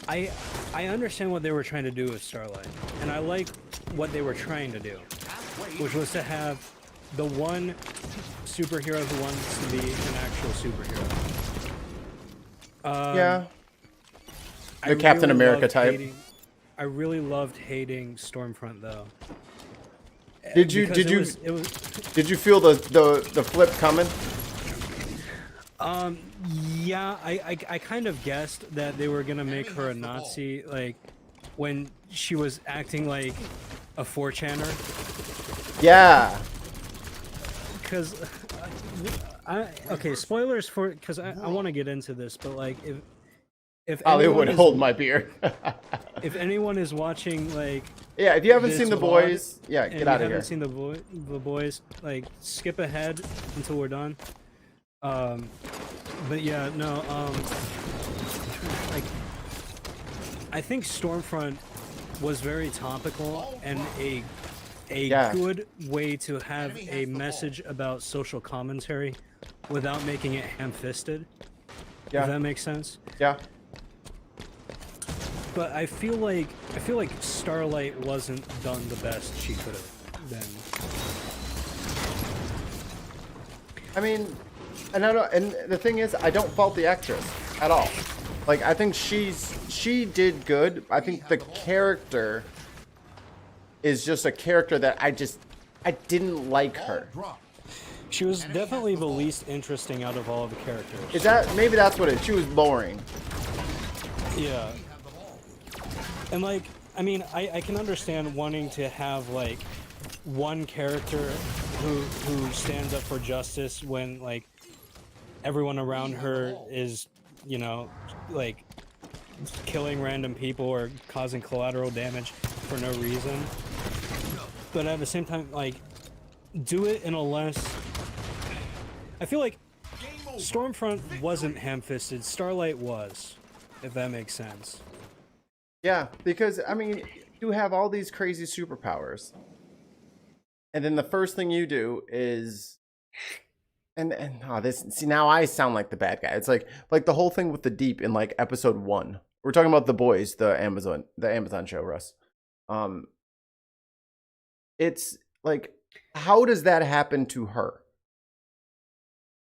H: I understand what they were trying to do with Starlight, and I like what they were trying to do, which was to have the one superhero who wants to be an actual superhero.
A: Yeah. The Captain America type.
H: I really loved hating Stormfront though.
A: Did you feel the flip coming?
H: Yeah, I kind of guessed that they were gonna make her a Nazi, like when she was acting like a 4chaner.
A: Yeah.
H: Because okay, spoilers for because I want to get into this, but like if
A: Hollywood, hold my beer.
H: If anyone is watching, like,
A: yeah, if you haven't
H: this
A: seen The
H: vlog,
A: Boys, yeah, get out of
H: and
A: here.
H: you haven't seen the boys, like, skip ahead until we're done. But yeah, no, like, I think Stormfront was very topical and a good way to have a message about social commentary without making it ham-fisted.
A: Yeah.
H: If that makes sense.
A: Yeah.
H: But I feel like Starlight wasn't done the best she could have been.
A: I mean, and the thing is, I don't fault the actress at all. Like, I think she did good. I think the character is just a character that I didn't like her.
H: She was definitely the least interesting out of all of the characters.
A: Is that maybe that's what it is? She was boring.
H: Yeah. And like, I mean, I can understand wanting to have like one character who stands up for justice when like everyone around her is, you know, like killing random people or causing collateral damage for no reason. But at the same time, like, do it in a less... I feel like Stormfront wasn't ham-fisted, Starlight was, if that makes sense.
A: Yeah, because, I mean, you have all these crazy superpowers. And then the first thing you do is... see, now I sound like the bad guy. It's like the whole thing with the Deep in like episode 1. We're talking about The Boys, the Amazon show, Russ. It's like, how does that happen to her?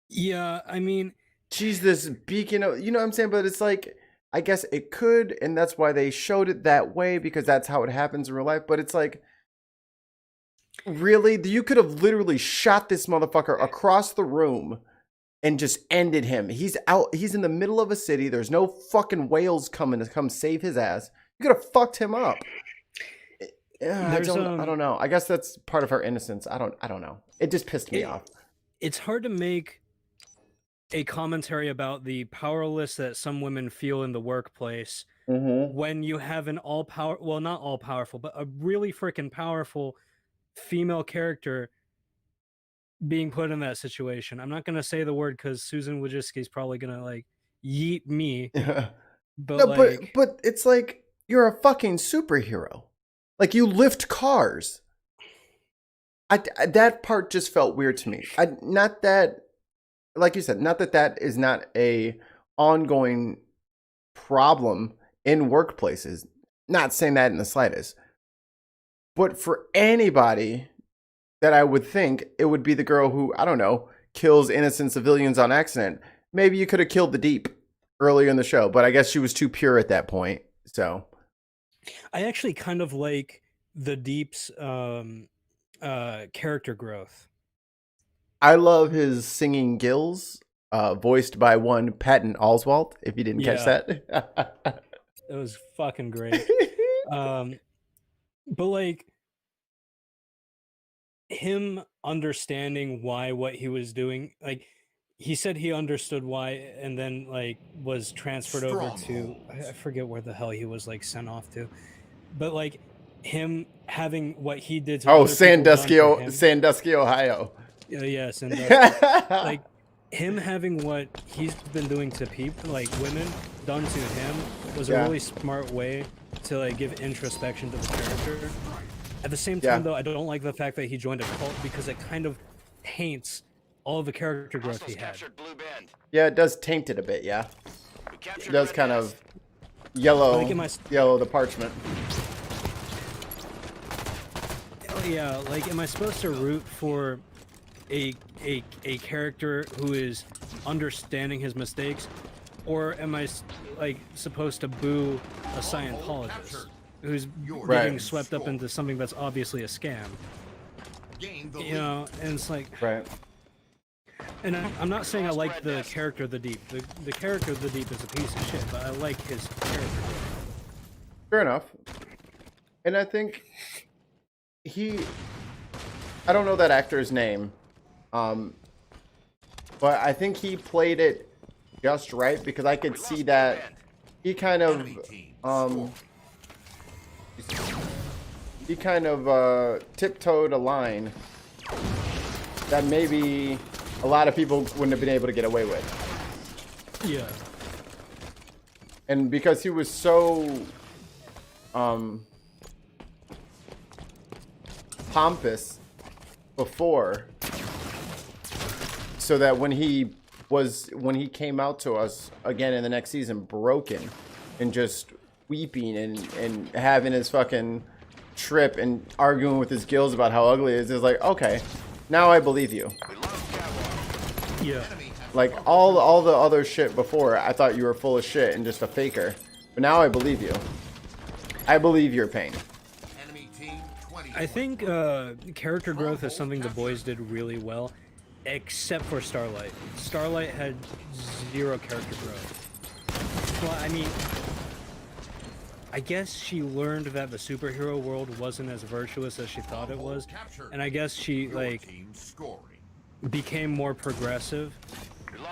H: Yeah, I mean,
A: she's this beacon of, you know what I'm saying? But it's like, I guess it could, and that's why they showed it that way, because that's how it happens in real life. But it's like, really? You could have literally shot this motherfucker across the room and just ended him. He's out. He's in the middle of a city. There's no fucking whales coming to come save his ass. You could have fucked him up. I don't know. I guess that's part of her innocence. I don't know. It just pissed me off.
H: It's hard to make a commentary about the powerless that some women feel in the workplace when you have an not all powerful, but a really freaking powerful female character being put in that situation. I'm not gonna say the word because Susan Wojcicki's probably gonna like yeet me.
A: But it's like, you're a fucking superhero. Like, you lift cars. That part just felt weird to me. Not that, like you said, not that is not a ongoing problem in workplaces. Not saying that in the slightest. But for anybody that I would think, it would be the girl who, I don't know, kills innocent civilians on accident. Maybe you could have killed the Deep earlier in the show, but I guess she was too pure at that point. So
H: I actually kind of like the Deep's character growth.
A: I love his singing gills, voiced by one Patton Oswalt, if you didn't catch that.
H: It was fucking great. But like, him understanding why what he was doing, like, he said he understood why, and then like was transferred over to, I forget where the hell he was like sent off to, but like him having what he did to
A: Sandusky, Ohio.
H: Yeah, Sandusky. Like, him having what he's been doing to people, like women, done to him, was a really smart way to like give introspection to the character. At the same time, though, I don't like the fact that he joined a cult, because it kind of taints all the character growth he had.
A: Yeah, it does taint it a bit, yeah. It does kind of yellow the parchment.
H: Yeah, like, am I supposed to root for a character who is understanding his mistakes, or am I like supposed to boo a Scientologist who's getting swept up into something that's obviously a scam? You know, and it's like, and I'm not saying I like the character of the Deep. The character of the Deep is a piece of shit, but I like his character.
A: Fair enough. And I think I don't know that actor's name, but I think he played it just right, because I could see that he kind of tiptoed a line that maybe a lot of people wouldn't have been able to get away with.
H: Yeah.
A: And because he was so pompous before, so that when he came out to us again in the next season broken and just weeping and having his fucking trip and arguing with his gills about how ugly it is, it's like, okay, now I believe you.
H: Yeah.
A: Like, all the other shit before, I thought you were full of shit and just a faker, but now I believe you. I believe your pain.
H: I think character growth is something the boys did really well, except for Starlight. Starlight had zero character growth. Well, I mean, I guess she learned that the superhero world wasn't as virtuous as she thought it was, and I guess she like became more progressive.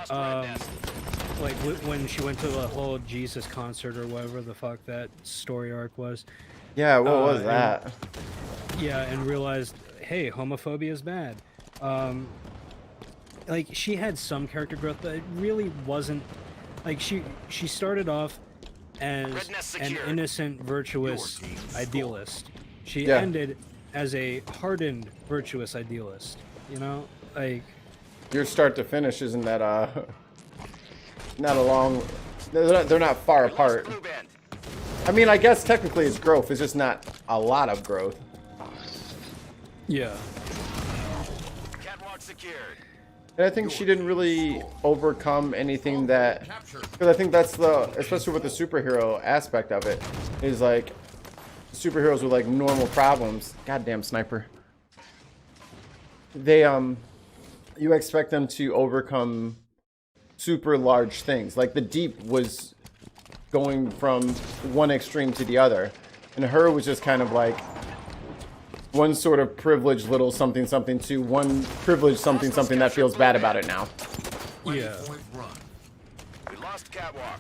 H: Like when she went to the whole Jesus concert or whatever the fuck that story arc was.
A: Yeah, what was that?
H: And realized, hey, homophobia is bad. Like, she had some character growth, but it really wasn't. Like, she started off as an innocent, virtuous idealist. She ended as a hardened, virtuous idealist. You know, like,
A: your start to finish isn't that not a long. They're not far apart. I mean, I guess technically it's growth. It's just not a lot of growth.
H: Yeah.
G: Catwalk secured.
A: And I think she didn't really overcome anything that, because I think that's the, especially with the superhero aspect of it, is like superheroes with like normal problems. Goddamn sniper. They you expect them to overcome super large things. Like the Deep was going from one extreme to the other, and her was just kind of like one sort of privileged little something something to one privileged something something that feels bad about it now.
H: Yeah.
B: We lost catwalk.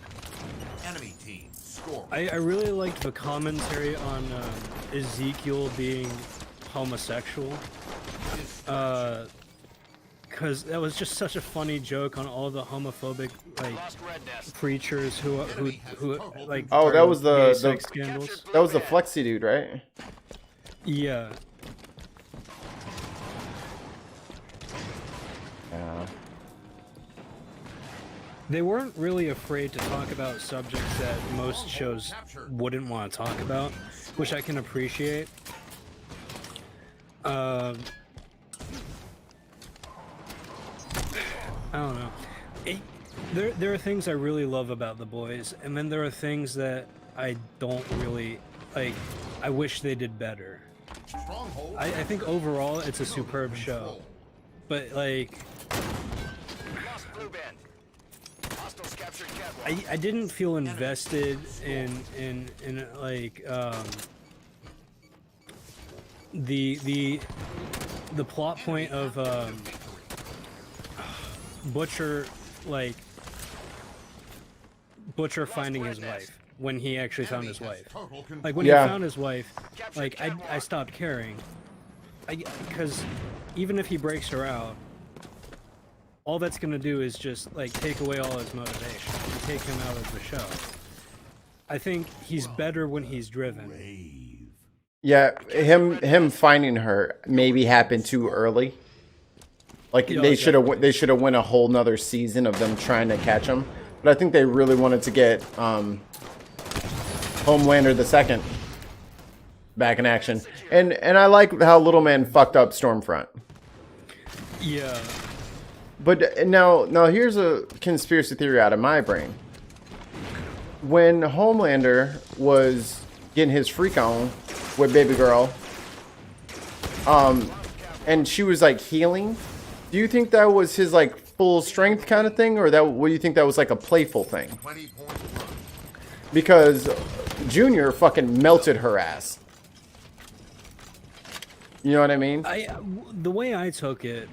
K: Enemy team score.
H: I really liked the commentary on Ezekiel being homosexual. Because that was just such a funny joke on all the homophobic like preachers who like.
A: Oh, that was the
H: sex scandals.
A: that was the Flexi dude, right?
H: Yeah.
A: Yeah.
H: They weren't really afraid to talk about subjects that most shows wouldn't want to talk about, which I can appreciate. I don't know. There are things I really love about The Boys, and then there are things that I don't really like. I wish they did better. I think overall it's a superb show, but like I didn't feel invested in like the plot point of Butcher finding his wife when he actually found his wife. Like when he found his wife, like I stopped caring. Because even if he breaks her out, all that's gonna do is just like take away all his motivation and take him out of the show. I think he's better when he's driven.
A: Yeah, him finding her maybe happened too early. Like they should have went a whole nother season of them trying to catch him. But I think they really wanted to get Homelander the Second back in action. And I like how Little Man fucked up Stormfront.
H: Yeah.
A: But now here's a conspiracy theory out of my brain. When Homelander was getting his freak on with baby girl, and she was like healing, do you think that was his like full strength kind of thing, or what do you think that was like a playful thing? Because Junior fucking melted her ass. You know what I mean?
H: The way I took it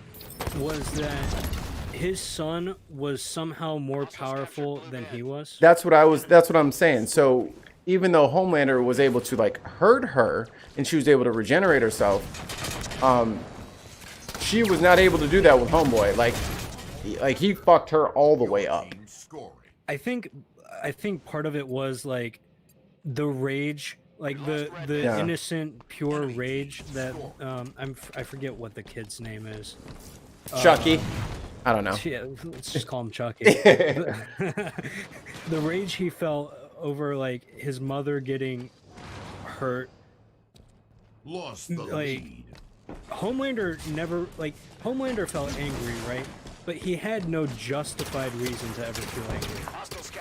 H: was that his son was somehow more powerful than he was.
A: That's what I'm saying. So even though Homelander was able to like hurt her and she was able to regenerate herself, she was not able to do that with Homeboy. Like he fucked her all the way up.
H: I think part of it was like the rage, like the innocent, pure rage that I forget what the kid's name is.
A: Chucky. I don't know.
H: Yeah, let's just call him Chucky. The rage he felt over like his mother getting hurt.
K: Lost the
H: like
K: lead.
H: Homelander felt angry, right? But he had no justified reason to ever feel angry.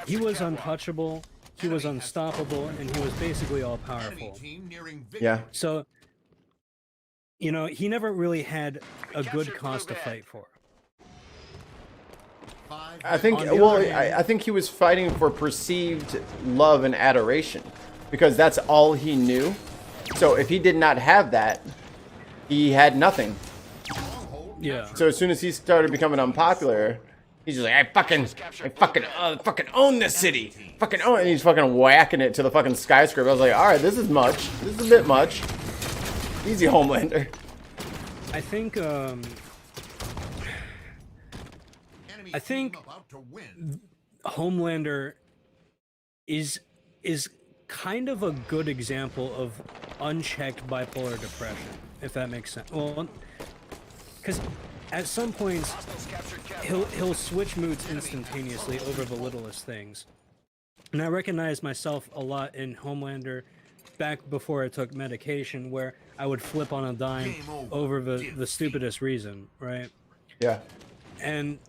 H: He was untouchable, he was unstoppable, and he was basically all powerful.
A: Yeah.
H: So, you know, he never really had a good cause to fight for.
A: I think, well, I think he was fighting for perceived love and adoration because that's all he knew. So if he did not have that, he had nothing.
H: Yeah.
A: So as soon as he started becoming unpopular, he's just like, I fucking own this city. Fucking own it. And he's fucking whacking it to the fucking skyscraper. I was like, all right, this is much. This is a bit much. Easy, Homelander.
H: I think Homelander is kind of a good example of unchecked bipolar depression, if that makes sense. Well, because at some points he'll switch moods instantaneously over the littlest things, and I recognize myself a lot in Homelander back before I took medication, where I would flip on a dime over the stupidest reason, right?
A: Yeah.
H: And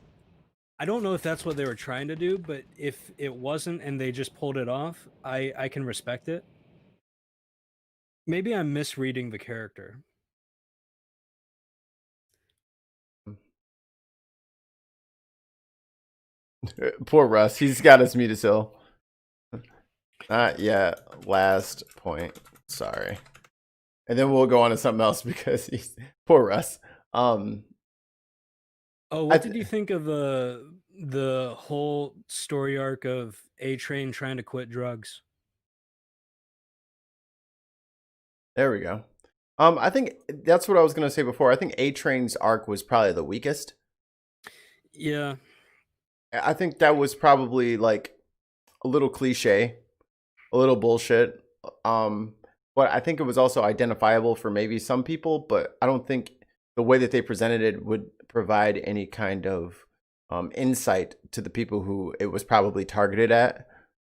H: I don't know if that's what they were trying to do, but if it wasn't and they just pulled it off, I can respect it. Maybe I'm misreading the character.
A: Poor Russ. He's got us muted still. Not yet. Last point. Sorry. And then we'll go on to something else because he's poor Russ.
H: Oh, what did you think of the whole story arc of A-Train trying to quit drugs?
A: There we go. I think that's what I was gonna say before. I think A-Train's arc was probably the weakest.
H: Yeah.
A: I think that was probably like a little cliche, a little bullshit. But I think it was also identifiable for maybe some people, but I don't think the way that they presented it would provide any kind of insight to the people who it was probably targeted at.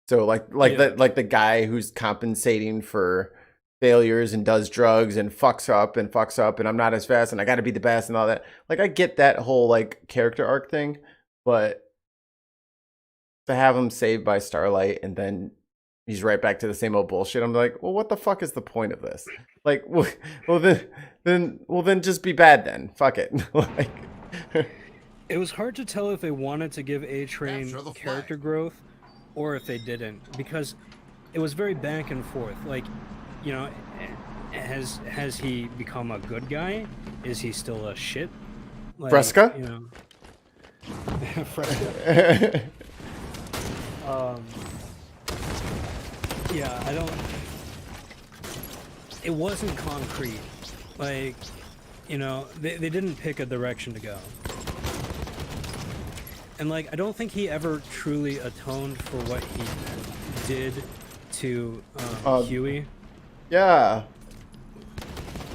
A: So like the guy who's compensating for failures and does drugs and fucks up and I'm not as fast and I got to be the best and all that. Like I get that whole like character arc thing, but to have him saved by Starlight and then he's right back to the same old bullshit. I'm like, well, what the fuck is the point of this? Like, well then just be bad then. Fuck it. Like,
H: it was hard to tell if they wanted to give A-Train
K: Capture the
H: character
K: flag.
H: growth or if they didn't, because it was very back and forth. Like, you know, has he become a good guy? Is he still a shit? Like,
A: Fresca?
H: You know, Fresca. Yeah, I don't. It wasn't concrete. Like, you know, they didn't pick a direction to go. And like, I don't think he ever truly atoned for what he did to Huey.
A: Yeah.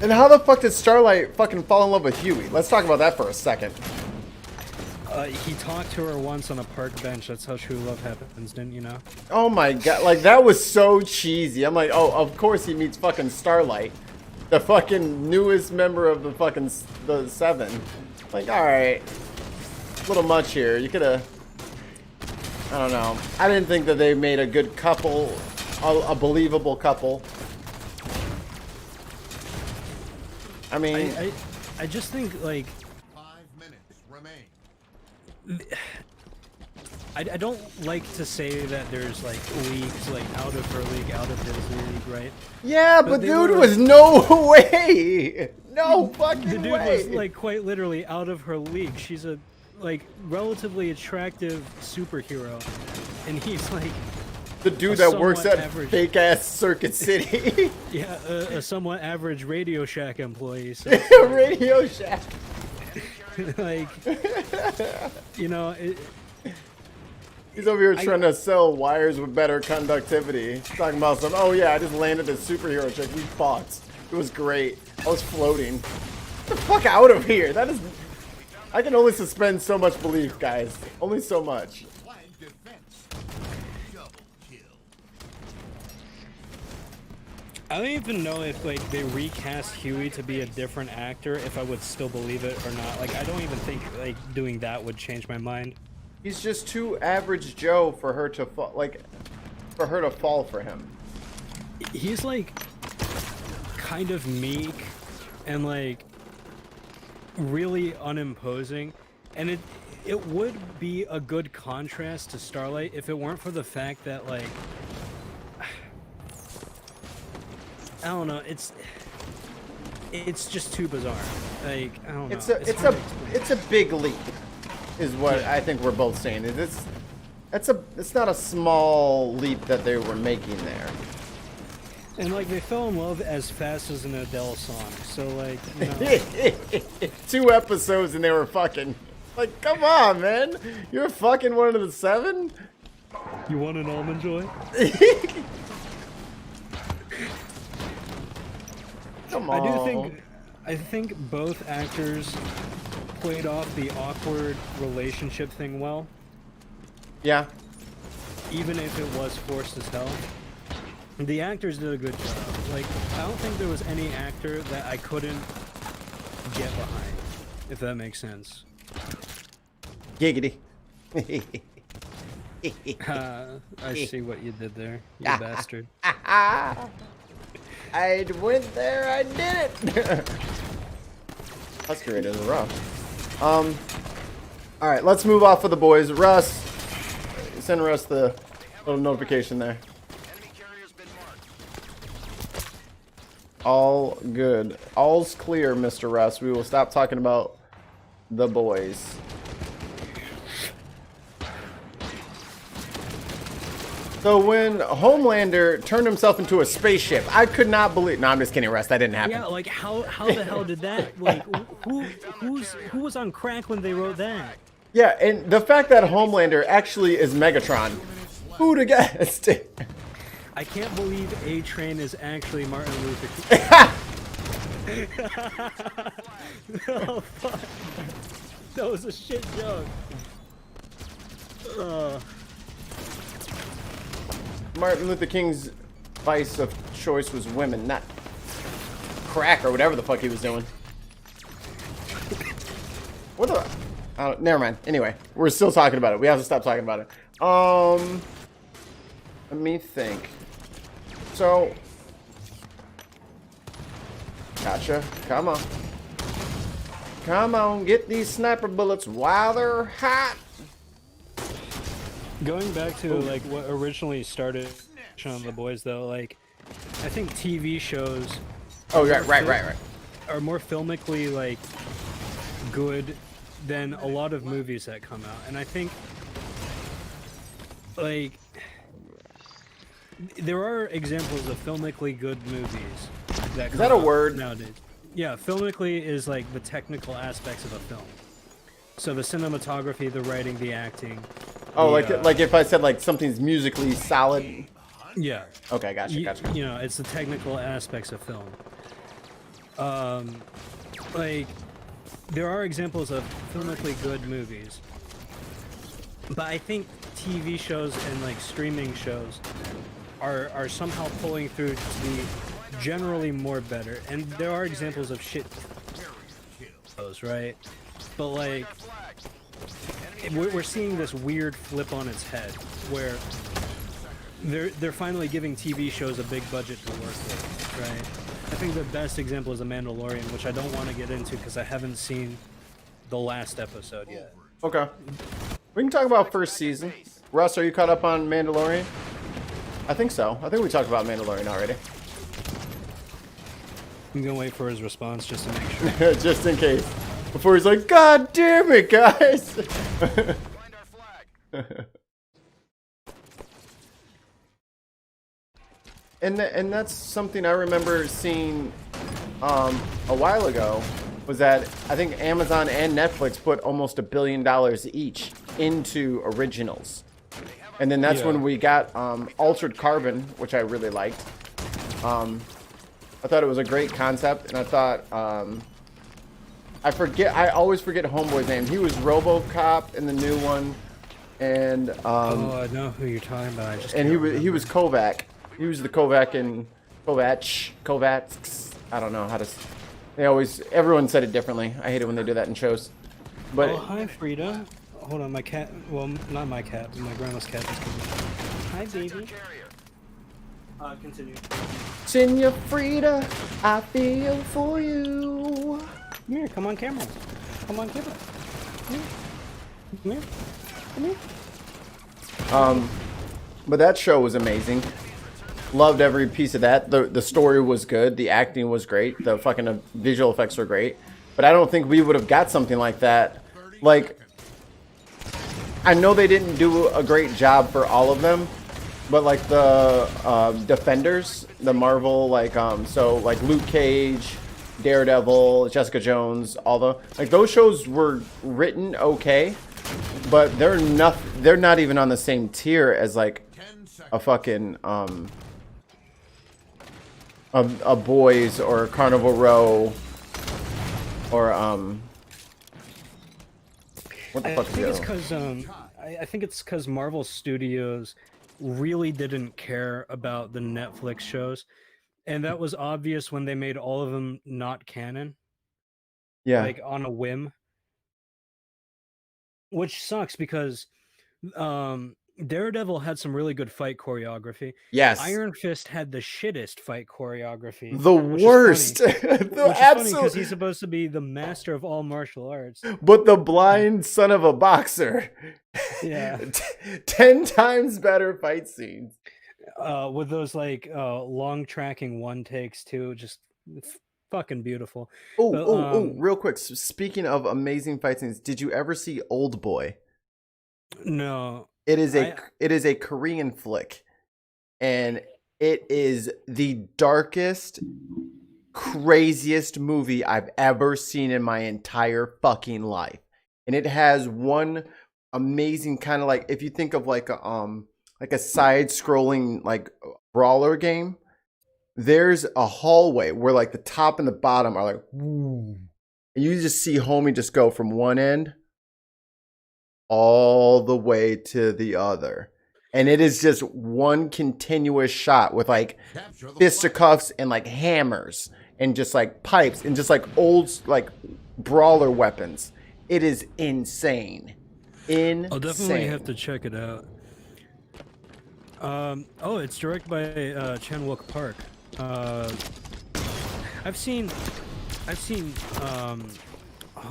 A: And how the fuck did Starlight fucking fall in love with Huey? Let's talk about that for a second.
H: He talked to her once on a park bench. That's how true love happens, didn't you know?
A: Oh my god, like that was so cheesy. I'm like, oh, of course he meets fucking Starlight, the fucking newest member of the Seven. Like, all right, a little much here. You could have, I don't know. I didn't think that they made a good couple, a believable couple. I mean,
H: I just think like
K: 5 minutes remain.
H: I don't like to say that there's like leagues like out of her league, out of his league, right?
A: yeah, but dude was no way, no fucking
H: The dude
A: way.
H: was like quite literally out of her league. She's a like relatively attractive superhero, and he's like
A: the dude
H: a
A: that works
H: somewhat
A: at
H: average-
A: fake ass Circuit City.
H: yeah, a somewhat average Radio Shack employee. So
A: Radio Shack.
H: like, you know,
A: He's over here trying to sell wires with better conductivity. Talking about some, oh yeah, I just landed a superhero chick. We fought. It was great. I was floating. Get the fuck out of here. That is... I can only suspend so much belief, guys. Only so much.
K: Flag defense. Double kill.
H: I don't even know if like they recast Huey to be a different actor, if I would still believe it or not. Like, I don't even think like doing that would change my mind.
A: He's just too average Joe for her to fall, for her to fall for him.
H: He's like kind of meek and like really unimposing, and it would be a good contrast to Starlight if it weren't for the fact that like I don't know, it's just too bizarre. Like, I don't know.
A: It's a big leap, is what I think we're both saying. It's not a small leap that they were making there.
H: And like they fell in love as fast as an Adele song. So like, you know.
A: 2 episodes and they were fucking. Like, come on, man. You're fucking one of the 7?
H: You want an almond joy?
A: Come on.
H: I think both actors played off the awkward relationship thing well.
A: Yeah.
H: Even if it was forced as hell. The actors did a good job. Like, I don't think there was any actor that I couldn't get behind, if that makes sense.
A: Giggity.
H: I see what you did there, you bastard.
A: I went there, I did it. That's great, it was rough. All right, let's move off of the boys. Russ, send Russ the little notification there. All good. All's clear, Mr. Russ. We will stop talking about the boys. So when Homelander turned himself into a spaceship, I could not believe. No, I'm just kidding, Russ. That didn't happen.
H: Yeah, like how the hell did that? Like who was on crack when they wrote that?
A: Yeah, and the fact that Homelander actually is Megatron. Who'd have guessed?
H: I can't believe A-Train is actually Martin Luther King. Oh, fuck. That was a shit joke.
A: Martin Luther King's vice of choice was women, not crack or whatever the fuck he was doing. What the? Never mind. Anyway, we're still talking about it. We have to stop talking about it. Let me think. So, gotcha. Come on. Come on, get these sniper bullets while they're hot.
H: Going back to like what originally started on the boys, though, like I think TV shows.
A: Oh, right.
H: Are more filmically like good than a lot of movies that come out, and I think like there are examples of filmically good movies that
A: Is that a word
H: nowadays? Yeah, filmically is like the technical aspects of a film. So the cinematography, the writing, the acting.
A: Oh, like if I said like something's musically solid.
H: Yeah.
A: Okay, gotcha.
H: You know, it's the technical aspects of film. Like there are examples of filmically good movies, but I think TV shows and like streaming shows are somehow pulling through to be generally more better. And there are examples of shit shows, right? But like we're seeing this weird flip on its head where they're finally giving TV shows a big budget to work with, right? I think the best example is The Mandalorian, which I don't want to get into because I haven't seen the last episode yet.
A: Okay. We can talk about first season. Russ, are you caught up on Mandalorian? I think so. I think we talked about Mandalorian already.
H: I'm gonna wait for his response just to make sure.
A: Just in case. Before he's like, God damn it, guys! And that's something I remember seeing a while ago, was that I think Amazon and Netflix put almost $1 billion each into originals. And then that's when we got Altered Carbon, which I really liked. I thought it was a great concept, and I thought I always forget Homeboy's name. He was RoboCop in the new one, and
H: oh, I know who you're talking about.
A: He was Kovac. He was the Kovac in Kovacs. I don't know how to. Everyone said it differently. I hate it when they do that in shows. But
H: oh, hi Frida. Hold on, my cat. Well, not my cat, but my grandma's cat just came in. Hi, baby. Continue.
A: Senya Frida, I feel for you.
H: Come here, come on camera. Come on camera. Come here. Come here. Come here.
A: But that show was amazing. Loved every piece of that. The story was good. The acting was great. The fucking visual effects were great. But I don't think we would have got something like that. Like, I know they didn't do a great job for all of them, but like the Defenders, the Marvel, like so like Luke Cage, Daredevil, Jessica Jones, all those shows were written okay, but they're not even on the same tier as like a fucking a Boys or Carnival Row or what the fuck is
H: think it's because I think it's because Marvel Studios really didn't care about the Netflix shows, and that was obvious when they made all of them not canon.
A: Yeah,
H: like on a whim. which sucks because Daredevil had some really good fight choreography.
A: Yes.
H: Iron Fist had the shittest fight choreography.
A: The
H: which is
A: worst.
H: funny.
A: The
H: Which is funny because he's supposed to be the master of all martial arts.
A: But the blind son of a boxer.
H: Yeah.
A: 10 times better fight scenes.
H: With those like long tracking one takes too, just fucking beautiful.
A: Oh, real quick. Speaking of amazing fight scenes, did you ever see Old Boy?
H: No.
A: It is a Korean flick, and it is the darkest, craziest movie I've ever seen in my entire fucking life. And it has one amazing kind of like, if you think of like a side-scrolling like brawler game, there's a hallway where like the top and the bottom are like, woo, and you just see homie just go from one end all the way to the other, and it is just one continuous shot with like fisticuffs and like hammers and just like pipes and just like old like brawler weapons. It is insane.
H: I'll definitely have to check it out. Oh, it's directed by Chan-wook Park. I've seen oh,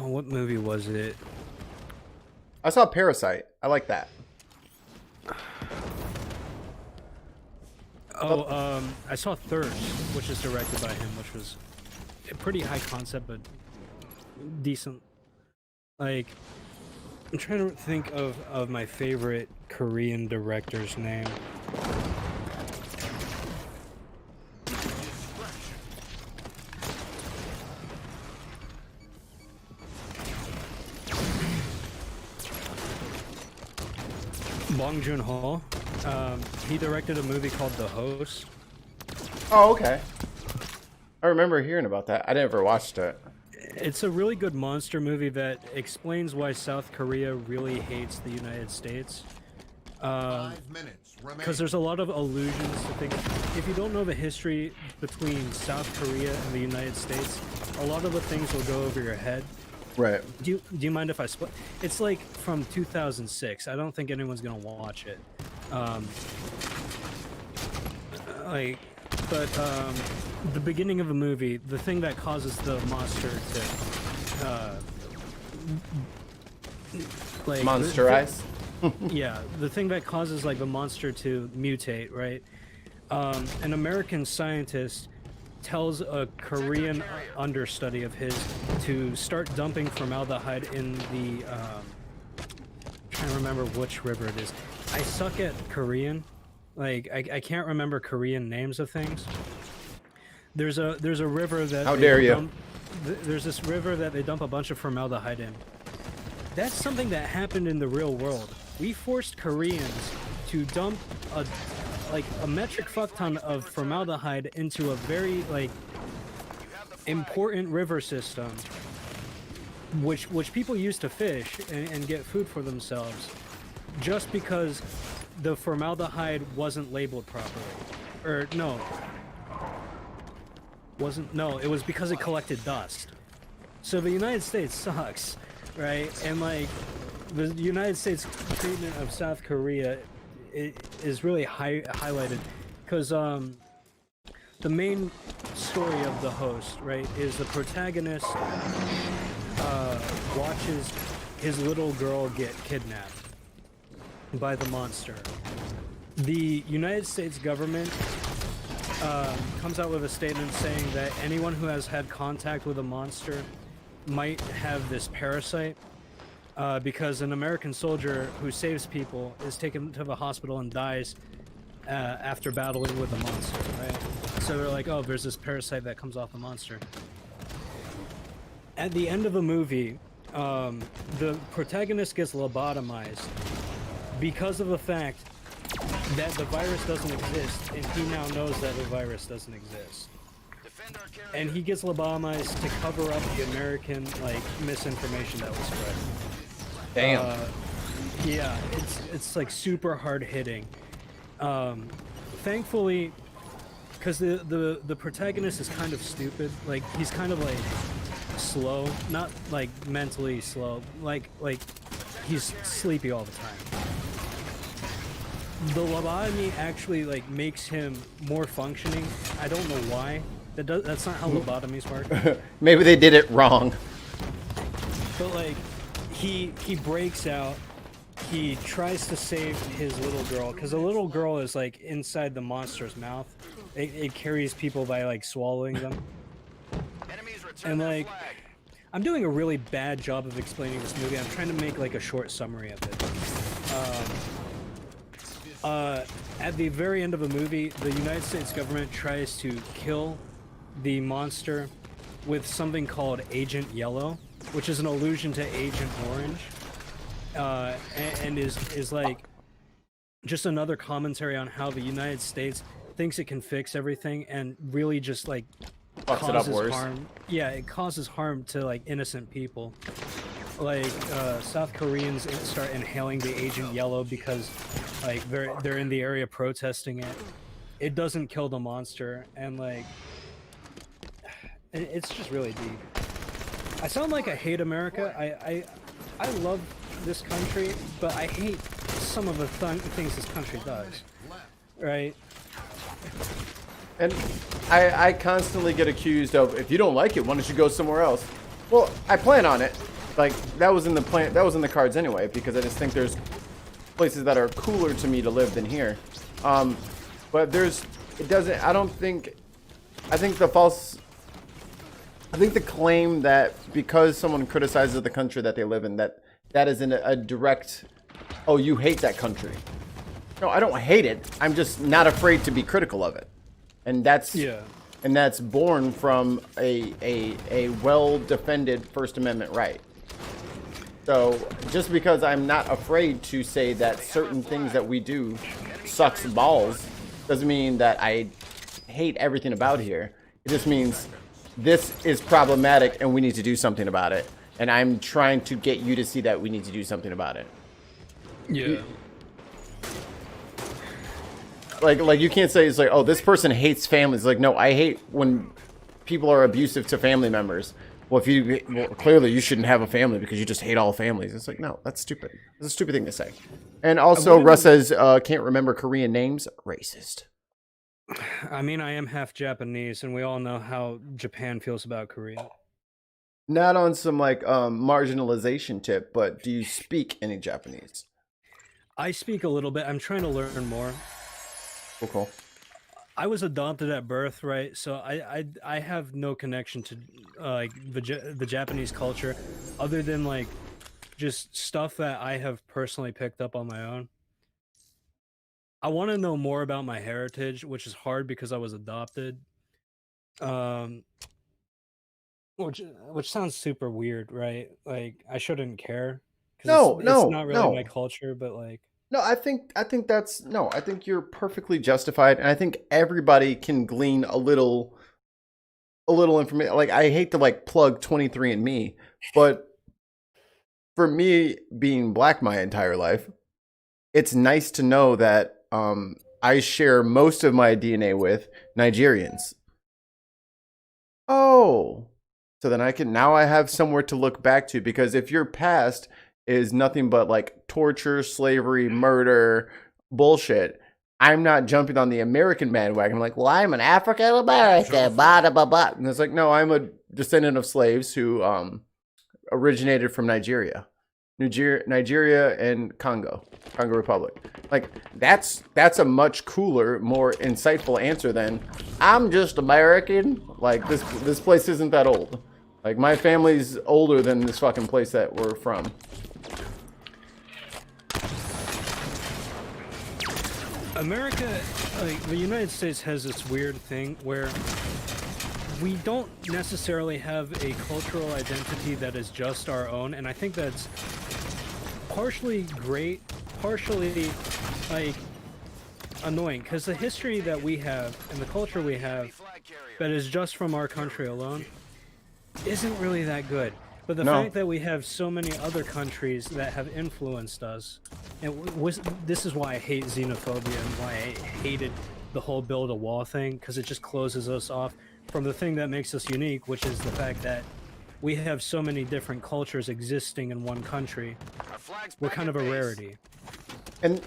H: what movie was it?
A: I saw Parasite. I like that.
H: Oh, I saw Thirst, which is directed by him, which was a pretty high concept, but decent. Like, I'm trying to think of my favorite Korean director's name. Bong Joon-ho. He directed a movie called The Host.
A: Oh, okay. I remember hearing about that. I never watched it.
H: It's a really good monster movie that explains why South Korea really hates the United States.
K: 5 minutes remain.
H: Because there's a lot of allusions to things. If you don't know the history between South Korea and the United States, a lot of the things will go over your head.
A: Right.
H: Do you mind if I split? It's like from 2006. I don't think anyone's gonna watch it. The beginning of the movie, the thing that causes the monster to
A: Monsterize?
H: yeah, the thing that causes like the monster to mutate, right? An American scientist tells a Korean understudy of his to start dumping formaldehyde in the trying to remember which river it is. I suck at Korean. Like I can't remember Korean names of things. There's a river that
A: How dare you?
H: There's this river that they dump a bunch of formaldehyde in. That's something that happened in the real world. We forced Koreans to dump a metric fuck ton of formaldehyde into a very like important river system, which people use to fish and get food for themselves, just because the formaldehyde wasn't labeled properly. Or no, it was because it collected dust. So the United States sucks, right? And like the United States treatment of South Korea is really highlighted because the main story of The Host, right, is the protagonist watches his little girl get kidnapped by the monster. The United States government comes out with a statement saying that anyone who has had contact with a monster might have this parasite, because an American soldier who saves people is taken to the hospital and dies after battling with a monster, right? So they're like, oh, there's this parasite that comes off the monster. At the end of the movie, the protagonist gets lobotomized because of the fact that the virus doesn't exist, and he now knows that the virus doesn't exist. And he gets lobotomized to cover up the American misinformation that was spread.
A: Damn.
H: Yeah, it's like super hard hitting. Thankfully, because the protagonist is kind of stupid. Like he's kind of like slow, not like mentally slow. Like he's sleepy all the time. The lobotomy actually like makes him more functioning. I don't know why. That's not how lobotomies work.
A: Maybe they did it wrong.
H: But like, he breaks out. He tries to save his little girl because the little girl is like inside the monster's mouth. It carries people by like swallowing them. And like, I'm doing a really bad job of explaining this movie. I'm trying to make like a short summary of it. At the very end of the movie, the United States government tries to kill the monster with something called Agent Yellow, which is an allusion to Agent Orange, and is like just another commentary on how the United States thinks it can fix everything and really just like
A: Fucks it up worse.
H: harm. Yeah, it causes harm to like innocent people. Like South Koreans start inhaling the Agent Yellow because like they're in the area protesting it. It doesn't kill the monster, and like it's just really deep. I sound like I hate America. I love this country, but I hate some of the things this country does. Right?
A: And I constantly get accused of, if you don't like it, why don't you go somewhere else? Well, I plan on it. Like, that was in the plan, that was in the cards anyway, because I just think there's places that are cooler to me to live than here. But it doesn't, I think the claim that because someone criticizes the country that they live in, that isn't a direct, oh, you hate that country. No, I don't hate it. I'm just not afraid to be critical of it. And that's born from a well-defended First Amendment right. So just because I'm not afraid to say that certain things that we do sucks balls doesn't mean that I hate everything about here. It just means this is problematic and we need to do something about it. And I'm trying to get you to see that we need to do something about it.
H: Yeah.
A: Like you can't say it's like, oh, this person hates families. Like, no, I hate when people are abusive to family members. Well, clearly you shouldn't have a family because you just hate all families. It's like, no, that's stupid. It's a stupid thing to say. And also, Russ says, can't remember Korean names. Racist.
H: I mean, I am half Japanese, and we all know how Japan feels about Korea.
A: Not on some like marginalization tip, but do you speak any Japanese?
H: I speak a little bit. I'm trying to learn more.
A: Cool.
H: I was adopted at birth, right? So I have no connection to like the Japanese culture, other than like just stuff that I have personally picked up on my own. I want to know more about my heritage, which is hard because I was adopted. Which sounds super weird, right? Like I shouldn't care. It's not really my culture, but like.
A: No, I think you're perfectly justified, and I think everybody can glean a little information. Like, I hate to like plug 23andMe, but for me being black my entire life, it's nice to know that I share most of my DNA with Nigerians. Oh, so then I have somewhere to look back to, because if your past is nothing but like torture, slavery, murder, bullshit, I'm not jumping on the American bandwagon. I'm like, well, I'm an African American, blah, blah, blah. And it's like, no, I'm a descendant of slaves who originated from Nigeria and Congo Republic. Like, that's a much cooler, more insightful answer than I'm just American. Like, this place isn't that old. Like, my family's older than this fucking place that we're from.
H: America, like the United States, has this weird thing where we don't necessarily have a cultural identity that is just our own, and I think that's partially great, partially like annoying, because the history that we have and the culture we have that is just from our country alone isn't really that good. But the fact that we have so many other countries that have influenced us, and this is why I hate xenophobia and why I hated the whole build a wall thing, because it just closes us off from the thing that makes us unique, which is the fact that we have so many different cultures existing in one country. We're kind of a rarity.
A: And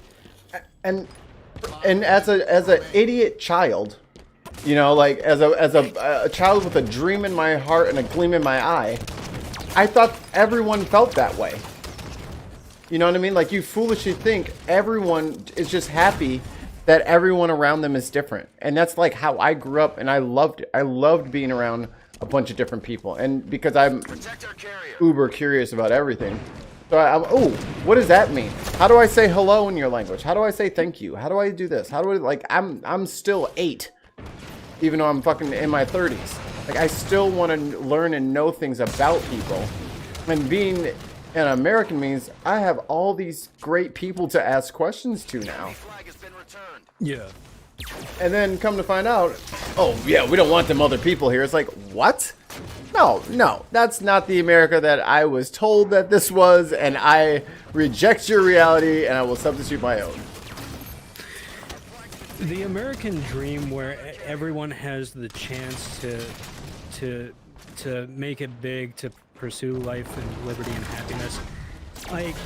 A: as an idiot child, you know, like as a child with a dream in my heart and a gleam in my eye, I thought everyone felt that way. You know what I mean? Like, you foolishly think everyone is just happy that everyone around them is different. And that's like how I grew up, and I loved it. I loved being around a bunch of different people. And because I'm uber curious about everything. So oh, what does that mean? How do I say hello in your language? How do I say thank you? How do I do this? How do I, like, I'm still 8, even though I'm fucking in my 30s. Like, I still want to learn and know things about people. And being an American means I have all these great people to ask questions to now.
H: Yeah.
A: And then come to find out, oh yeah, we don't want them other people here. It's like, what? No, that's not the America that I was told that this was, and I reject your reality, and I will substitute my own.
H: The American dream, where everyone has the chance to make it big, to pursue life and liberty and happiness, like,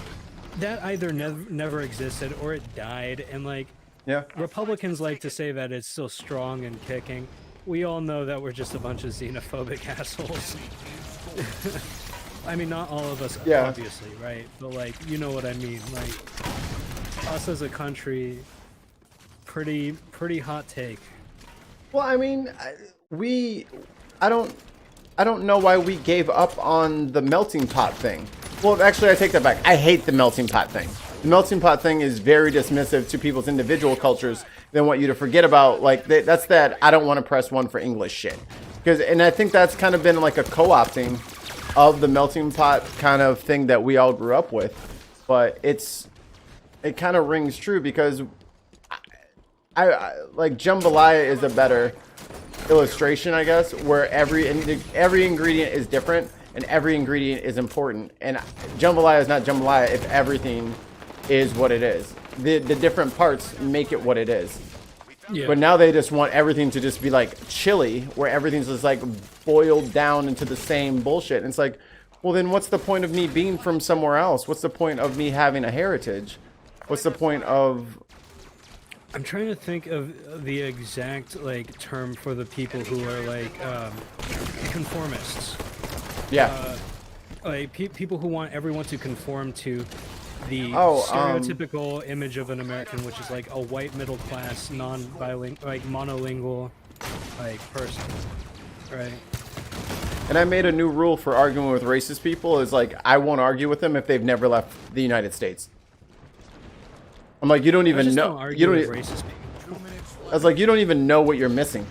H: that either never existed or it died. And like,
A: yeah,
H: Republicans like to say that it's still strong and kicking. We all know that we're just a bunch of xenophobic assholes. I mean, not all of us,
A: yeah,
H: obviously, right? But like, you know what I mean. Like, us as a country, pretty hot take.
A: Well, I mean, I don't know why we gave up on the melting pot thing. Well, actually, I take that back. I hate the melting pot thing. The melting pot thing is very dismissive to people's individual cultures. They want you to forget about, like, that's that I don't want to press 1 for English shit. And I think that's kind of been like a co-opting of the melting pot kind of thing that we all grew up with. But it kind of rings true, because I like, jambalaya is a better illustration, I guess, where every ingredient is different and every ingredient is important. And jambalaya is not jambalaya if everything is what it is. The different parts make it what it is.
H: Yeah.
A: But now they just want everything to just be like chili, where everything's just like boiled down into the same bullshit. And it's like, well, then what's the point of me being from somewhere else? What's the point of me having a heritage? What's the point of...
H: I'm trying to think of the exact, like, term for the people who are like conformists.
A: Yeah.
H: Like people who want everyone to conform to the stereotypical image of an American, which is like a white middle class, non-bilingual, like monolingual, like person, right?
A: And I made a new rule for arguing with racist people, is like, I won't argue with them if they've never left the United States. I'm like, you don't even know. You don't.
H: Racist people.
A: I was like, you don't even know what you're missing.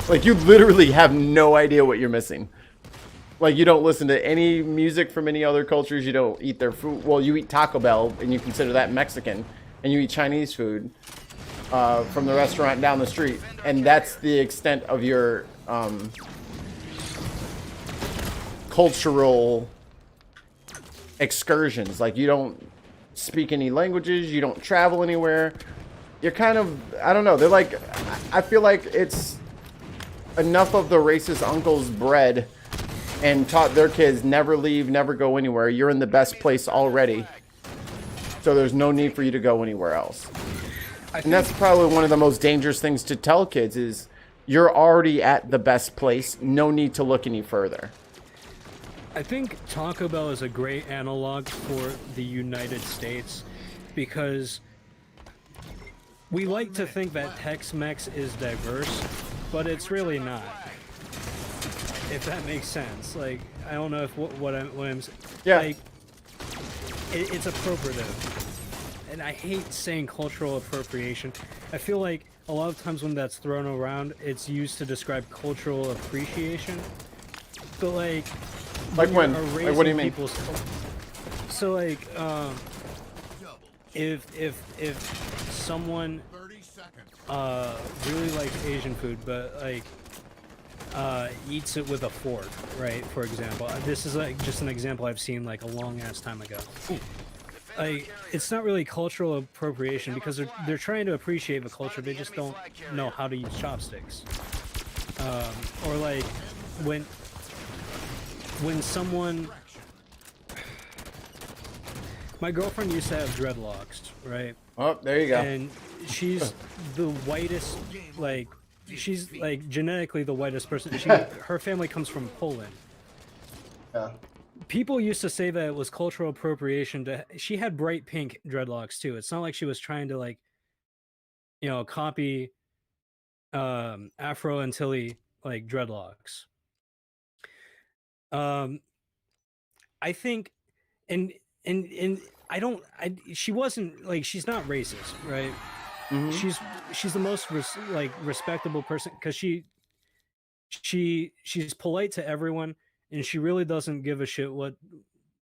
A: Like, you literally have no idea what you're missing. Like, you don't listen to any music from any other cultures. You don't eat their food. Well, you eat Taco Bell, and you consider that Mexican. And you eat Chinese food from the restaurant down the street. And that's the extent of your cultural excursions. Like, you don't speak any languages. You don't travel anywhere. You're kind of, I don't know. They're like, I feel like it's enough of the racist uncles bred and taught their kids never leave, never go anywhere. You're in the best place already, so there's no need for you to go anywhere else. And that's probably one of the most dangerous things to tell kids is you're already at the best place. No need to look any further.
H: I think Taco Bell is a great analog for the United States, because we like to think that Tex-Mex is diverse, but it's really not. If that makes sense. Like, I don't know if what I'm
A: yeah.
H: Like, it's appropriative. And I hate saying cultural appropriation. I feel like a lot of times when that's thrown around, it's used to describe cultural appreciation. But like
A: when? Like, what do you mean?
H: So like, if someone really likes Asian food, but like eats it with a fork, right? For example, this is like just an example I've seen like a long ass time ago. Like, it's not really cultural appropriation because they're trying to appreciate the culture. They just don't know how to use chopsticks. Or like when when someone, my girlfriend used to have dreadlocks, right?
A: Oh, there you go.
H: And she's the whitest, like, she's like genetically the whitest person. Her family comes from Poland.
A: Yeah.
H: People used to say that it was cultural appropriation she had bright pink dreadlocks too. It's not like she was trying to, like, you know, copy Afro Antilli like dreadlocks. I think, and she wasn't like, she's not racist, right? She's the most respectable person because she's polite to everyone, and she really doesn't give a shit what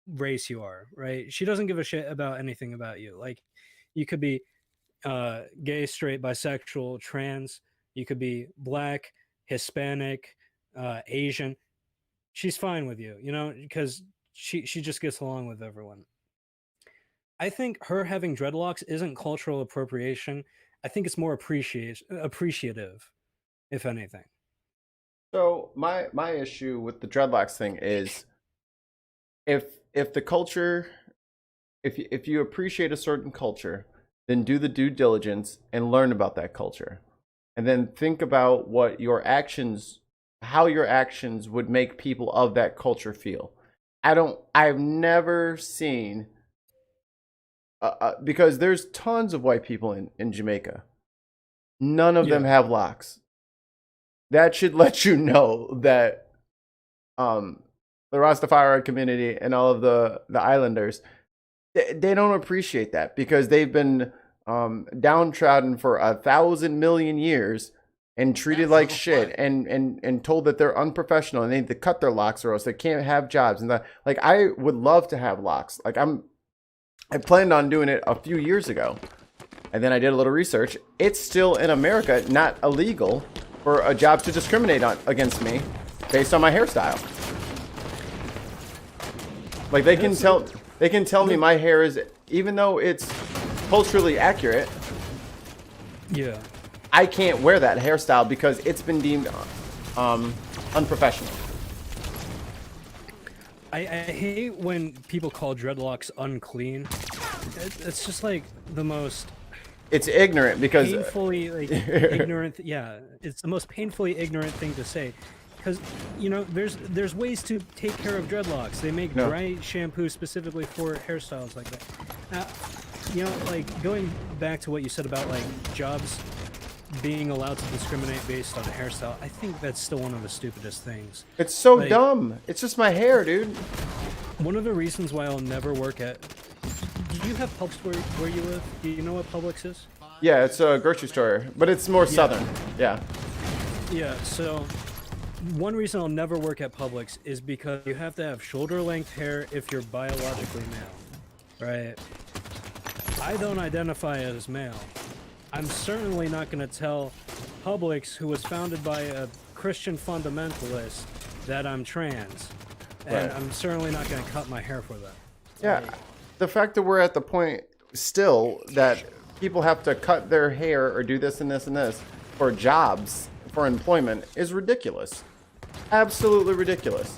H: race you are, right? She doesn't give a shit about anything about you. Like, you could be gay, straight, bisexual, trans, you could be black, Hispanic, Asian. She's fine with you, you know, because she just gets along with everyone. I think her having dreadlocks isn't cultural appropriation. I think it's more appreciative, if anything.
A: So my issue with the dreadlocks thing is, if the culture, if you appreciate a certain culture, then do the due diligence and learn about that culture, and then think about what your actions, how your actions would make people of that culture feel. I've never seen, because there's tons of white people in Jamaica. None of them have locks. That should let you know that the Rastafari community and all of the islanders, they don't appreciate that because they've been downtrodden for 1,000 million years and treated like shit and told that they're unprofessional and they need to cut their locks or else they can't have jobs. And like, I would love to have locks. Like, I planned on doing it a few years ago, and then I did a little research. It's still in America not illegal for a job to discriminate against me based on my hairstyle. Like, they can tell me my hair is, even though it's culturally accurate,
H: yeah,
A: I can't wear that hairstyle because it's been deemed unprofessional.
H: I hate when people call dreadlocks unclean. It's just like the most...
A: It's ignorant because...
H: Painfully, like, ignorant... Yeah, it's the most painfully ignorant thing to say. Because, you know, there's ways to take care of dreadlocks. They make dry shampoo specifically for hairstyles like that. You know, like, going back to what you said about, like, jobs being allowed to discriminate based on hairstyle, I think that's still one of the stupidest things.
A: It's so like, dumb. It's just my hair, dude.
H: One of the reasons why I'll never work at... Do you have Publix where you live? Do you know what Publix is?
A: Yeah, it's a grocery store, but it's more southern. Yeah.
H: Yeah, so one reason I'll never work at Publix is because you have to have shoulder-length hair if you're biologically male, right? I don't identify as male. I'm certainly not going to tell Publix, who was founded by a Christian fundamentalist, that I'm trans. And I'm certainly not going to cut my hair for that.
A: Yeah, the fact that we're at the point still that people have to cut their hair or do this and this and this for jobs, for employment, is ridiculous. Absolutely ridiculous.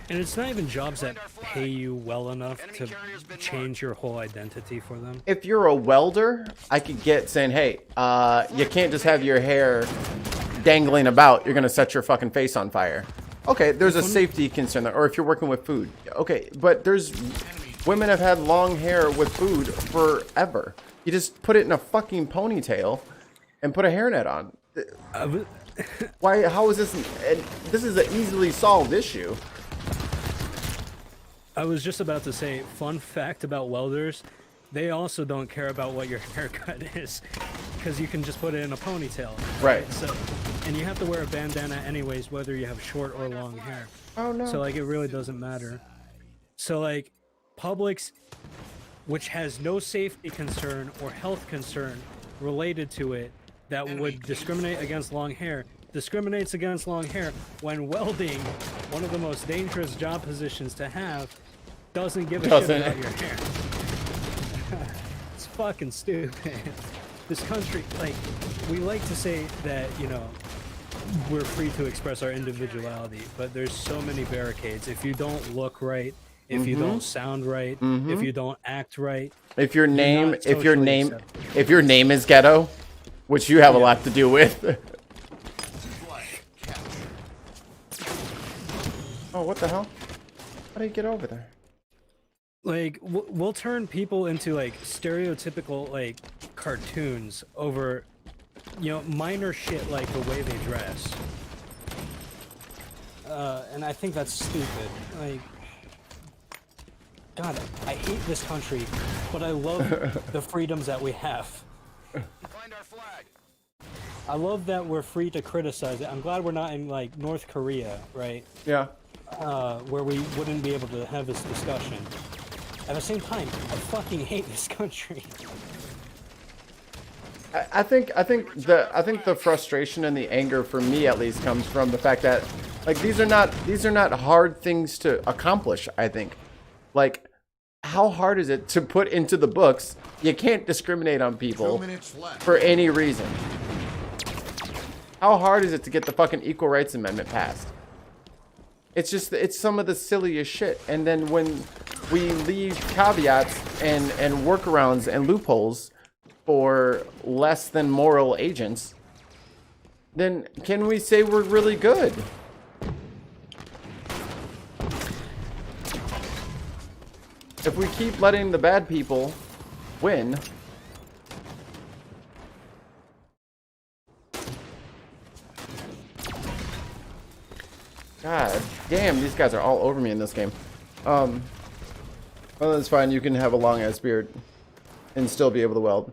H: And it's not even jobs that pay you well enough to change your whole identity for them.
A: If you're a welder, I could get saying, hey, you can't just have your hair dangling about. You're going to set your fucking face on fire. Okay, there's a safety concern there. Or if you're working with food. Okay, but there's... Women have had long hair with food forever. You just put it in a fucking ponytail and put a hairnet on. Why? How is this? This is an easily solved issue.
H: I was just about to say, fun fact about welders, they also don't care about what your haircut is, because you can just put it in a ponytail.
A: Right.
H: So, and you have to wear a bandana anyways, whether you have short or long hair.
A: Oh no.
H: So like, it really doesn't matter. So like, Publix, which has no safety concern or health concern related to it that would discriminate against long hair, discriminates against long hair when welding, one of the most dangerous job positions to have, doesn't give a shit about your hair. It's fucking stupid. This country, like, we like to say that, you know, we're free to express our individuality, but there's so many barricades. If you don't look right, if you don't sound right, if you don't act right,
A: If your
H: you're
A: name,
H: not socially accepted.
A: if your name is ghetto, which you have a
H: Yeah.
A: lot to do with. Oh, what the hell? How do you get over there?
H: Like we'll turn people into like stereotypical like cartoons over, you know, minor shit like the way they dress. And I think that's stupid. Like, God, I hate this country, but I love the freedoms that we have.
G: Find our flag.
H: I love that we're free to criticize it. I'm glad we're not in like North Korea, right?
A: Yeah.
H: Where we wouldn't be able to have this discussion. At the same time, I fucking hate this country.
A: I think the frustration and the anger for me at least comes from the fact that like these are not hard things to accomplish. I think, like, how hard is it to put into the books you can't discriminate on
K: 2
A: people
K: minutes left.
A: for any reason? How hard is it to get the fucking Equal Rights Amendment passed? It's some of the silliest shit. And then when we leave caveats and workarounds and loopholes for less than moral agents, then can we say we're really good? If we keep letting the bad people win, God damn, these guys are all over me in this game. Well, that's fine. You can have a long ass beard and still be able to weld.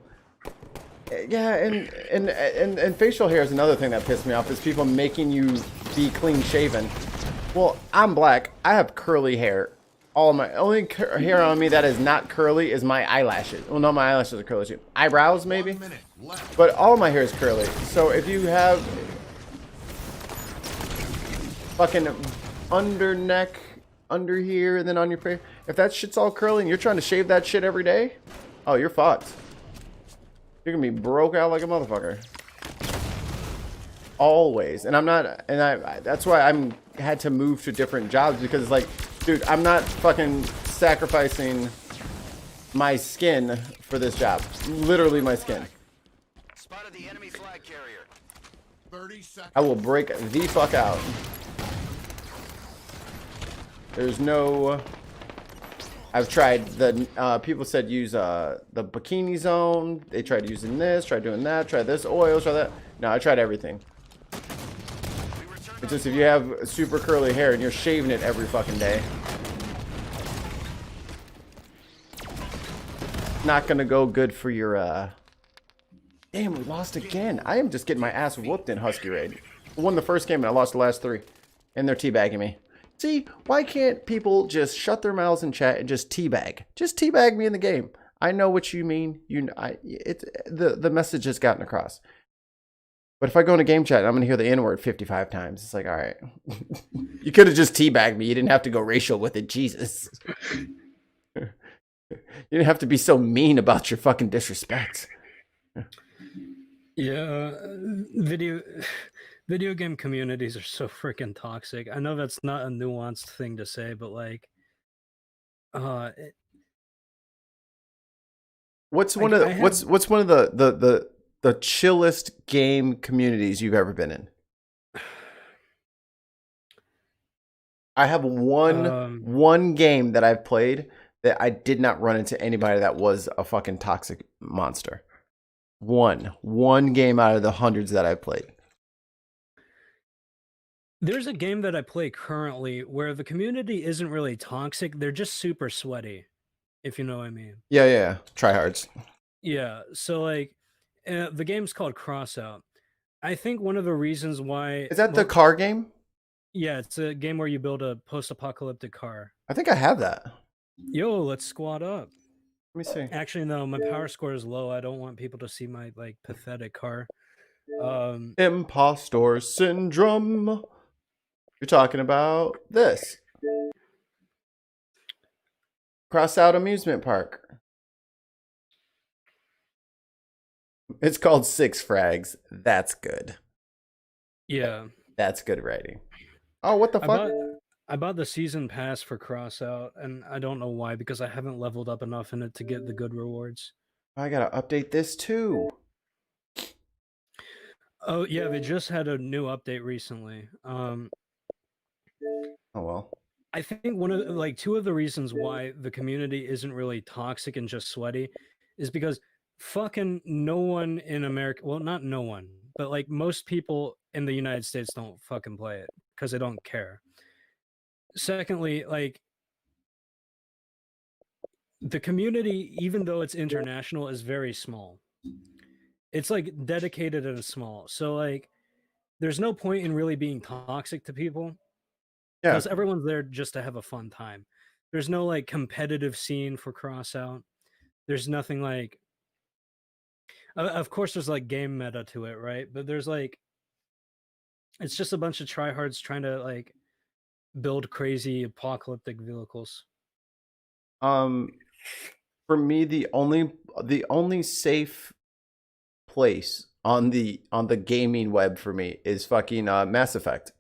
A: Yeah, and facial hair is another thing that pissed me off, is people making you be clean shaven. Well, I'm black. I have curly hair. All of my only hair on me that is not curly is my eyelashes. Well, no, my eyelashes are curly too. Eyebrows maybe,
K: 1 minute left.
A: but all of my hair is curly. So if you have fucking under neck, under here, and then on your face, if that shit's all curly and you're trying to shave that shit every day, oh, you're fucked. You're gonna be broke out like a motherfucker. Always. And I'm not, and I that's why I'm had to move to different jobs, because it's like, dude, I'm not fucking sacrificing my skin for this job. Literally my skin.
G: Spotted the enemy flag carrier.
K: 30 seconds.
A: I will break the fuck out. There's no... I've tried the... people said use the bikini zone. They tried using this, tried doing that, tried this oil, try that. No, I tried everything. It's just if you have super curly hair and you're shaving it every fucking day, not gonna go good for your Damn, we lost again. I am just getting my ass whooped in Husky Raid. I won the first game and I lost the last 3. And they're teabagging me. See, why can't people just shut their mouths in chat and just teabag? Just teabag me in the game. I know what you mean. The message has gotten across. But if I go in a game chat and I'm going to hear the N-word 55 times, it's like, all right. You could have just teabagged me. You didn't have to go racial with it. Jesus. You didn't have to be so mean about your fucking disrespect.
H: Yeah, video game communities are so freaking toxic. I know that's not a nuanced thing to say, but like,
A: what's one of the chillest game communities you've ever been in? I have one game that I've played that I did not run into anybody that was a fucking toxic monster. One game out of the hundreds that I've played.
H: There's a game that I play currently where the community isn't really toxic. They're just super sweaty, if you know what I mean.
A: Yeah. Tryhards.
H: Yeah, so like, the game's called Crossout. I think one of the reasons why...
A: Is that the car game?
H: Yeah, it's a game where you build a post-apocalyptic car.
A: I think I have that.
H: Yo, let's squad up.
A: Let me see.
H: Actually, no, my power score is low. I don't want people to see my, like, pathetic car.
A: Impostor syndrome. You're talking about this. Crossout Amusement Park. It's called Six Frags. That's good.
H: Yeah.
A: That's good writing. Oh, what the
H: I
A: fuck?
H: bought I bought the season pass for Crossout, and I don't know why because I haven't leveled up enough in it to get the good rewards.
A: I gotta update this too.
H: Oh yeah, they just had a new update recently.
A: Oh well.
H: I think one of like two of the reasons why the community isn't really toxic and just sweaty is because fucking no one in America, well, not no one, but like most people in the United States don't fucking play it because they don't care. Secondly, like the community, even though it's international, is very small. It's like dedicated and small. So like there's no point in really being toxic to people
A: Yeah.
H: because everyone's there just to have a fun time. There's no like competitive scene for Crossout. There's nothing like of course there's like game meta to it, right? But there's like it's just a bunch of tryhards trying to like build crazy apocalyptic vehicles.
A: For me, the only safe place on the gaming web for me is fucking Mass Effect.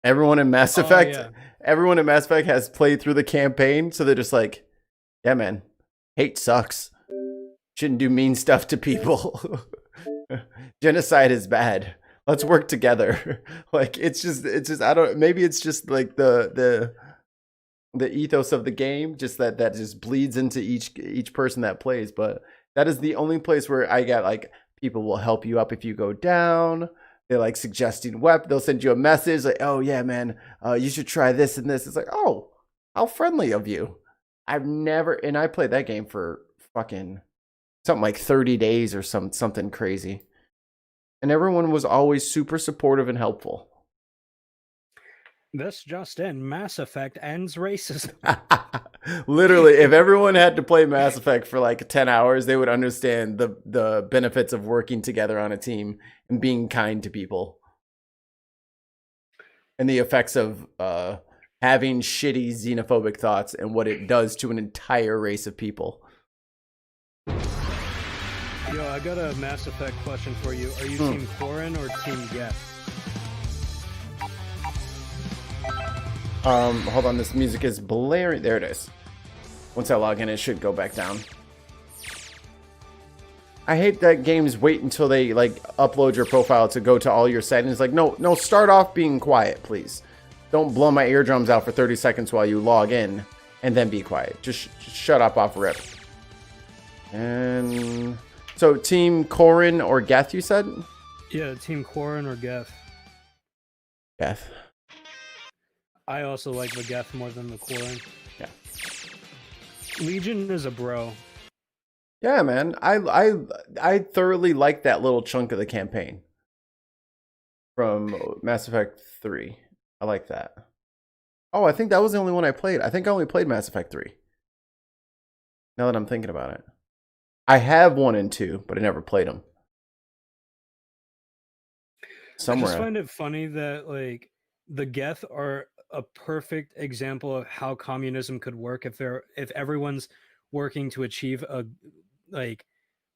A: Everyone in Mass Effect,
H: yeah.
A: everyone in Mass Effect has played through the campaign, so they're just like, yeah, man, hate sucks. Shouldn't do mean stuff to people. Genocide is bad. Let's work together. Like it's just I don't, maybe it's just like the ethos of the game, just that just bleeds into each person that plays. But that is the only place where I get like people will help you up if you go down. They're like suggesting they'll send you a message like, oh yeah, man, you should try this and this. It's like, oh, how friendly of you. And I played that game for fucking something like 30 days or something crazy. And everyone was always super supportive and helpful.
H: This just in, Mass Effect ends racism.
A: Literally, if everyone had to play Mass Effect for like 10 hours, they would understand the benefits of working together on a team and being kind to people. And the effects of having shitty xenophobic thoughts and what it does to an entire race of people.
H: Yo, I got a Mass Effect question for you. Are you Team Corin or Team Geth?
A: Hold on, this music is blaring. There it is. Once I log in, it should go back down. I hate that games wait until they like upload your profile to go to all your settings. Like, no, start off being quiet, please. Don't blow my eardrums out for 30 seconds while you log in and then be quiet. Just shut up off rip. And so Team Corin or Geth, you said?
H: Yeah, Team Corin or Geth.
A: Geth.
H: I also like the Geth more than the Corin.
A: Yeah.
H: Legion is a bro.
A: Yeah, man. I thoroughly like that little chunk of the campaign from Mass Effect 3. I like that. Oh, I think that was the only one I played. I think I only played Mass Effect 3. Now that I'm thinking about it. I have 1 and 2, but I never played them. Somewhere.
H: I just find it funny that like the Geth are a perfect example of how communism could work if everyone's working to achieve like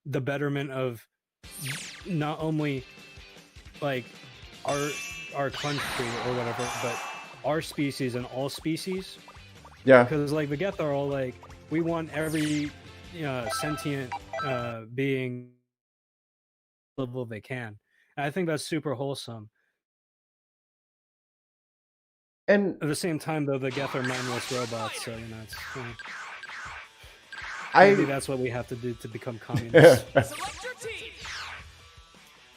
H: the betterment of not only like our country or whatever, but our species and all species.
A: Yeah.
H: Because like the Geth are all like, we want every sentient being level they can. And I think that's super wholesome.
A: And
H: at the same time, though, the Geth are mindless robots, so it's maybe that's what we have to do to become communists.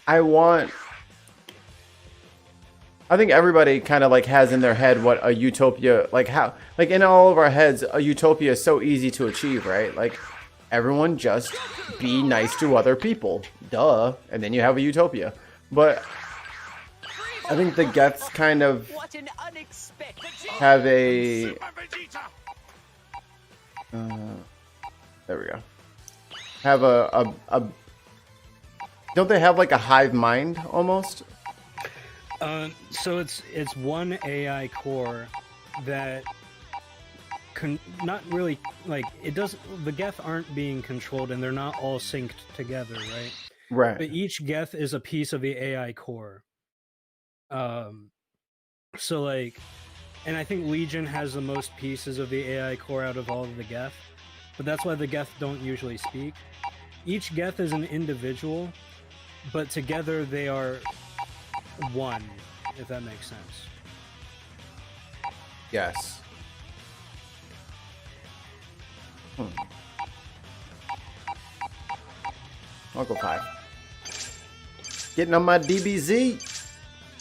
A: I think everybody kind of like has in their head what a utopia, like how, like in all of our heads, a utopia is so easy to achieve, right? Like everyone just be nice to other people, duh, and then you have a utopia. But I think the Geths kind of have a there we go. Have a don't they have like a hive mind almost?
H: So it's one AI core that not really like it does. The Geth aren't being controlled, and they're not all synced together, right?
A: Right.
H: But each Geth is a piece of the AI core. So like, and I think Legion has the most pieces of the AI core out of all of the Geth, but that's why the Geth don't usually speak. Each Geth is an individual, but together they are one, if that makes sense.
A: Yes. I'll go 5. Getting on my DBZ.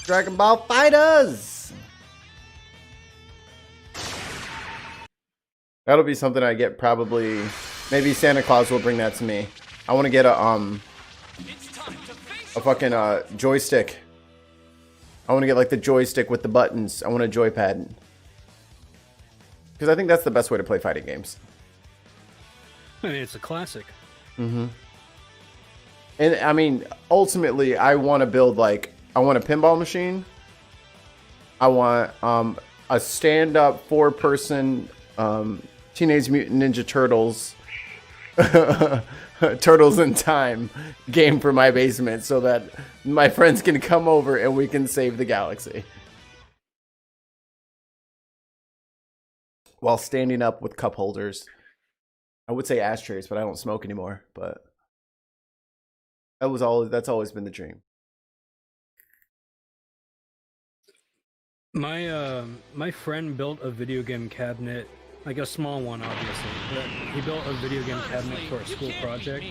A: Dragon Ball Fighters. That'll be something I get probably. Maybe Santa Claus will bring that to me. I want to get a fucking joystick. I want to get like the joystick with the buttons. I want a joypad. Because I think that's the best way to play fighting games.
H: I mean, it's a classic.
A: Mm-hmm. And I mean, ultimately, I want to build like I want a pinball machine. I want a stand-up 4-person Teenage Mutant Ninja Turtles Turtles in Time game for my basement so that my friends can come over and we can save the galaxy. While standing up with cup holders. I would say ashtrays, but I don't smoke anymore. But that's always been the dream.
H: My friend built a video game cabinet, like a small one, obviously. But he built a video game cabinet for a school project.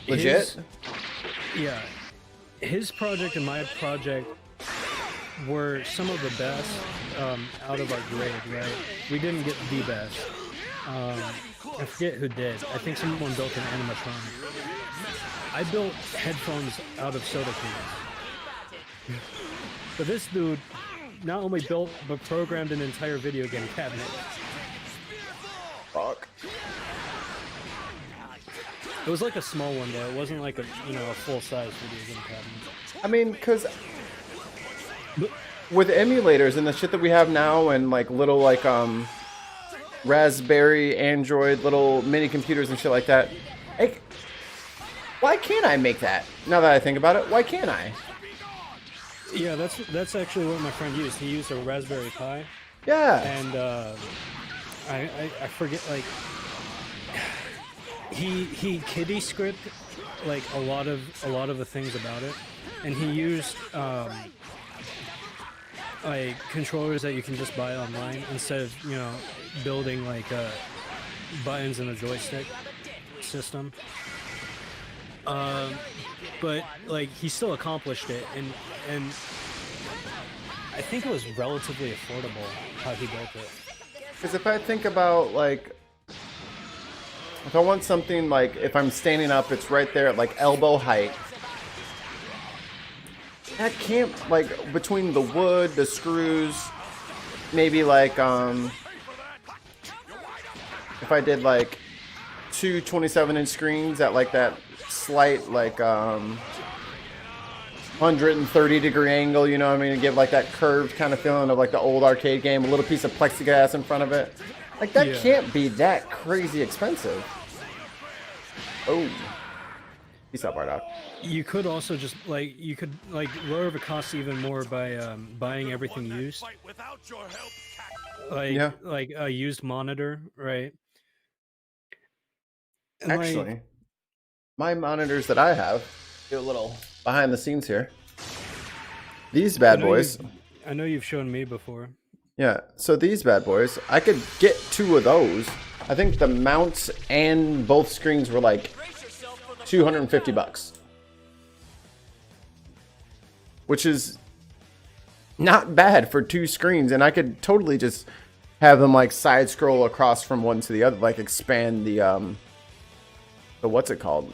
A: Legit?
H: Yeah. His project and my project were some of the best out of our grade, right? We didn't get the best. I forget who did. I think someone built an animatronic. I built headphones out of soda cans. But this dude not only built, but programmed an entire video game cabinet.
A: Fuck.
H: It was like a small one though. It wasn't like a a full-size video game cabinet.
A: I mean, because with emulators and the shit that we have now, and like little like Raspberry, Android, little mini computers and shit like that, why can't I make that? Now that I think about it, why can't I?
H: Yeah, that's actually what my friend used. He used a Raspberry Pi.
A: Yeah.
H: And I forget, like he kiddie script like a lot of the things about it, and he used like controllers that you can just buy online instead of building like buttons in a joystick system. But like he still accomplished it, and I think it was relatively affordable how he built it.
A: Because if I think about like, if I want something like, if I'm standing up, it's right there at like elbow height. That can't, like, between the wood, the screws, maybe like if I did like two 27-inch screens at like that slight like 130-degree angle, you know what I mean, to give like that curved kind of feeling of like the old arcade game, a little piece of plexiglass in front of it. Like that can't be that crazy expensive. Oh, peace out, Bardock.
H: You could also just like lower the cost even more by buying everything used. Like a used monitor, right? And
A: actually, my monitors that I have, do a little behind the scenes here. These bad boys.
H: I know you've shown me before.
A: Yeah, so these bad boys, I could get 2 of those. I think the mounts and both screens were like $250. Which is not bad for 2 screens, and I could totally just have them like side scroll across from one to the other, like expand the what's it called?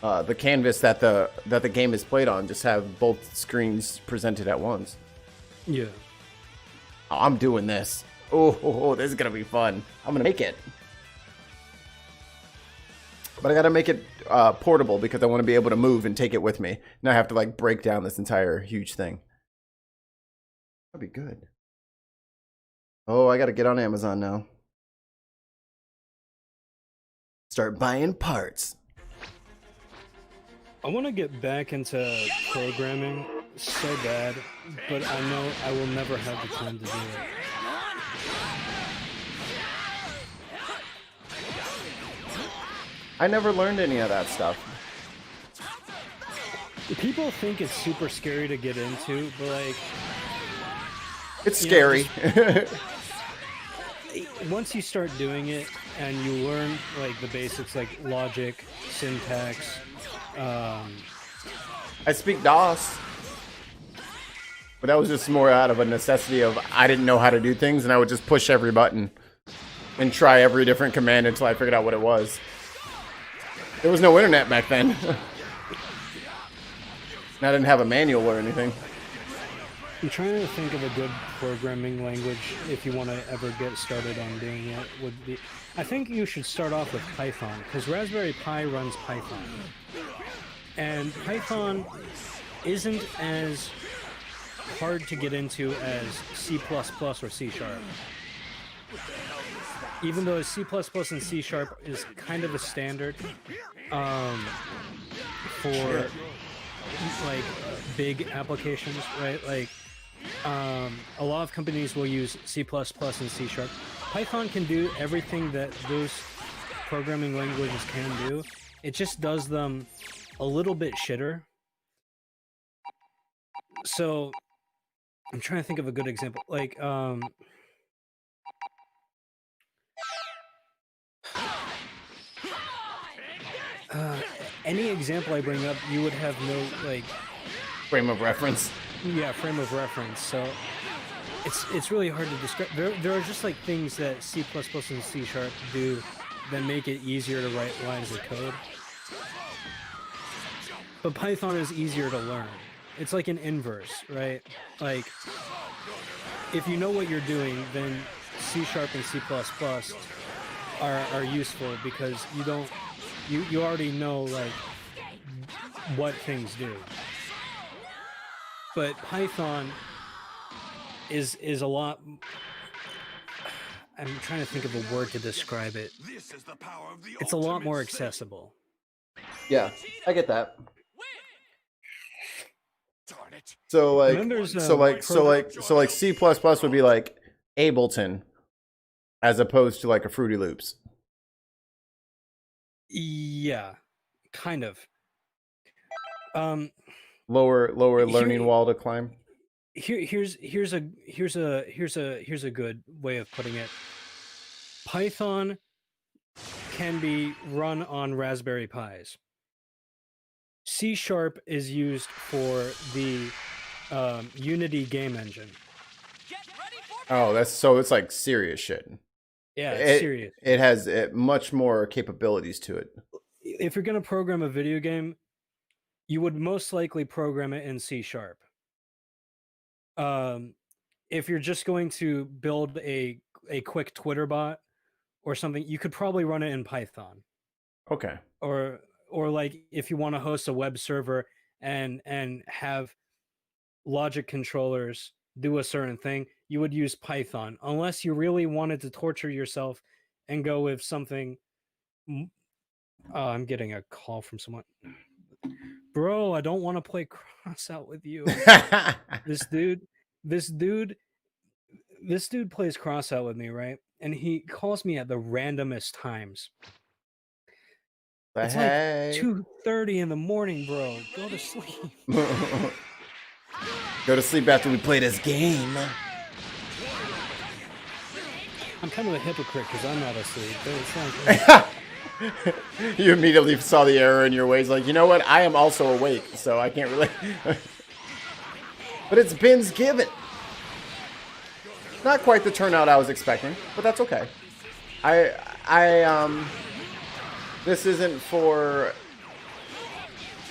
A: The canvas that the game is played on, just have both screens presented at once.
H: Yeah.
A: Oh, I'm doing this. Oh, this is gonna be fun. I'm gonna make it. But I gotta make it portable because I want to be able to move and take it with me. Now I have to like break down this entire huge thing. That'd be good. Oh, I gotta get on Amazon now. Start buying parts.
H: I want to get back into programming so bad, but I know I will never have the time to do it.
A: I never learned any of that stuff.
H: People think it's super scary to get into, but like,
A: It's scary.
H: once you start doing it and you learn like the basics, like logic, syntax.
A: I speak DOS, but that was just more out of a necessity of I didn't know how to do things, and I would just push every button and try every different command until I figured out what it was. There was no internet back then. And I didn't have a manual or anything.
H: I'm trying to think of a good programming language if you want to ever get started on doing it. Would be, I think you should start off with Python, because Raspberry Pi runs Python. And Python isn't as hard to get into as C++ or C#. Even though C++ and C# is kind of a standard for like big applications, right? Like a lot of companies will use C++ and C#. Python can do everything that those programming languages can do. It just does them a little bit shitter. So I'm trying to think of a good example. Like any example I bring up, you would have no like
A: Frame of reference.
H: Yeah, frame of reference. So it's really hard to describe. There are just like things that C++ and C# do that make it easier to write lines of code. But Python is easier to learn. It's like an inverse, right? Like if you know what you're doing, then C# and C++ are useful because you already know like what things do. But Python is a lot. I'm trying to think of a word to describe it. It's a lot more accessible.
A: Yeah, I get that. So like C++ would be like Ableton as opposed to like a Fruity Loops.
H: Yeah, kind of.
A: Lower learning wall to climb.
H: Here's a good way of putting it. Python can be run on Raspberry Pis. C# is used for the Unity game engine.
A: Oh, it's like serious shit.
H: Yeah, it's serious.
A: It has much more capabilities to it.
H: If you're going to program a video game, you would most likely program it in C#. If you're just going to build a quick Twitter bot or something, you could probably run it in Python.
A: Okay.
H: Or like if you want to host a web server and have logic controllers do a certain thing, you would use Python, unless you really wanted to torture yourself and go with something. I'm getting a call from someone. Bro, I don't want to play cross out with you. This dude plays cross out with me, right? And he calls me at the randomest times. It's like 2:30 in the morning, bro. Go to sleep.
A: Go to sleep after we play this game.
H: I'm kind of a hypocrite because I'm not asleep. But it's like,
A: you immediately saw the error in your ways, like, you know what? I am also awake, so I can't really. But it's Ben's given. Not quite the turnout I was expecting, but that's okay. This isn't for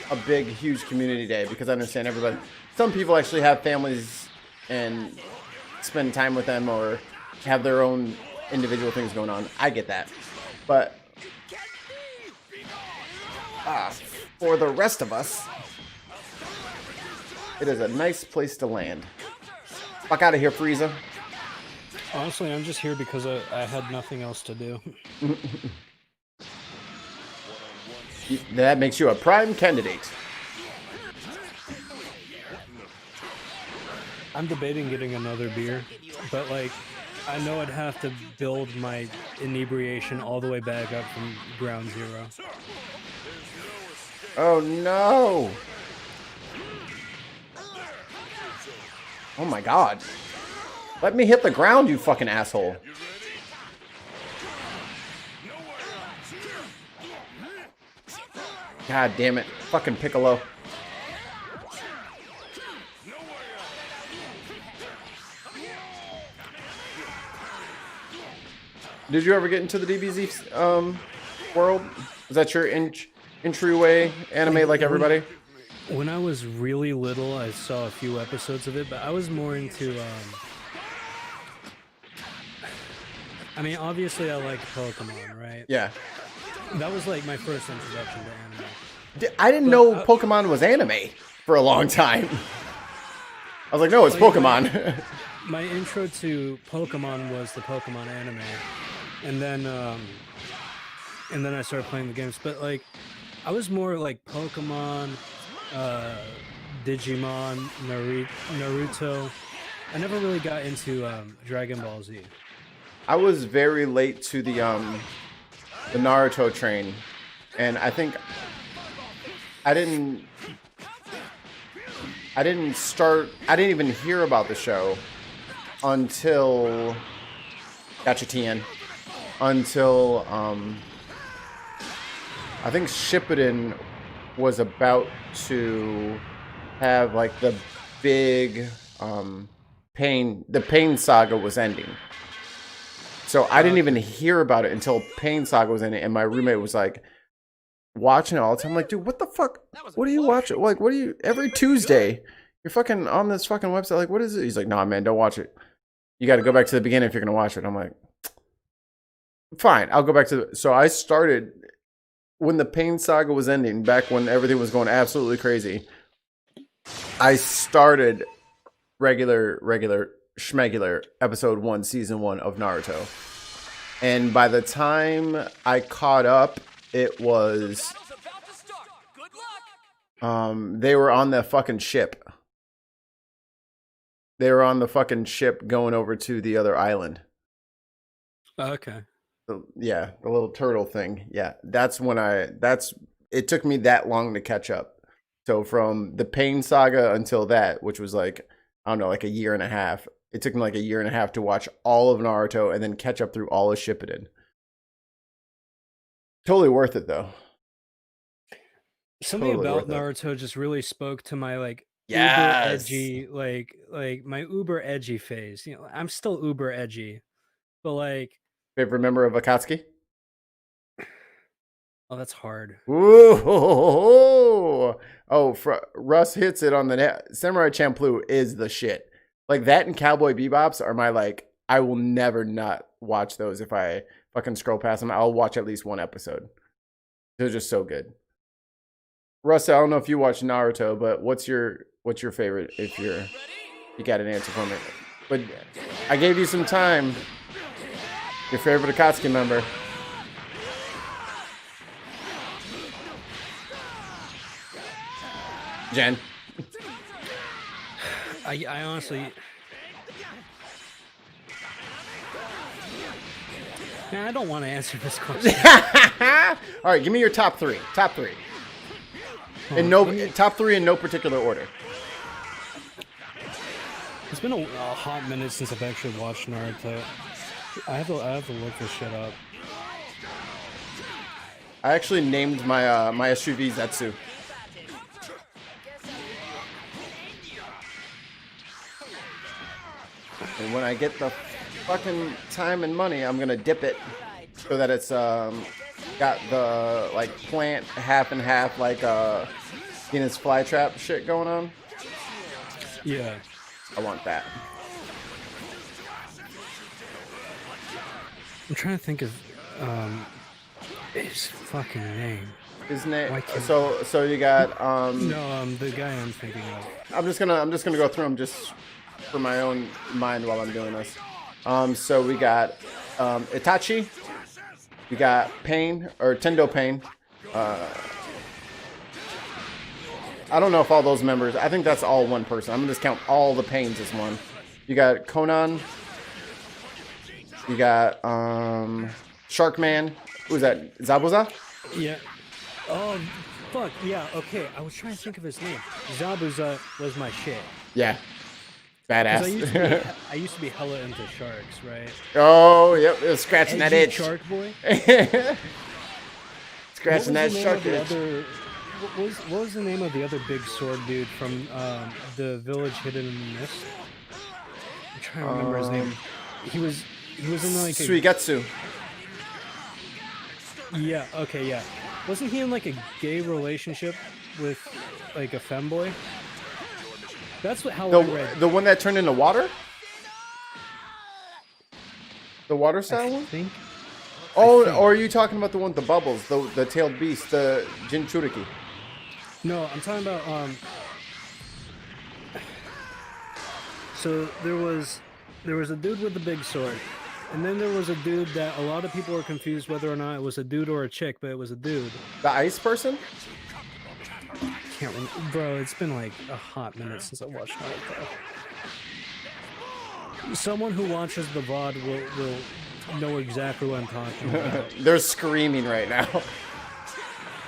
A: a big, huge community day because I understand everybody. Some people actually have families and spend time with them or have their own individual things going on. I get that. But for the rest of us, it is a nice place to land. Fuck out of here, Frieza.
H: Honestly, I'm just here because I had nothing else to do.
A: That makes you a prime candidate.
H: I'm debating getting another beer, but like, I know I'd have to build my inebriation all the way back up from ground zero.
A: Oh no! Oh my god. Let me hit the ground, you fucking asshole. God damn it. Fucking Piccolo. Did you ever get into the DBZ world? Was that your entryway anime like everybody?
H: When I was really little, I saw a few episodes of it, but I was more into, I mean, obviously I like Pokemon, right?
A: Yeah.
H: That was like my first introduction to anime.
A: I didn't know Pokemon was anime for a long time. I was like, no, it's Pokemon.
H: My intro to Pokemon was the Pokemon anime, and then I started playing the games. But like, I was more like Pokemon, Digimon, Naruto. I never really got into Dragon Ball Z.
A: I was very late to the Naruto train, and I think I didn't even hear about the show until Gotcha TN, until I think Shippuden was about to have like the big Pain saga was ending. So I didn't even hear about it until Pain Saga was in it, and my roommate was like watching it all the time. I'm like, dude, what the fuck? What are you watching? Like, what are you? Every Tuesday, you're fucking on this fucking website. Like, what is it? He's like, nah, man, don't watch it. You got to go back to the beginning if you're gonna watch it. I'm like, fine, I'll go back to. So I started when the Pain Saga was ending, back when everything was going absolutely crazy. I started regular schmegular episode 1 season 1 of Naruto, and by the time I caught up, it was they were on the fucking ship. They were on the fucking ship going over to the other island.
H: Okay.
A: Yeah, the little turtle thing. Yeah, that's when it took me that long to catch up. So from the Pain Saga until that, which was like, I don't know, like a year and a half. It took me like a year and a half to watch all of Naruto and then catch up through all of Shippuden. Totally worth it though.
H: Something about Naruto just really spoke to my like
A: yes.
H: uber edgy, like my uber edgy phase. You know, I'm still uber edgy, but like.
A: Favorite member of Akatsuki?
H: Oh, that's hard.
A: Ooh, Russ hits it on the net. Samurai Champloo is the shit. Like that and Cowboy Bebops are my like. I will never not watch those if I fucking scroll past them. I'll watch at least one episode. They're just so good. Russ, I don't know if you watch Naruto, but what's your favorite? If you got an answer for me, but I gave you some time. Your favorite Akatsuki member? Jen.
H: I honestly. Man, I don't want to answer this question.
A: All right, give me your top three. Top three. Top three in no particular order.
H: It's been a hot minute since I've actually watched Naruto. I have to look this shit up.
A: I actually named my my SUV Zetsu. And when I get the fucking time and money, I'm gonna dip it so that it's got the like plant half and half like Venus flytrap shit going on.
H: Yeah,
A: I want that.
H: I'm trying to think of his fucking name.
A: His name. So you got
H: no, the guy I'm thinking of.
A: I'm just gonna go through them just for my own mind while I'm doing this. So we got Itachi. We got Pain or Tendo Pain. I don't know if all those members. I think that's all one person. I'm gonna just count all the pains as one. You got Conan. You got Sharkman. Who's that? Zabuza?
H: Yeah. Oh, fuck. Yeah. Okay. I was trying to think of his name. Zabuza was my shit.
A: Yeah.
H: 'Cause
A: Badass.
H: I used to be hella into sharks, right?
A: Oh, yep. It was scratching that
H: Edgy
A: itch.
H: Shark boy.
A: Scratching that shark itch.
H: What was the name of the other big sword dude from the village hidden in the mist? I'm trying to remember his name. He was in like a...
A: Suigetsu.
H: Yeah, okay, yeah. Wasn't he in like a gay relationship with like a femboy? That's how I read.
A: The one that turned into water? The water style
H: I
A: one?
H: think.
A: Oh, or are you talking about the one with the bubbles, the tailed beast, the Jinchuriki?
H: No, I'm talking about so there was a dude with the big sword, and then there was a dude that a lot of people were confused whether or not it was a dude or a chick, but it was a dude.
A: The ice person?
H: Can't remember, bro. It's been like a hot minute since I watched Naruto. Someone who watches the VOD will know exactly what I'm talking about.
A: They're screaming right now.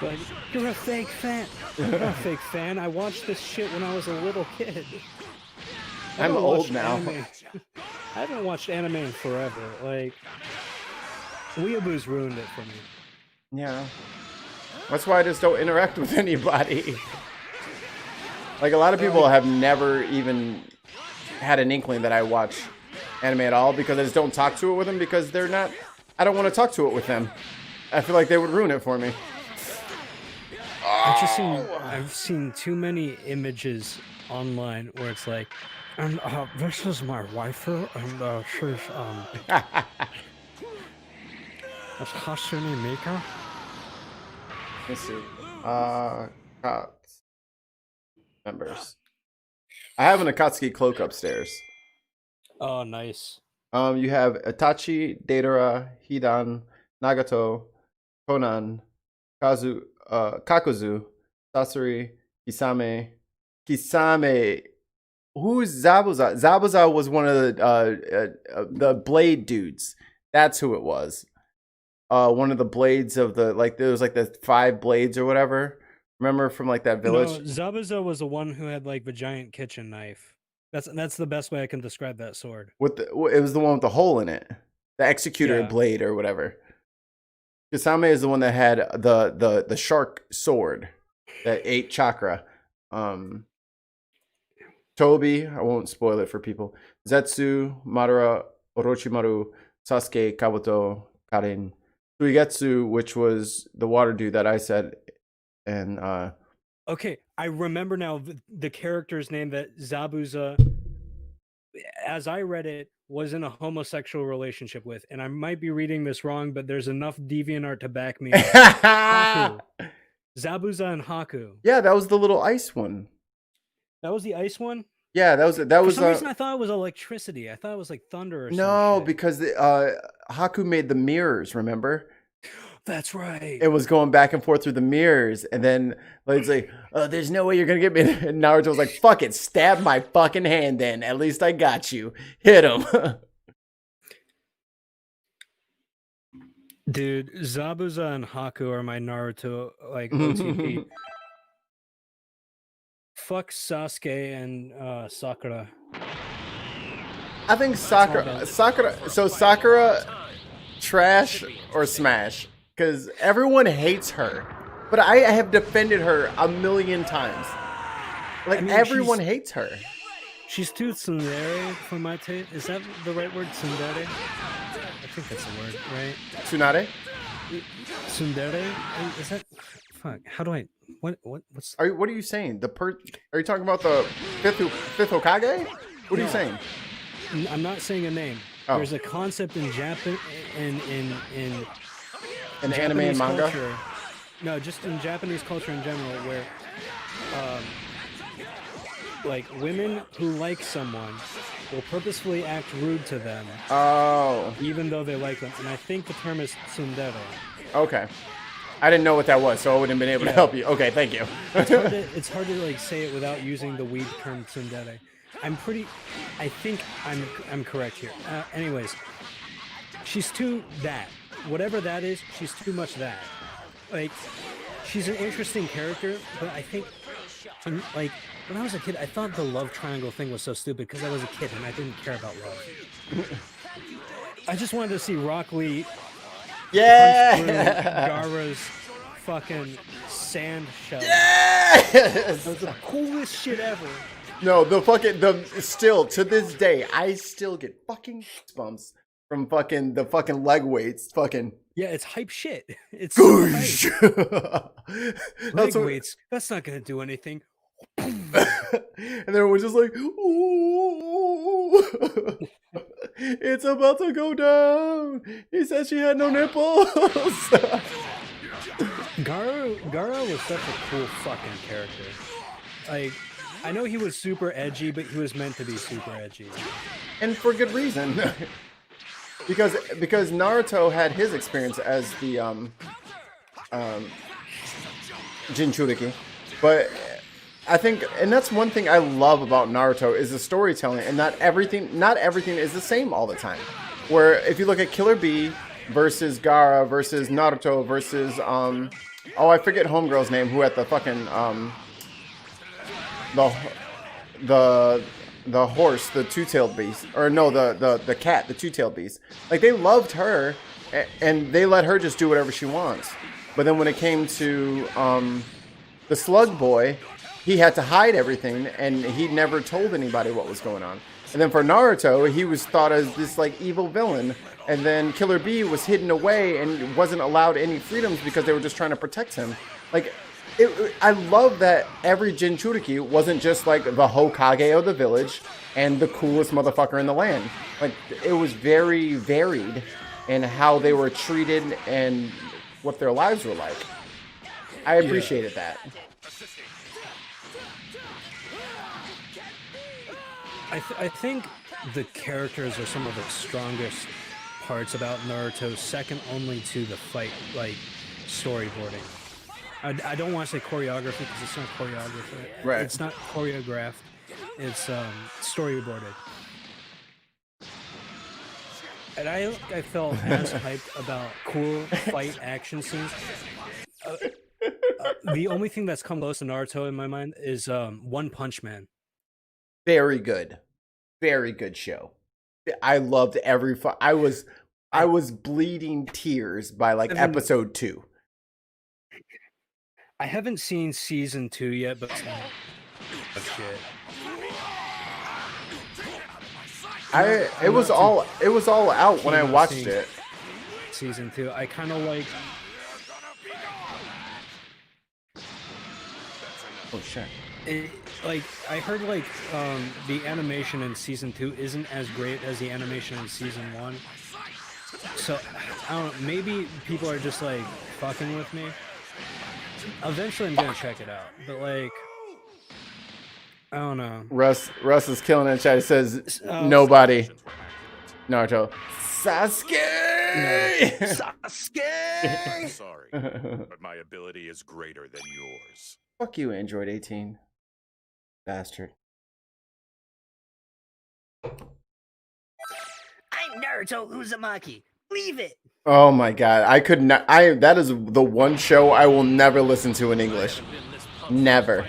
H: Like, you're a fake fan. I'm not a fake fan. I watched this shit when I was a little kid.
A: I'm old now.
H: I haven't watched anime in forever. Like, Weeaboo's ruined it for me.
A: Yeah. That's why I just don't interact with anybody. Like, a lot of people have never even had an inkling that I watch anime at all because I just don't talk to it with them because they're not... I don't want to talk to it with them. I feel like they would ruin it for me.
H: I've seen too many images online where it's like, and this is my waifu, and she's that's Hatsune Miku.
A: Let's see. Members. I have an Akatsuki cloak upstairs.
H: Oh, nice.
A: You have Itachi, Deidara, Hidan, Nagato, Konan, Kakuzu, Sasori, Kisame. Who's Zabuza? Zabuza was one of the blade dudes. That's who it was. One of the blades of the there was like the 5 blades or whatever. Remember from like that village?
H: No, Zabuza was the one who had like the giant kitchen knife. That's the best way I can describe that sword.
A: It was the one with the hole in it, the executor blade or whatever. Kisame is the one that had the shark sword that ate chakra. Tobi, I won't spoil it for people. Zetsu, Madara, Orochimaru, Sasuke, Kabuto, Karin, Suigetsu, which was the water dude that I said, and
H: okay, I remember now the character's name that Zabuza, as I read it, was in a homosexual relationship with, and I might be reading this wrong, but there's enough DeviantArt to back me up. Haku. Zabuza and Haku.
A: Yeah, that was the little ice one.
H: That was the ice one?
A: Yeah, that was
H: For some reason I thought it was electricity. I thought it was like thunder or something.
A: No, because Haku made the mirrors, remember?
H: That's right.
A: It was going back and forth through the mirrors, and then it's like, oh, there's no way you're gonna get me. And Naruto was like, fuck it, stab my fucking hand then. At least I got you. Hit him.
H: Dude, Zabuza and Haku are my Naruto like OTP. Fuck Sasuke and Sakura.
A: I think Sakura. So Sakura, trash or smash? Because everyone hates her, but I have defended her a million times. Like, I mean, everyone hates her.
H: She's too tsundere for my taste. Is that the right word, tsundere? I think that's the word, right?
A: Tsunade?
H: Tsundere? Is that? Fuck. How do I? What's?
A: What are you saying? Are you talking about the fifth Hokage? What are you saying?
H: I'm not saying a name. Oh. There's a concept in Japan in
A: anime and manga.
H: Culture, no, just in Japanese culture in general, where like women who like someone will purposefully act rude to them.
A: Oh.
H: Even though they like them, and I think the term is tsundere.
A: Okay. I didn't know what that was, so I wouldn't have been able to help you. Okay, thank you.
H: It's hard to like say it without using the weeb term tsundere. I think I'm correct here. Anyways, she's too that. Whatever that is, she's too much that. Like, she's an interesting character, but I think, like, when I was a kid, I thought the love triangle thing was so stupid because I was a kid and I didn't care about love. I just wanted to see Rock Lee punch through Gaara's fucking sand shell.
A: Yes!
H: That was the coolest shit ever.
A: No, still, to this day, I still get fucking goosebumps from the fucking leg weights. Fucking.
H: Yeah, it's hype shit. It's so hype. Leg
A: That's
H: weights, that's not gonna do anything.
A: And everyone's just like, ooh, it's about to go down. He said she had no nipples.
H: Gaara was such a cool fucking character. Like, I know he was super edgy, but he was meant to be super edgy.
A: And for good reason. because Naruto had his experience as the Jinchuriki. But I think, and that's one thing I love about Naruto is the storytelling, and not everything is the same all the time. Where if you look at Killer Bee versus Gaara versus Naruto versus I forget Homegirl's name, who had the fucking the horse, the two-tailed beast, or no, the cat, the two-tailed beast. Like, they loved her, and they let her just do whatever she wants. But then when it came to the Slug Boy, he had to hide everything, and he never told anybody what was going on. And then for Naruto, he was thought as this like evil villain, and then Killer Bee was hidden away and wasn't allowed any freedoms because they were just trying to protect him. Like, I love that every Jinchuriki wasn't just like the Hokage of the village and the coolest motherfucker in the land. Like, it was very varied in how they were treated and what their lives were like. I appreciated that.
H: I think the characters are some of the strongest parts about Naruto, second only to the fight, like, storyboarding. I don't want to say choreography because it's not choreography.
A: Right.
H: It's not choreographed. It's storyboarded. And I felt as hyped about cool fight action scenes. The only thing that's come close to Naruto in my mind is One Punch Man.
A: Very good show. I loved every I was bleeding tears by like episode 2.
H: I haven't seen season 2 yet, but shit.
A: It was all out when I watched it.
H: Season 2. I kind of like.
A: Oh shit.
H: Like, I heard like the animation in season 2 isn't as great as the animation in season 1. So I don't know, maybe people are just like fucking with me. Eventually I'm gonna check it out. But like, I don't know.
A: Russ is killing in chat. He says nobody. Naruto. Sasuke!
H: No. Sasuke!
B: Sorry, but my ability is greater than yours.
A: Fuck you, Android 18. Bastard.
E: I'm Naruto Uzumaki. Leave it.
A: Oh my god. I could not. That is the one show I will never listen to in English. Never.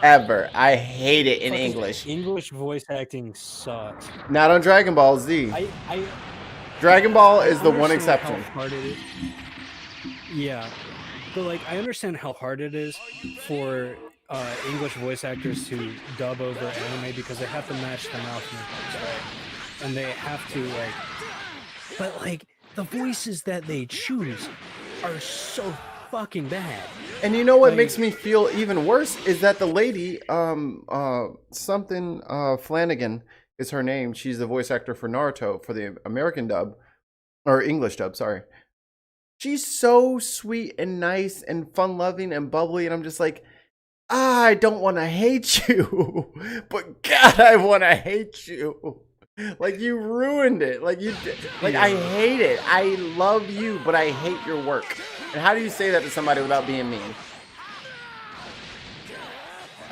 A: Ever. I hate it in English.
H: English voice acting sucks.
A: Not on Dragon Ball Z. Dragon Ball is the one exception.
H: How hard it is. Yeah. But like, I understand how hard it is for English voice actors to dub over anime because they have to match the mouth movements, right? And they have to like, but like the voices that they choose are so fucking bad.
A: And you know what makes me feel even worse is that the lady, Flanagan is her name. She's the voice actor for Naruto for the American dub, or English dub, sorry. She's so sweet and nice and fun-loving and bubbly, and I'm just like, I don't want to hate you, but God, I want to hate you. Like you ruined it. Like I hate it. I love you, but I hate your work. And how do you say that to somebody without being mean?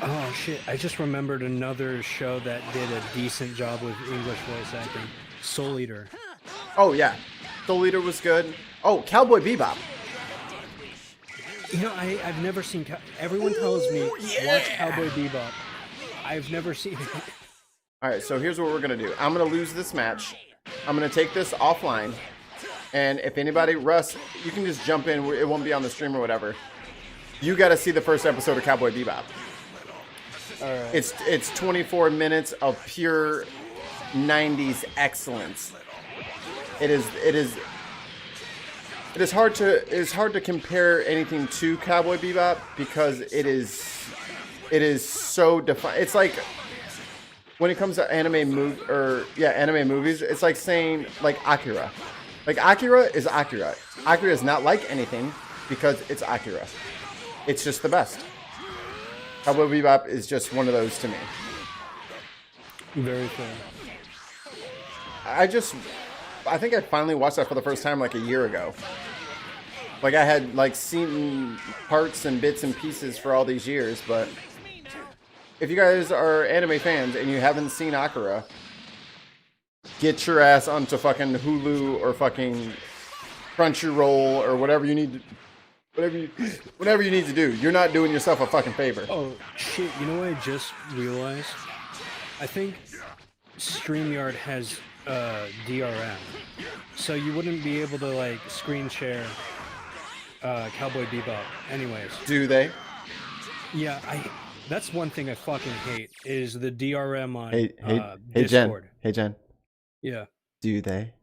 H: Oh shit! I just remembered another show that did a decent job with English voice acting. Soul Eater.
A: Oh yeah, Soul Eater was good. Oh, Cowboy Bebop.
H: You know, I've never seen. Everyone tells me watch Cowboy Bebop. I've never seen it.
A: All right, so here's what we're gonna do. I'm gonna lose this match. I'm gonna take this offline, and if anybody, Russ, you can just jump in. It won't be on the stream or whatever. You got to see the first episode of Cowboy Bebop.
H: All right.
A: It's 24 minutes of pure 90s excellence. It is hard to compare anything to Cowboy Bebop because it is so defined. It's like when it comes to anime movies, it's like saying like Akira. Like Akira is Akira. Akira is not like anything because it's Akira. It's just the best. Cowboy Bebop is just one of those to me.
H: Very fair.
A: I think I finally watched that for the first time like a year ago. Like I had like seen parts and bits and pieces for all these years, but if you guys are anime fans and you haven't seen Akira, get your ass onto fucking Hulu or fucking Crunchyroll or whatever you need to, whatever you need to do. You're not doing yourself a fucking favor.
H: Oh shit! You know what I just realized? I think StreamYard has DRM, so you wouldn't be able to like screen share Cowboy Bebop. Anyways,
A: Do they?
H: yeah, that's one thing I fucking hate is the DRM on
A: Hey
H: Discord.
A: Jen.
H: Yeah,
A: Do they?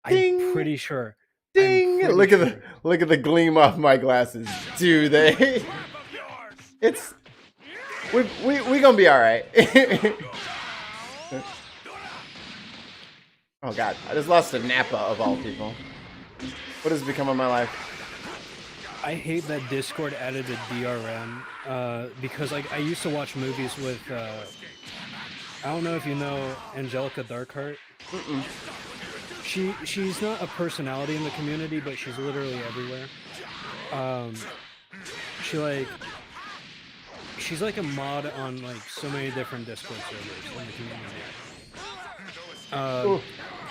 H: I'm pretty sure.
A: Ding! Look at the gleam off my glasses. Do they? It's we gonna be all right. Oh god, I just lost a Napa of all people. What has become of my life?
H: I hate that Discord added a DRM because like I used to watch movies with I don't know if you know Angelica Darkheart.
A: Mm-mm.
H: She's not a personality in the community, but she's literally everywhere. She's like a mod on like so many different Discord servers in the community.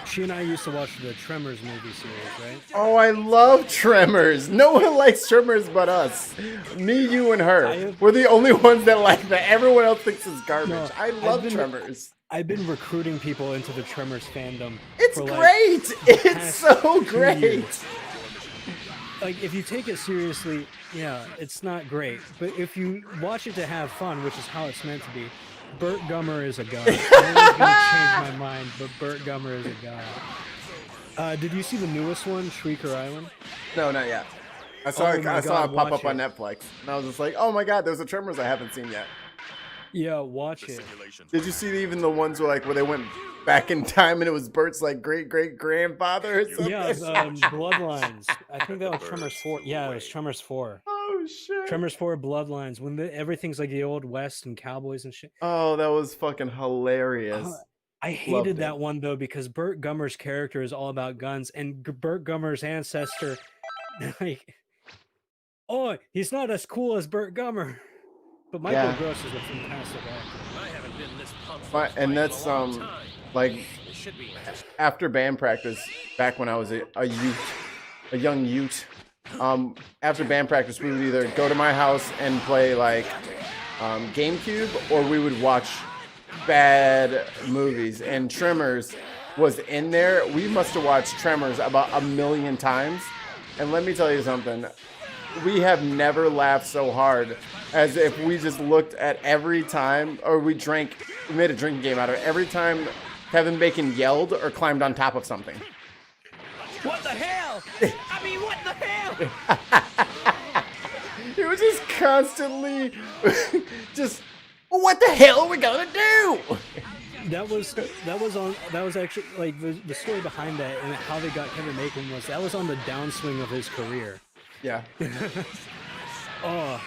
H: She and I used to watch the Tremors movie series, right?
A: Oh, I love Tremors. No one likes Tremors but us. Me, you, and her. We're the only ones that like that. Everyone else thinks it's garbage.
H: No,
A: I love Tremors.
H: I've been recruiting people into the Tremors fandom.
A: It's
H: for,
A: great. It's so great.
H: Years. Like, if you take it seriously, yeah, it's not great. But if you watch it to have fun, which is how it's meant to be, Burt Gummer is a god. I'm always gonna change my mind, but Burt Gummer is a god. Did you see the newest one, Shrieker Island?
A: No, not yet. I saw it pop up on Netflix, and I was just like, "Oh my god, there's a Tremors I haven't seen yet."
H: Yeah, watch it.
A: Did you see even the ones where they went back in time and it was Bert's like great grandfather or something?
H: Yeah, Bloodlines. I think that was Tremors 4. Yeah, it was Tremors 4.
A: Oh shit.
H: Tremors 4 Bloodlines, when everything's like the old West and cowboys and shit.
A: Oh, that was fucking hilarious.
H: I hated that one though because Burt Gummer's character is all about guns, and Burt Gummer's ancestor, like, oh, he's not as cool as Burt Gummer. But Michael Gross is a fantastic actor.
G: I haven't been this pumped.
A: And that's like after band practice, back when I was a young youth. After band practice, we would either go to my house and play like GameCube, or we would watch bad movies. And Tremors was in there. We must have watched Tremors about 1,000,000 times. And let me tell you something. We have never laughed so hard as if we just looked at every time, or we made a drinking game out of it. Every time Kevin Bacon yelled or climbed on top of something.
G: What the hell? I mean, what the hell?
A: It was just constantly just, what the hell are we gonna do?
H: That was actually like the story behind that and how they got Kevin Bacon was on the downswing of his career.
A: Yeah.
H: Oh,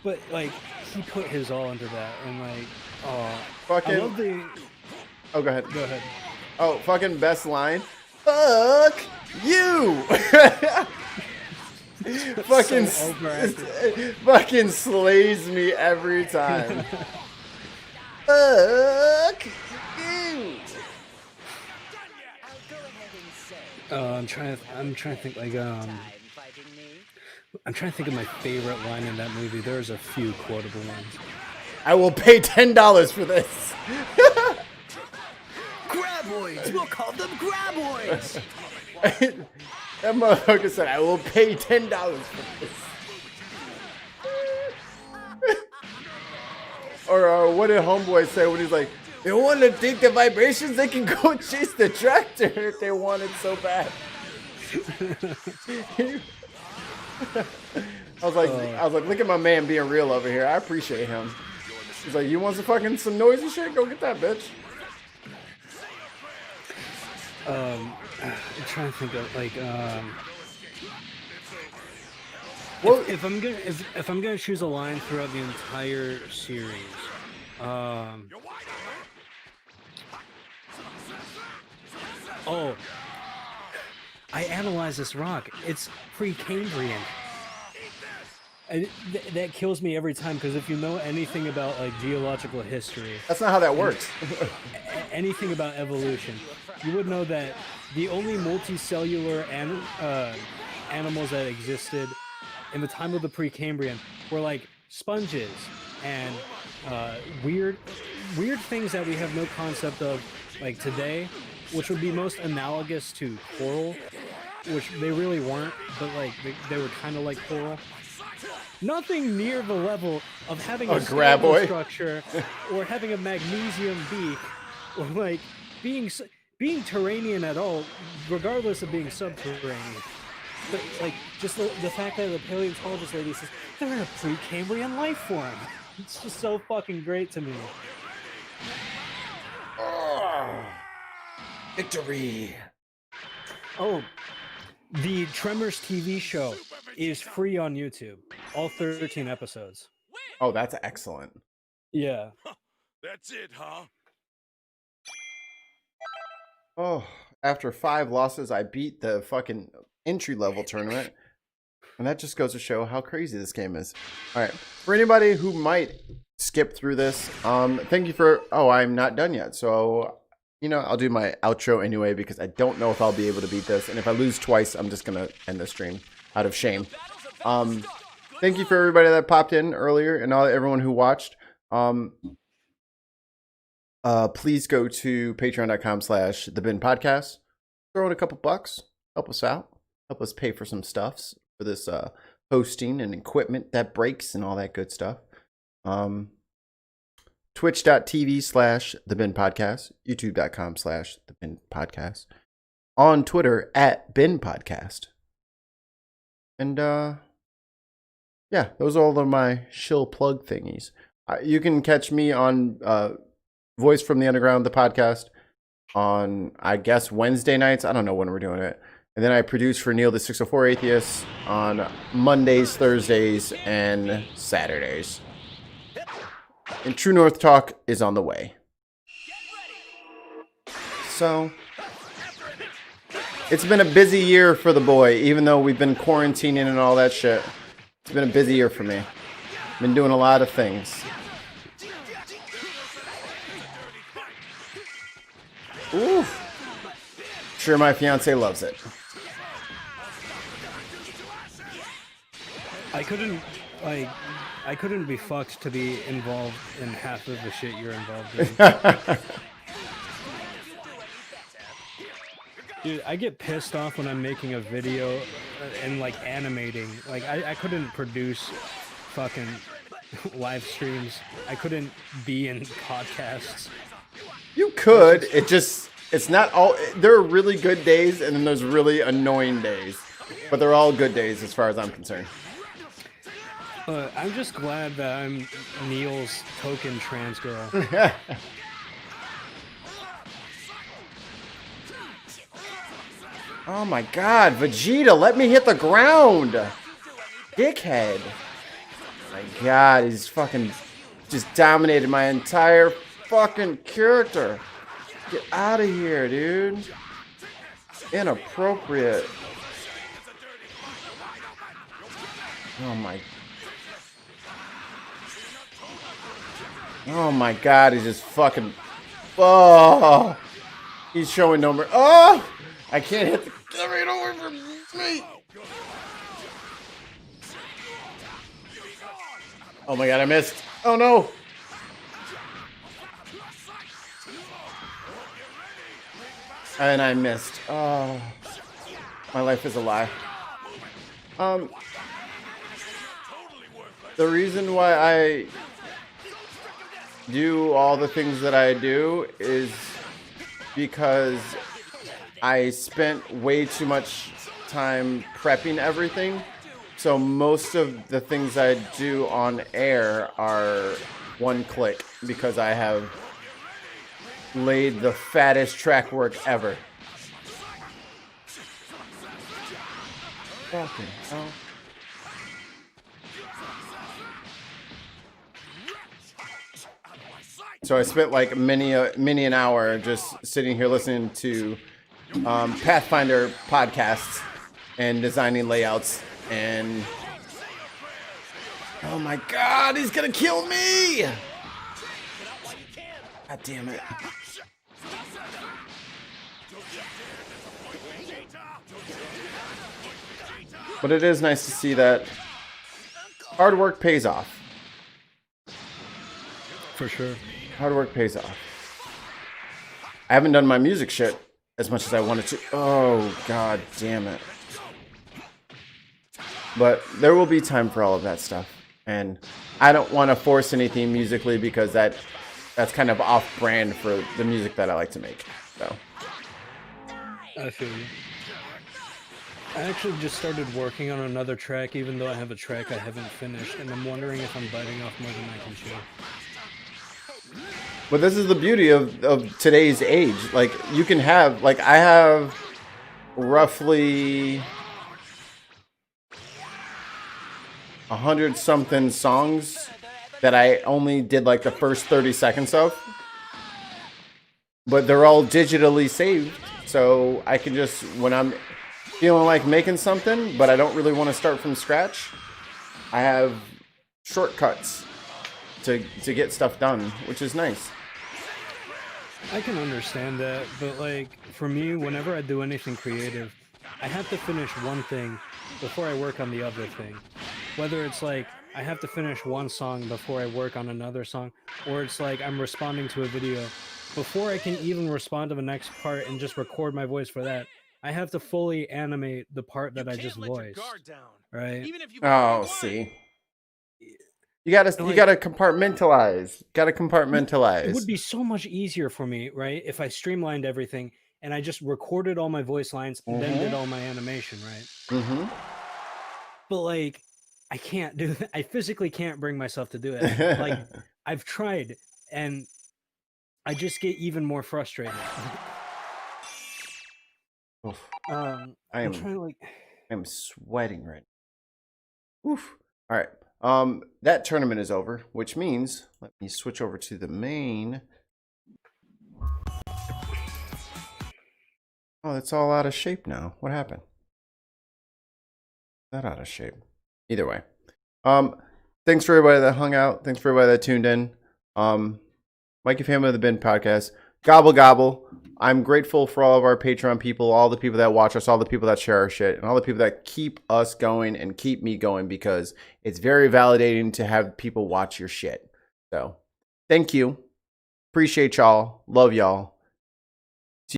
H: but like he put his all into that, and like,
A: fucking.
H: I love
A: Oh, go ahead.
H: Go ahead.
A: Oh, fucking best line. Fuck you. Fucking,
H: So overacted.
A: fucking slays me every time. Fuck you.
H: I'm trying to think like I'm trying to think of my favorite line in that movie. There's a few quotable ones.
A: I will pay $10 for this.
E: Graboids! We'll call them graboids!
A: That motherfucker said, I will pay $10 for this. Or what did Homeboy say when he's like, they want to think the vibrations, they can go chase the tractor if they want it so bad. I was like, look at my man being real over here. I appreciate him. He's like, you want some noisy shit? Go get that, bitch.
H: I'm trying to think of like
A: well,
H: if I'm gonna choose a line throughout the entire series, oh, I analyzed this rock. It's Precambrian. And that kills me every time, because if you know anything about like geological history,
A: that's not how that works.
H: Anything about evolution, you would know that the only multicellular animals that existed in the time of the Precambrian were like sponges and weird things that we have no concept of like today, which would be most analogous to coral, which they really weren't, but like they were kind of like coral. Nothing near the level of having a skeletal structure or having a magnesium beak or like being Terranian at all, regardless of being subterranean. But like just the fact that the paleontologist lady says they're a Precambrian life form. It's just so fucking great to me.
A: Oh, victory.
H: Oh, the Tremors TV show is free on YouTube. All 13 episodes.
A: Oh, that's excellent.
H: Yeah.
G: That's it, huh?
A: Oh, after 5 losses, I beat the fucking entry-level tournament. And that just goes to show how crazy this game is. All right. For anybody who might skip through this, thank you for... Oh, I'm not done yet. So, you know, I'll do my outro anyway because I don't know if I'll be able to beat this. And if I lose twice, I'm just going to end the stream out of shame. Thank you for everybody that popped in earlier and everyone who watched. Please go to patreon.com/thebinpodcast. Throw in a couple bucks. Help us out. Help us pay for some stuffs for this hosting and equipment that breaks and all that good stuff. Twitch.tv/thebinpodcast. YouTube.com/thebinpodcast. On Twitter @binpodcast. And yeah, those are all of my shill plug thingies. You can catch me on Voice from the Underground, the podcast, on, I guess, Wednesday nights. I don't know when we're doing it. And then I produce for Neil the 604 Atheist on Mondays, Thursdays, and Saturdays. And True North Talk is on the way. So, it's been a busy year for the boy, even though we've been quarantining and all that shit. It's been a busy year for me. Been doing a lot of things. Ooh. Sure, my fiance loves it.
H: I couldn't be fucked to be involved in half of the shit you're involved in. Dude, I get pissed off when I'm making a video and like animating. Like I couldn't produce fucking live streams. I couldn't be in podcasts.
A: You could. It's not all. There are really good days and then there's really annoying days. But they're all good days as far as I'm concerned.
H: I'm just glad that I'm Neil's token trans girl.
A: Oh my god, Vegeta, let me hit the ground! Dickhead. My god, he's fucking just dominated my entire fucking character. Get out of here, dude. Inappropriate. Oh my. Oh my god, he's just fucking. Oh! He's showing no mercy. Oh! I can't hit the. Get right over from me! Oh my god, I missed. Oh no! And I missed. Oh. My life is a lie. The reason why I do all the things that I do is because I spent way too much time prepping everything. So most of the things I do on air are one click because I have laid the fattest track work ever. Fucking hell. So I spent like many an hour just sitting here listening to Pathfinder podcasts and designing layouts and oh my god, he's gonna kill me! God damn it. But it is nice to see that hard work pays off.
H: For sure.
A: Hard work pays off. I haven't done my music shit as much as I wanted to. Oh, god damn it. But there will be time for all of that stuff. And I don't want to force anything musically because that's kind of off-brand for the music that I like to make. So.
H: I feel you. I actually just started working on another track, even though I have a track I haven't finished, and I'm wondering if I'm biting off more than I can chew.
A: But this is the beauty of today's age. Like, you can have, like, I have roughly 100-something songs that I only did, like, the first 30 seconds of. But they're all digitally saved, so I can just, when I'm feeling like making something, but I don't really want to start from scratch, I have shortcuts to get stuff done, which is nice.
H: I can understand that, but like for me, whenever I do anything creative, I have to finish one thing before I work on the other thing. Whether it's like I have to finish one song before I work on another song, or it's like I'm responding to a video. Before I can even respond to the next part and just record my voice for that, I have to fully animate the part that I just voiced. Right?
A: Oh, see. You gotta compartmentalize. Gotta compartmentalize.
H: It would be so much easier for me, right, if I streamlined everything and I just recorded all my voice lines and then did all my animation, right?
A: Mm-hmm.
H: But like, I can't do that. I physically can't bring myself to do it. Like, I've tried, and I just get even more frustrated. I'm trying to like.
A: I'm sweating right now. Oof. All right. That tournament is over, which means let me switch over to the main. Oh, it's all out of shape now. What happened? That out of shape. Either way. Thanks for everybody that hung out. Thanks for everybody that tuned in. Mikey Family of the Bin podcast. Gobble gobble. I'm grateful for all of our Patreon people, all the people that watch us, all the people that share our shit, and all the people that keep us going and keep me going, because it's very validating to have people watch your shit. So, thank you. Appreciate y'all. Love y'all.